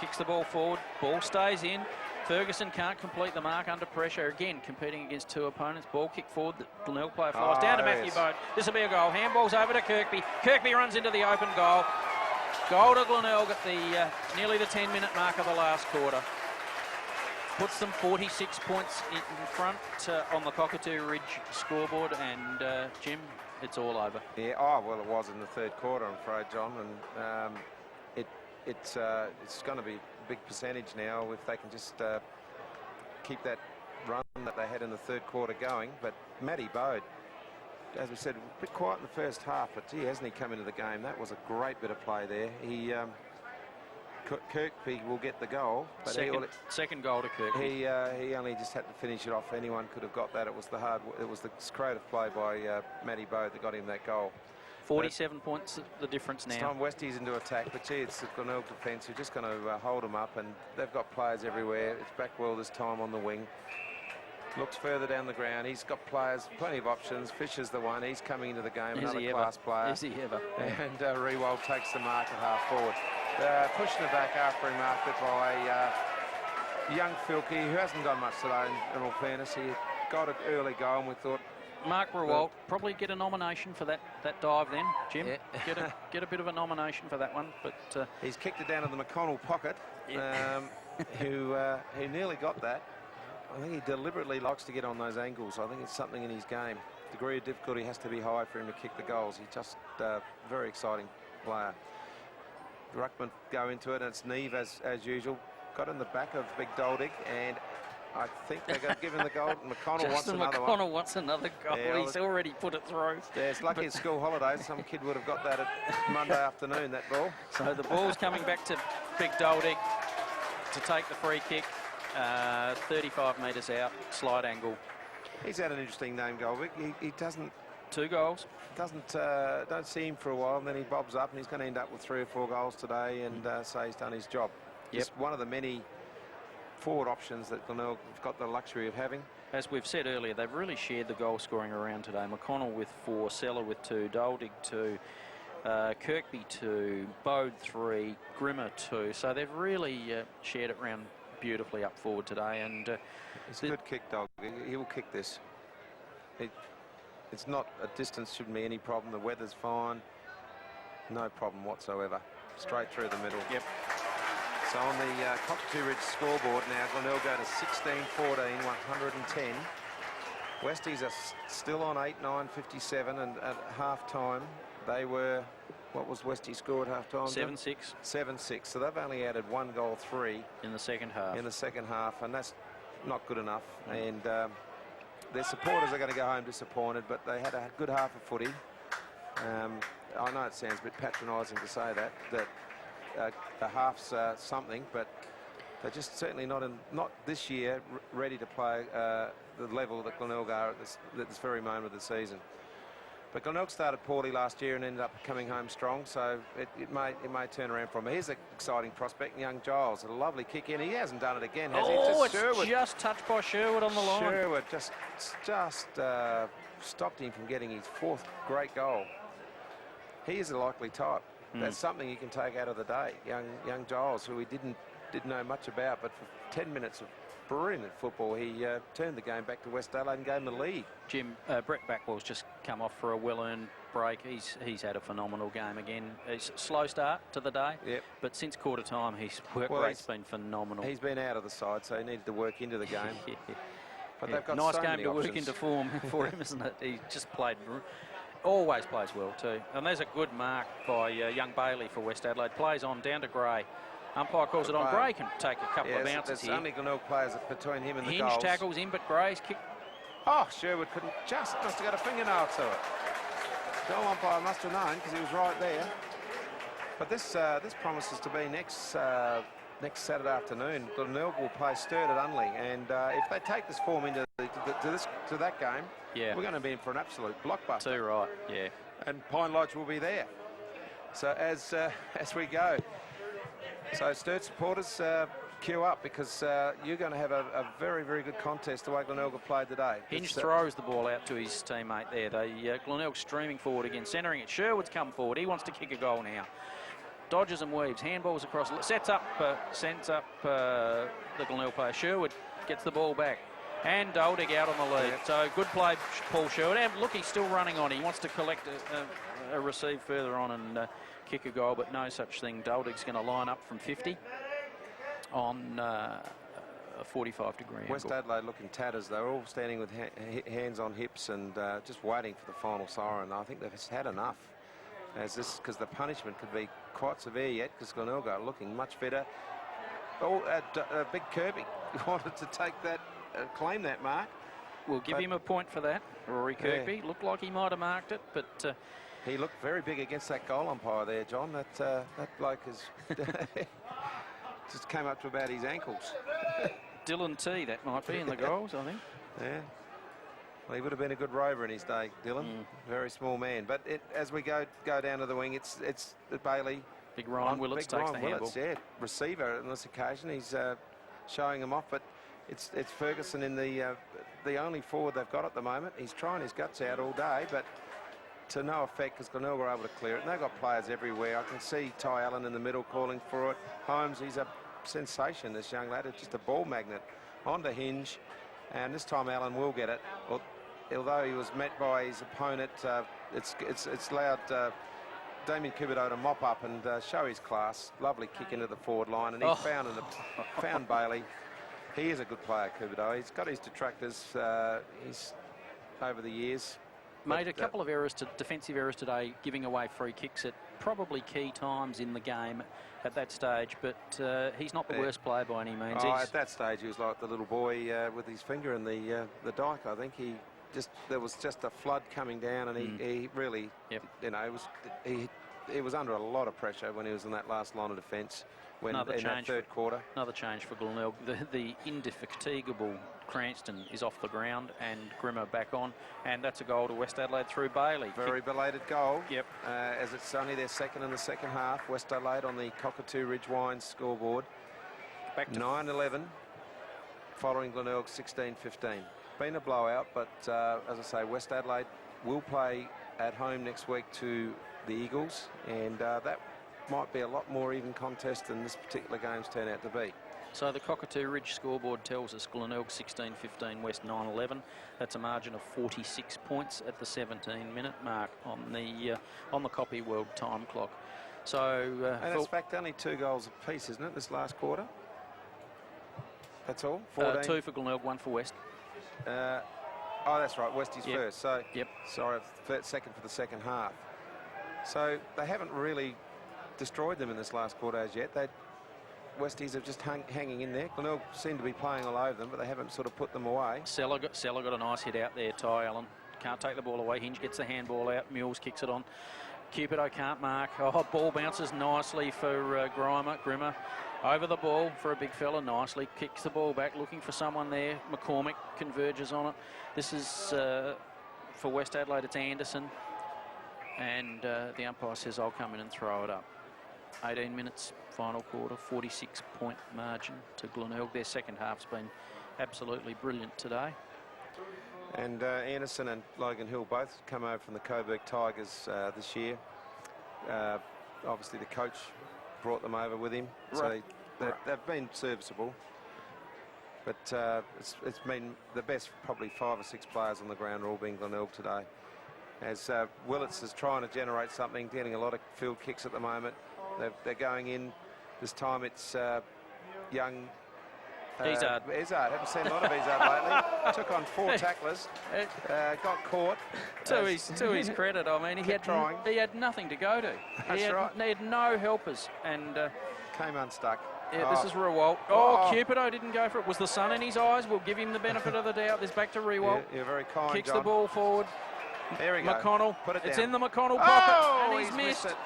Speaker 1: kicks the ball forward. Ball stays in. Ferguson can't complete the mark under pressure. Again, competing against 2 opponents. Ball kick forward. The Glenelg player flies down to Matthew Bode. This will be a goal. Handballs over to Kirkby. Kirkby runs into the open goal. Goal to Glenelg at the nearly the 10-minute mark of the last quarter. Puts them 46 points in front on the Cockatoo Ridge scoreboard, and Jim, it's all over. Yeah,
Speaker 2: well, it was in the third quarter, I'm afraid, John, and it's going to be a big percentage now if they can just keep that run that they had in the third quarter going. But Matty Bode, as we said, a bit quiet in the first half, but gee, hasn't he come into the game? That was a great bit of play there. He Kirkby will get the goal. But
Speaker 1: second goal to Kirkby.
Speaker 2: He only just had to finish it off. Anyone could have got that. It was the creative play by Matty Bode that got him that goal.
Speaker 1: 47 points the difference now.
Speaker 2: It's time Westies into attack, but gee, it's the Glenelg defence who're just going to hold them up, and they've got players everywhere. It's Backwell this time on the wing. Looks further down the ground. He's got players, plenty of options. Fisher's the one. He's coming into the game. Another class player.
Speaker 1: Is he ever?
Speaker 2: And Rewald takes the mark at half forward. Pushing it back after he marked it by young Filkey, who hasn't done much today, in all fairness. He got an early goal, and we thought...
Speaker 1: Mark Rewald probably get a nomination for that dive then, Jim. Yeah. get a bit of a nomination for that one. But
Speaker 2: he's kicked it down to the McConnell pocket, who nearly got that. I think he deliberately likes to get on those angles. I think it's something in his game. Degree of difficulty has to be high for him to kick the goals. He's just very exciting player. Ruckman go into it, and it's Neve as usual. Got in the back of Big Doldig, and I think they're going to give him the goal. McConnell wants another one.
Speaker 1: McConnell wants another goal. Yeah, he's already put it through.
Speaker 2: Yeah, it's lucky it's school holidays. Some kid would have got that at Monday afternoon, that ball.
Speaker 1: So the ball's coming back to Big Doldig to take the free kick. 35 metres out, slide angle.
Speaker 2: He's had an interesting name goal. He doesn't...
Speaker 1: 2 goals.
Speaker 2: Don't see him for a while, and then he bobs up, and he's going to end up with 3 or 4 goals today, and say he's done his job. Just one of the many forward options that Glenelg have got the luxury of having.
Speaker 1: As we've said earlier, they've really shared the goal scoring around today. McConnell with 4, Seller with 2, Doldig 2, Kirkby 2, Bode 3, Grimmer 2. So they've really shared it around beautifully up forward today, and
Speaker 2: it's a good kick, dog. He will kick this. It's not a distance, shouldn't be any problem. The weather's fine, no problem whatsoever. Straight through the middle.
Speaker 1: Yep.
Speaker 2: So on the Cockatoo Ridge scoreboard now, Glenelg go to 16-14, 110. Westies are still on 8-9-57, and at half time they were. What was Westies score at half-time?
Speaker 1: 7-6.
Speaker 2: 7-6. So they've only added 1 goal 3
Speaker 1: in the second half.
Speaker 2: In the second half, and that's not good enough. And their supporters are going to go home disappointed, but they had a good half of footy. I know it sounds a bit patronising to say that the half's something, but they're just certainly not this year ready to play the level that Glenelg are at this very moment of the season. But Glenelg started poorly last year and ended up coming home strong, so it may turn around for him. Here's an exciting prospect, young Giles. A lovely kick in. He hasn't done it again, has he?
Speaker 1: It's just touched by Sherwood on the line.
Speaker 2: Sherwood just stopped him from getting his 4th great goal. He is a likely type. That's something you can take out of the day. Young Giles, who we didn't know much about, but for 10 minutes of brilliant football, he turned the game back to West Adelaide and gave him the lead.
Speaker 1: Jim, Brett Backwell's just come off for a well-earned break. He's had a phenomenal game again. It's a slow start to the day, but since quarter time, his work rate's been phenomenal.
Speaker 2: He's been out of the side, so he needed to work into the game. But they've got
Speaker 1: nice
Speaker 2: so
Speaker 1: game
Speaker 2: many
Speaker 1: to
Speaker 2: options.
Speaker 1: work into form for him, isn't it? He just always plays well too. And there's a good mark by young Bailey for West Adelaide. Plays on down to Gray. Umpire calls it on. Gray can take a couple of bounces here.
Speaker 2: There's only Glenelg players between him and the
Speaker 1: goals. Hinge tackles in, but Gray's kick.
Speaker 2: Oh, Sherwood must have got a fingernail to it. Goal umpire must have known because he was right there. But this promises to be next Saturday afternoon. Glenelg will play Sturt at Unley, and if they take this form into to that game, we're going to be in for an absolute blockbuster.
Speaker 1: Too right, yeah.
Speaker 2: And Pine Lodge will be there. So as we go. So Sturt supporters, queue up because you're going to have a very, very good contest the way Glenelg have played today.
Speaker 1: Hinge throws the ball out to his teammate there. Glenelg streaming forward again, centering it. Sherwood's come forward. He wants to kick a goal now. Dodges and weaves, handballs across, sends up the Glenelg player. Sherwood gets the ball back. And Doldig out on the lead. So good play, Paul Sherwood. And look, he's still running on. He wants to collect a receive further on and kick a goal, but no such thing. Doldig's going to line up from 50 on a 45-degree angle.
Speaker 2: West Adelaide looking tatters. They're all standing with hands on hips and just waiting for the final siren. I think they've had enough. Because the punishment could be quite severe yet, because Glenelg are looking much better. Big Kirby wanted to take that, claim that mark.
Speaker 1: We'll give him a point for that. Rory Kirkby looked like he might have marked it, but
Speaker 2: he looked very big against that goal umpire there, John. That bloke is just came up to about his ankles.
Speaker 1: Dylan T, that might be in the goals, I think.
Speaker 2: Yeah. Well, he would have been a good rover in his day, Dylan. Very small man. But as we go down to the wing, it's Bailey.
Speaker 1: Big Ryan Willits takes the handball.
Speaker 2: Receiver on this occasion. He's showing him off, but it's Ferguson in the only forward they've got at the moment. He's trying his guts out all day, but to no effect because Glenelg were able to clear it. And they've got players everywhere. I can see Ty Allen in the middle calling for it. Holmes, he's a sensation, this young lad. It's just a ball magnet. On to Hinge, and this time Allen will get it. Although he was met by his opponent, it's allowed Damien Cubido to mop up and show his class. Lovely kick into the forward line, and he found Bailey. He is a good player, Cubido. He's got his detractors. He's over the years
Speaker 1: made a couple of defensive errors today, giving away free kicks at probably key times in the game at that stage. But he's not the worst player by any means.
Speaker 2: At that stage, he was like the little boy with his finger in the dike. I think there was just a flood coming down, and he really, he was under a lot of pressure when he was in that last line of defence. In that third quarter.
Speaker 1: Another change for Glenelg. The indefatigable Cranston is off the ground and Grimmer back on, and that's a goal to West Adelaide through Bailey.
Speaker 2: Very belated goal.
Speaker 1: Yep.
Speaker 2: As it's only their second in the second half. West Adelaide on the Cockatoo Ridge Wines scoreboard. Back to 9-11, following Glenelg 16-15. Been a blowout, but as I say, West Adelaide will play at home next week to the Eagles, and that might be a lot more even contest than this particular game's turned out to be.
Speaker 1: So the Cockatoo Ridge scoreboard tells us Glenelg 16-15, West 9-11. That's a margin of 46 points at the 17-minute mark on the Copy World time clock. So
Speaker 2: and it's fact only 2 goals apiece, isn't it, this last quarter? That's all. 14.
Speaker 1: 2 for Glenelg, 1 for West.
Speaker 2: That's right. West is first. So sorry, second for the second half. So they haven't really destroyed them in this last quarter as yet. Westies are just hanging in there. Glenelg seem to be playing all over them, but they haven't sort of put them away.
Speaker 1: Seller got a nice hit out there. Ty Allen can't take the ball away. Hinge gets the handball out. Mules kicks it on. Cupido can't mark. Ball bounces nicely for Grimmer. Over the ball for a big fella. Nicely kicks the ball back, looking for someone there. McCormick converges on it. This is for West Adelaide. It's Anderson. And the umpire says, I'll come in and throw it up. 18 minutes, final quarter, 46-point margin to Glenelg. Their second half's been absolutely brilliant today.
Speaker 2: And Anderson and Logan Hill both come over from the Coburg Tigers this year. Obviously, the coach brought them over with him,
Speaker 1: Right.
Speaker 2: so they've been serviceable. But it's been the best, probably 5 or 6 players on the ground are all being Glenelg today. As Willits is trying to generate something, getting a lot of field kicks at the moment. They're going in. This time it's young
Speaker 1: Izzard.
Speaker 2: Izzard. Haven't seen a lot of Izzard lately. Took on 4 tacklers. Got caught.
Speaker 1: To his credit, I mean, he had nothing to go to. He had no helpers. And
Speaker 2: came unstuck.
Speaker 1: yeah, this is Rewalt. Oh, Cupido didn't go for it. Was the sun in his eyes? We'll give him the benefit of the doubt. There's back to Rewalt.
Speaker 2: Yeah, you're very kind,
Speaker 1: Kicks
Speaker 2: John.
Speaker 1: the ball forward.
Speaker 2: There we go.
Speaker 1: McConnell.
Speaker 2: Put it
Speaker 1: It's
Speaker 2: down.
Speaker 1: in the McConnell pocket.
Speaker 2: Oh,
Speaker 1: And he's missed.
Speaker 2: it.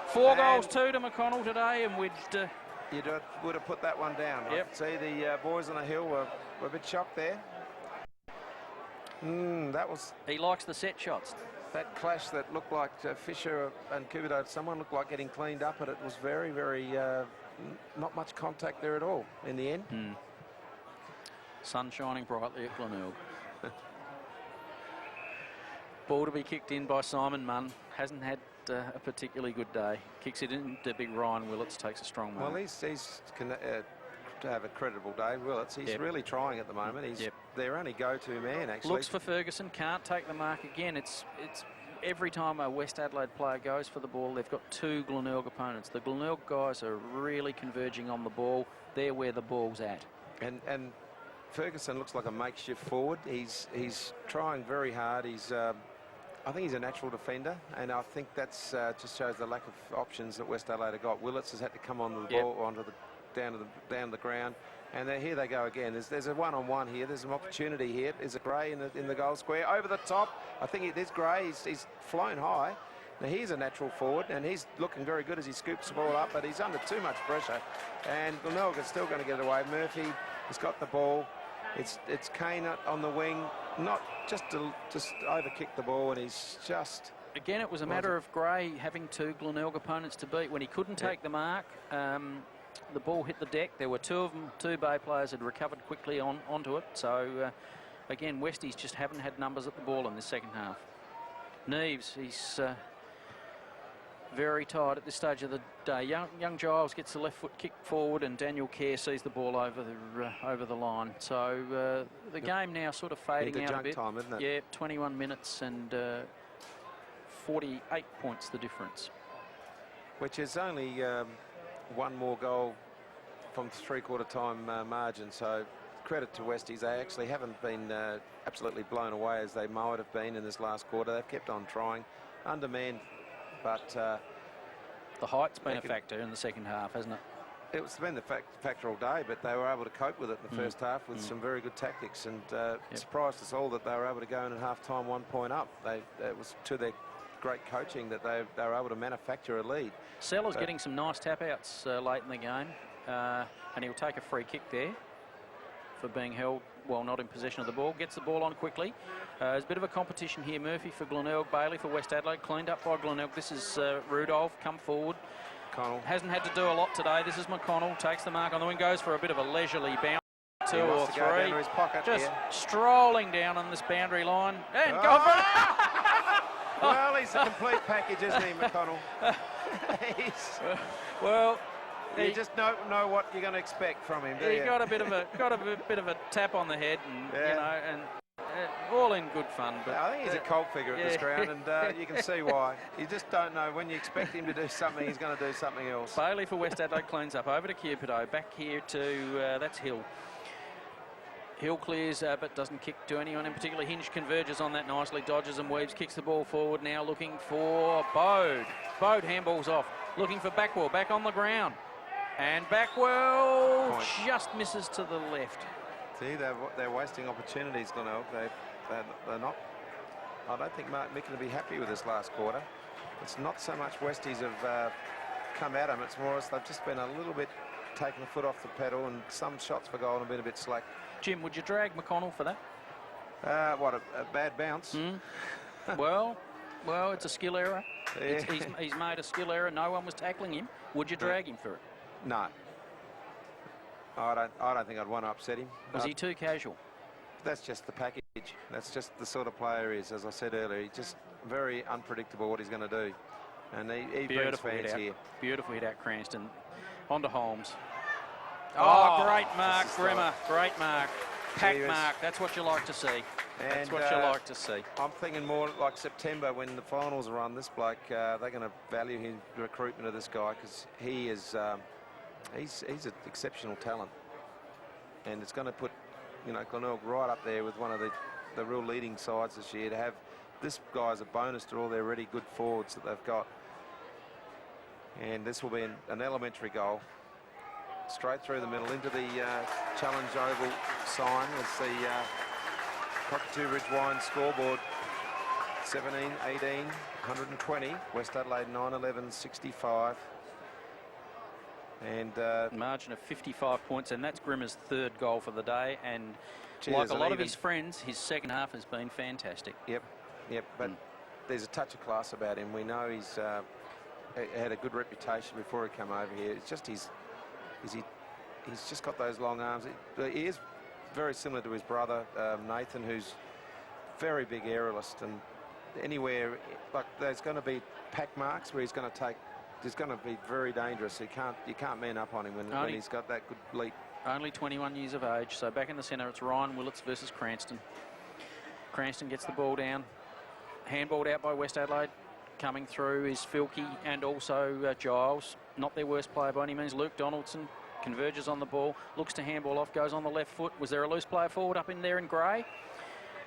Speaker 1: 4
Speaker 2: And
Speaker 1: goals, 2 to McConnell today. And we'd...
Speaker 2: You would have put that one down.
Speaker 1: Yep.
Speaker 2: I could see the boys on the hill were a bit shocked there. That was
Speaker 1: He likes the set shots.
Speaker 2: that clash that looked like Fisher and Cupido. Someone looked like getting cleaned up, but it was very, very not much contact there at all in the end.
Speaker 1: Sun shining brightly at Glenelg. Ball to be kicked in by Simon Munn. Hasn't had a particularly good day. Kicks it into big Ryan Willits, takes a strong mark.
Speaker 2: Well, he's to have a creditable day. Willits, he's really trying at the moment. He's their only go-to man, actually.
Speaker 1: Looks for Ferguson, can't take the mark again. It's every time a West Adelaide player goes for the ball, they've got 2 Glenelg opponents. The Glenelg guys are really converging on the ball. They're where the ball's at.
Speaker 2: And Ferguson looks like a makeshift forward. He's trying very hard. I think he's a natural defender, and I think that's just shows the lack of options that West Adelaide have got. Willits has had to come onto the ball, down to the ground, and here they go again. There's a one-on-one here. There's an opportunity here. There's a Gray in the goal square over the top. I think there's Gray. He's flown high. Now he's a natural forward, and he's looking very good as he scoops the ball up, but he's under too much pressure, and Glenelg is still going to get it away. Murphy has got the ball. It's Kane on the wing, not just overkick the ball, and he's just...
Speaker 1: Again, it was a matter of Gray having 2 Glenelg opponents to beat. When he couldn't take the mark, the ball hit the deck. There were 2 of them. 2 Bay players had recovered quickly onto it. So, again, Westies just haven't had numbers at the ball in this second half. Neves, he's very tired at this stage of the day. Young Giles gets the left foot kick forward, and Daniel Kerr sees the ball over the line. So the game now sort of fading out a bit.
Speaker 2: Time, isn't it?
Speaker 1: Yeah, 21 minutes and 48 points the difference.
Speaker 2: Which is only 1 more goal from three-quarter time margin. So credit to Westies. They actually haven't been absolutely blown away as they might have been in this last quarter. They've kept on trying, undermanned. But
Speaker 1: the height's been a factor in the second half, hasn't it?
Speaker 2: It's been the factor all day, but they were able to cope with it in the first half with some very good tactics, and it surprised us all that they were able to go in at half-time 1 point up. It was to their great coaching that they were able to manufacture a lead.
Speaker 1: Sellers getting some nice tap-outs late in the game, and he'll take a free kick there for being held while not in possession of the ball. Gets the ball on quickly. There's a bit of a competition here. Murphy for Glenelg, Bailey for West Adelaide. Cleaned up by Glenelg. This is Rudolph, come forward.
Speaker 2: McConnell.
Speaker 1: Hasn't had to do a lot today. This is McConnell, takes the mark on the wing, goes for a bit of a leisurely bounce. 2 or 3.
Speaker 2: Go down to his pocket,
Speaker 1: just strolling down on this boundary line. And go for it!
Speaker 2: Well, he's a complete package, isn't he, McConnell?
Speaker 1: Well,
Speaker 2: you just don't know what you're going to expect from him, do
Speaker 1: he
Speaker 2: you?
Speaker 1: got a bit of a tap on the head, and you know, and all in good fun. But
Speaker 2: I think he's a cult figure at this ground, and you can see why. You just don't know when you expect him to do something, he's going to do something else.
Speaker 1: Bailey for West Adelaide cleans up over to Cupido, back here to that's Hill. Hill clears, but doesn't kick to anyone in particular. Hinge converges on that nicely, dodges and weaves, kicks the ball forward now, looking for Bode. Bode handballs off, looking for Backwell, back on the ground. And Backwell just misses to the left.
Speaker 2: See, they're wasting opportunities, Glenelg. They're not. I don't think Mark Micken will be happy with this last quarter. It's not so much Westies have come at them, it's more as they've just been a little bit taking the foot off the pedal, and some shots for goal have been a bit slack.
Speaker 1: Jim, would you drag McConnell for that?
Speaker 2: What, a bad bounce?
Speaker 1: Well, Well, it's a skill error.
Speaker 2: Yeah.
Speaker 1: He's made a skill error. No one was tackling him. Would you drag him for it?
Speaker 2: No. I don't think I'd want to upset him.
Speaker 1: Was he too casual?
Speaker 2: That's just the package. That's just the sort of player he is. As I said earlier, he's just very unpredictable what he's going to do. And he brings fans here.
Speaker 1: Beautiful hit out Cranston. On to Holmes. Oh, great mark, Grimmer. Great mark. Pack mark. That's what you like to see. That's what you like to see.
Speaker 2: I'm thinking more like September when the finals are on. This bloke, they're going to value his recruitment of this guy because he is, he's an exceptional talent, and it's going to put, you know, Glenelg right up there with one of the real leading sides this year. To have this guy as a bonus to all their already good forwards that they've got, and this will be an elementary goal. Straight through the middle into the challenge oval sign as the Cockatoo Ridge Wine scoreboard. 17, 18, 120. West Adelaide 9-11, 65. And
Speaker 1: margin of 55 points, and that's Grimmer's third goal for the day. And
Speaker 2: geez,
Speaker 1: like a lot of his friends, his second half has been fantastic.
Speaker 2: Yep. But there's a touch of class about him. We know he's had a good reputation before he came over here. It's just he's just got those long arms. He is very similar to his brother Nathan, who's very big aerialist, and anywhere like there's going to be pack marks where he's going to take. He's going to be very dangerous. You can't man up on him when he's got that good leap.
Speaker 1: Only 21 years of age. So back in the centre, it's Ryan Willits versus Cranston. Cranston gets the ball down, handballed out by West Adelaide. Coming through is Filkey and also Giles. Not their worst player by any means. Luke Donaldson converges on the ball, looks to handball off, goes on the left foot. Was there a loose player forward up in there in grey?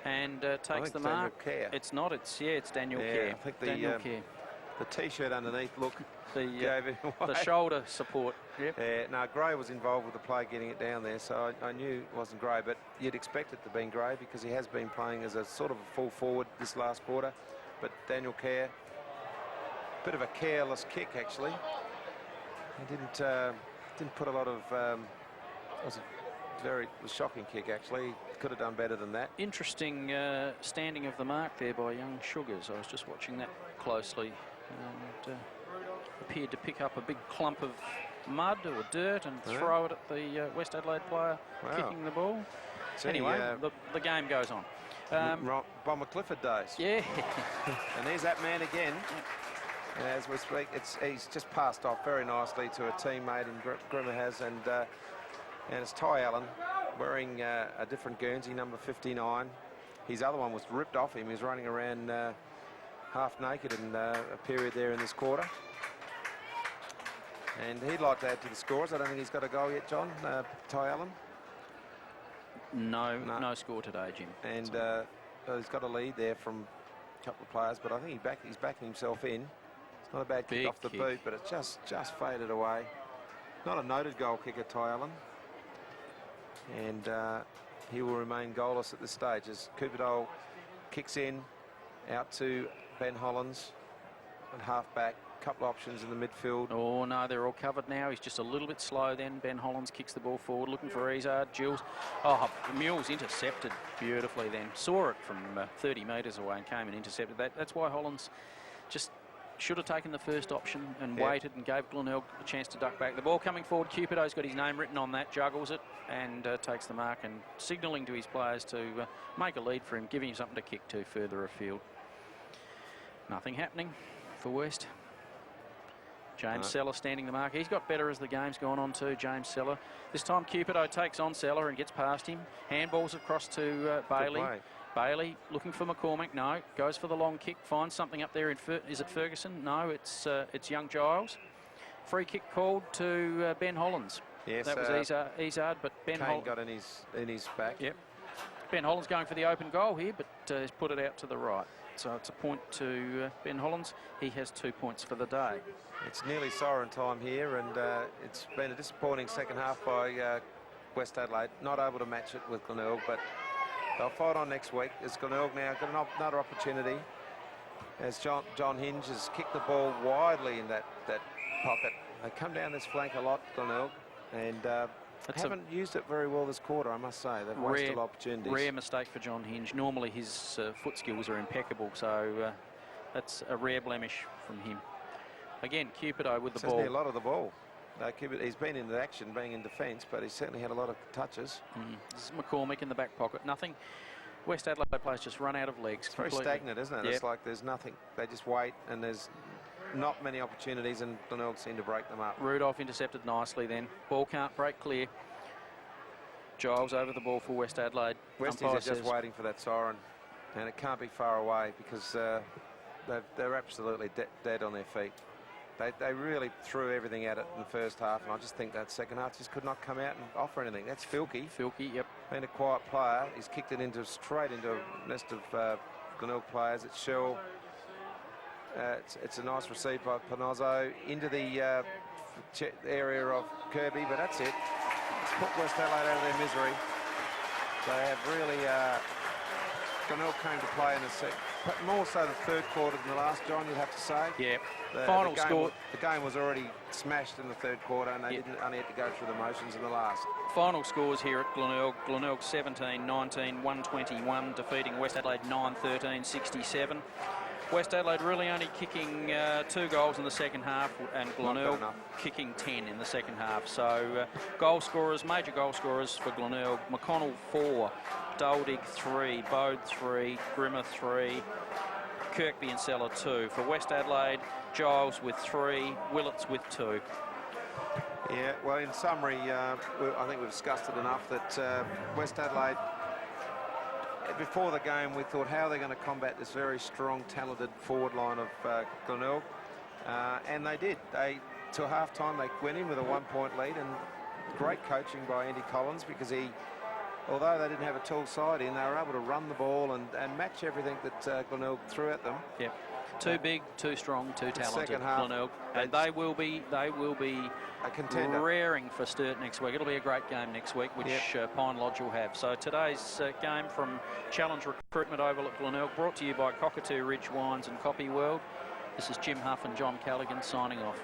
Speaker 1: And takes the mark.
Speaker 2: Kerr.
Speaker 1: It's not. It's Daniel Kerr.
Speaker 2: I think
Speaker 1: Daniel Kerr.
Speaker 2: The T-shirt underneath, look, gave it away.
Speaker 1: The shoulder support. Yep.
Speaker 2: No, Gray was involved with the play getting it down there, so I knew it wasn't Gray, but you'd expect it to be Gray because he has been playing as a sort of a full forward this last quarter. But Daniel Kerr, bit of a careless kick actually. He didn't put a lot of. It was a shocking kick actually. Could have done better than that.
Speaker 1: Interesting standing of the mark there by young Sugars. I was just watching that closely. And appeared to pick up a big clump of mud or dirt and throw it at the West Adelaide player kicking the ball. So anyway, the game goes on.
Speaker 2: Bomber Clifford days.
Speaker 1: Yeah.
Speaker 2: And there's that man again. And as we speak, he's just passed off very nicely to a teammate, and Grimmer has, and it's Ty Allen wearing a different Guernsey, number 59. His other one was ripped off him. He was running around half naked in a period there in this quarter. And he'd like to add to the scores. I don't think he's got a goal yet, John, Ty Allen.
Speaker 1: No score today, Jim.
Speaker 2: And he's got a lead there from a couple of players, but I think he's backing himself in. It's not a bad kick off the boot, but it just faded away. Not a noted goal kicker, Ty Allen. And he will remain goalless at this stage as Cooperdale kicks in out to Ben Hollands and half back. Couple of options in the midfield.
Speaker 1: Oh no, they're all covered now. He's just a little bit slow then. Ben Hollands kicks the ball forward, looking for Izard. Jules. Oh, Mule's intercepted beautifully then. Saw it from 30 metres away and came and intercepted that. That's why Hollands just should have taken the first option and waited and gave Glenelg a chance to duck back. The ball coming forward. Cupido's got his name written on that, juggles it and takes the mark and signalling to his players to make a lead for him, giving him something to kick to further afield. Nothing happening for West. James Seller standing the mark. He's got better as the game's gone on too, James Seller. This time Cupido takes on Seller and gets past him. Handballs across to Bailey. Bailey looking for McCormick. No, goes for the long kick. Finds something up there. Is it Ferguson? No, it's young Giles. Free kick called to Ben Hollands.
Speaker 2: Yes,
Speaker 1: that was Izard, but Ben Hollands
Speaker 2: got in his back.
Speaker 1: Yep. Ben Hollands going for the open goal here, but he's put it out to the right. So it's a point to Ben Hollands. He has 2 points for the day.
Speaker 2: It's nearly siren time here, and it's been a disappointing second half by West Adelaide. Not able to match it with Glenelg, but they'll fight on next week. As Glenelg now got another opportunity, as John Hinge has kicked the ball widely in that pocket. They come down this flank a lot, Glenelg, and haven't used it very well this quarter, I must say. They've wasted opportunities.
Speaker 1: Rare mistake for John Hinge. Normally his foot skills are impeccable, so That's a rare blemish from him. Again, Cupido with the
Speaker 2: Certainly
Speaker 1: ball.
Speaker 2: a lot of the ball. He's been in the action, being in defence, but he's certainly had a lot of touches.
Speaker 1: This is McCormick in the back pocket. Nothing. West Adelaide players just run out of legs.
Speaker 2: It's very stagnant, isn't it?
Speaker 1: Yep.
Speaker 2: It's like there's nothing. They just wait, and there's not many opportunities, and Glenelg seem to break them up.
Speaker 1: Rudolph intercepted nicely then. Ball can't break clear. Giles over the ball for West Adelaide.
Speaker 2: Westies are just waiting for that siren, and it can't be far away because they're absolutely dead on their feet. They really threw everything at it in the first half, and I just think that second half just could not come out and offer anything. That's Filkey.
Speaker 1: Filkey, yep.
Speaker 2: Been a quiet player. He's kicked it straight into a nest of Glenelg players. It's Shell. It's a nice receive by Panozzo into the area of Kirby, but that's it. It's put West Adelaide out of their misery. They have really... Glenelg came to play in the second, but more so the third quarter than the last, John, you'd have to say.
Speaker 1: Yeah.
Speaker 2: Final score. The game was already smashed in the third quarter, and they didn't only had to go through the motions in the last.
Speaker 1: Final scores here at Glenelg. Glenelg 17-19, 121, defeating West Adelaide 9-13, 67. West Adelaide really only kicking 2 goals in the second half, and Glenelg kicking 10 in the second half. So goal scorers, major goal scorers for Glenelg: McConnell 4, Doldig 3, Bode 3, Grimmer 3, Kirkby and Seller 2. For West Adelaide, Giles with 3, Willits with 2.
Speaker 2: Yeah, well, in summary, I think we've discussed it enough that West Adelaide, before the game, we thought how they're going to combat this very strong, talented forward line of Glenelg, and they did. To half-time, they went in with a 1-point lead, and great coaching by Andy Collins, because although they didn't have a tall side in, they were able to run the ball and match everything that Glenelg threw at them.
Speaker 1: Yep. Too big, too strong, too talented, Glenelg, and they will be
Speaker 2: a contender,
Speaker 1: raring for Sturt next week. It'll be a great game next week, which Pine Lodge will have. So today's game from Challenge Recruitment Oval at Glenelg, brought to you by Cockatoo Ridge Wines and Copy World. This is Jim Huff and John Callaghan signing off.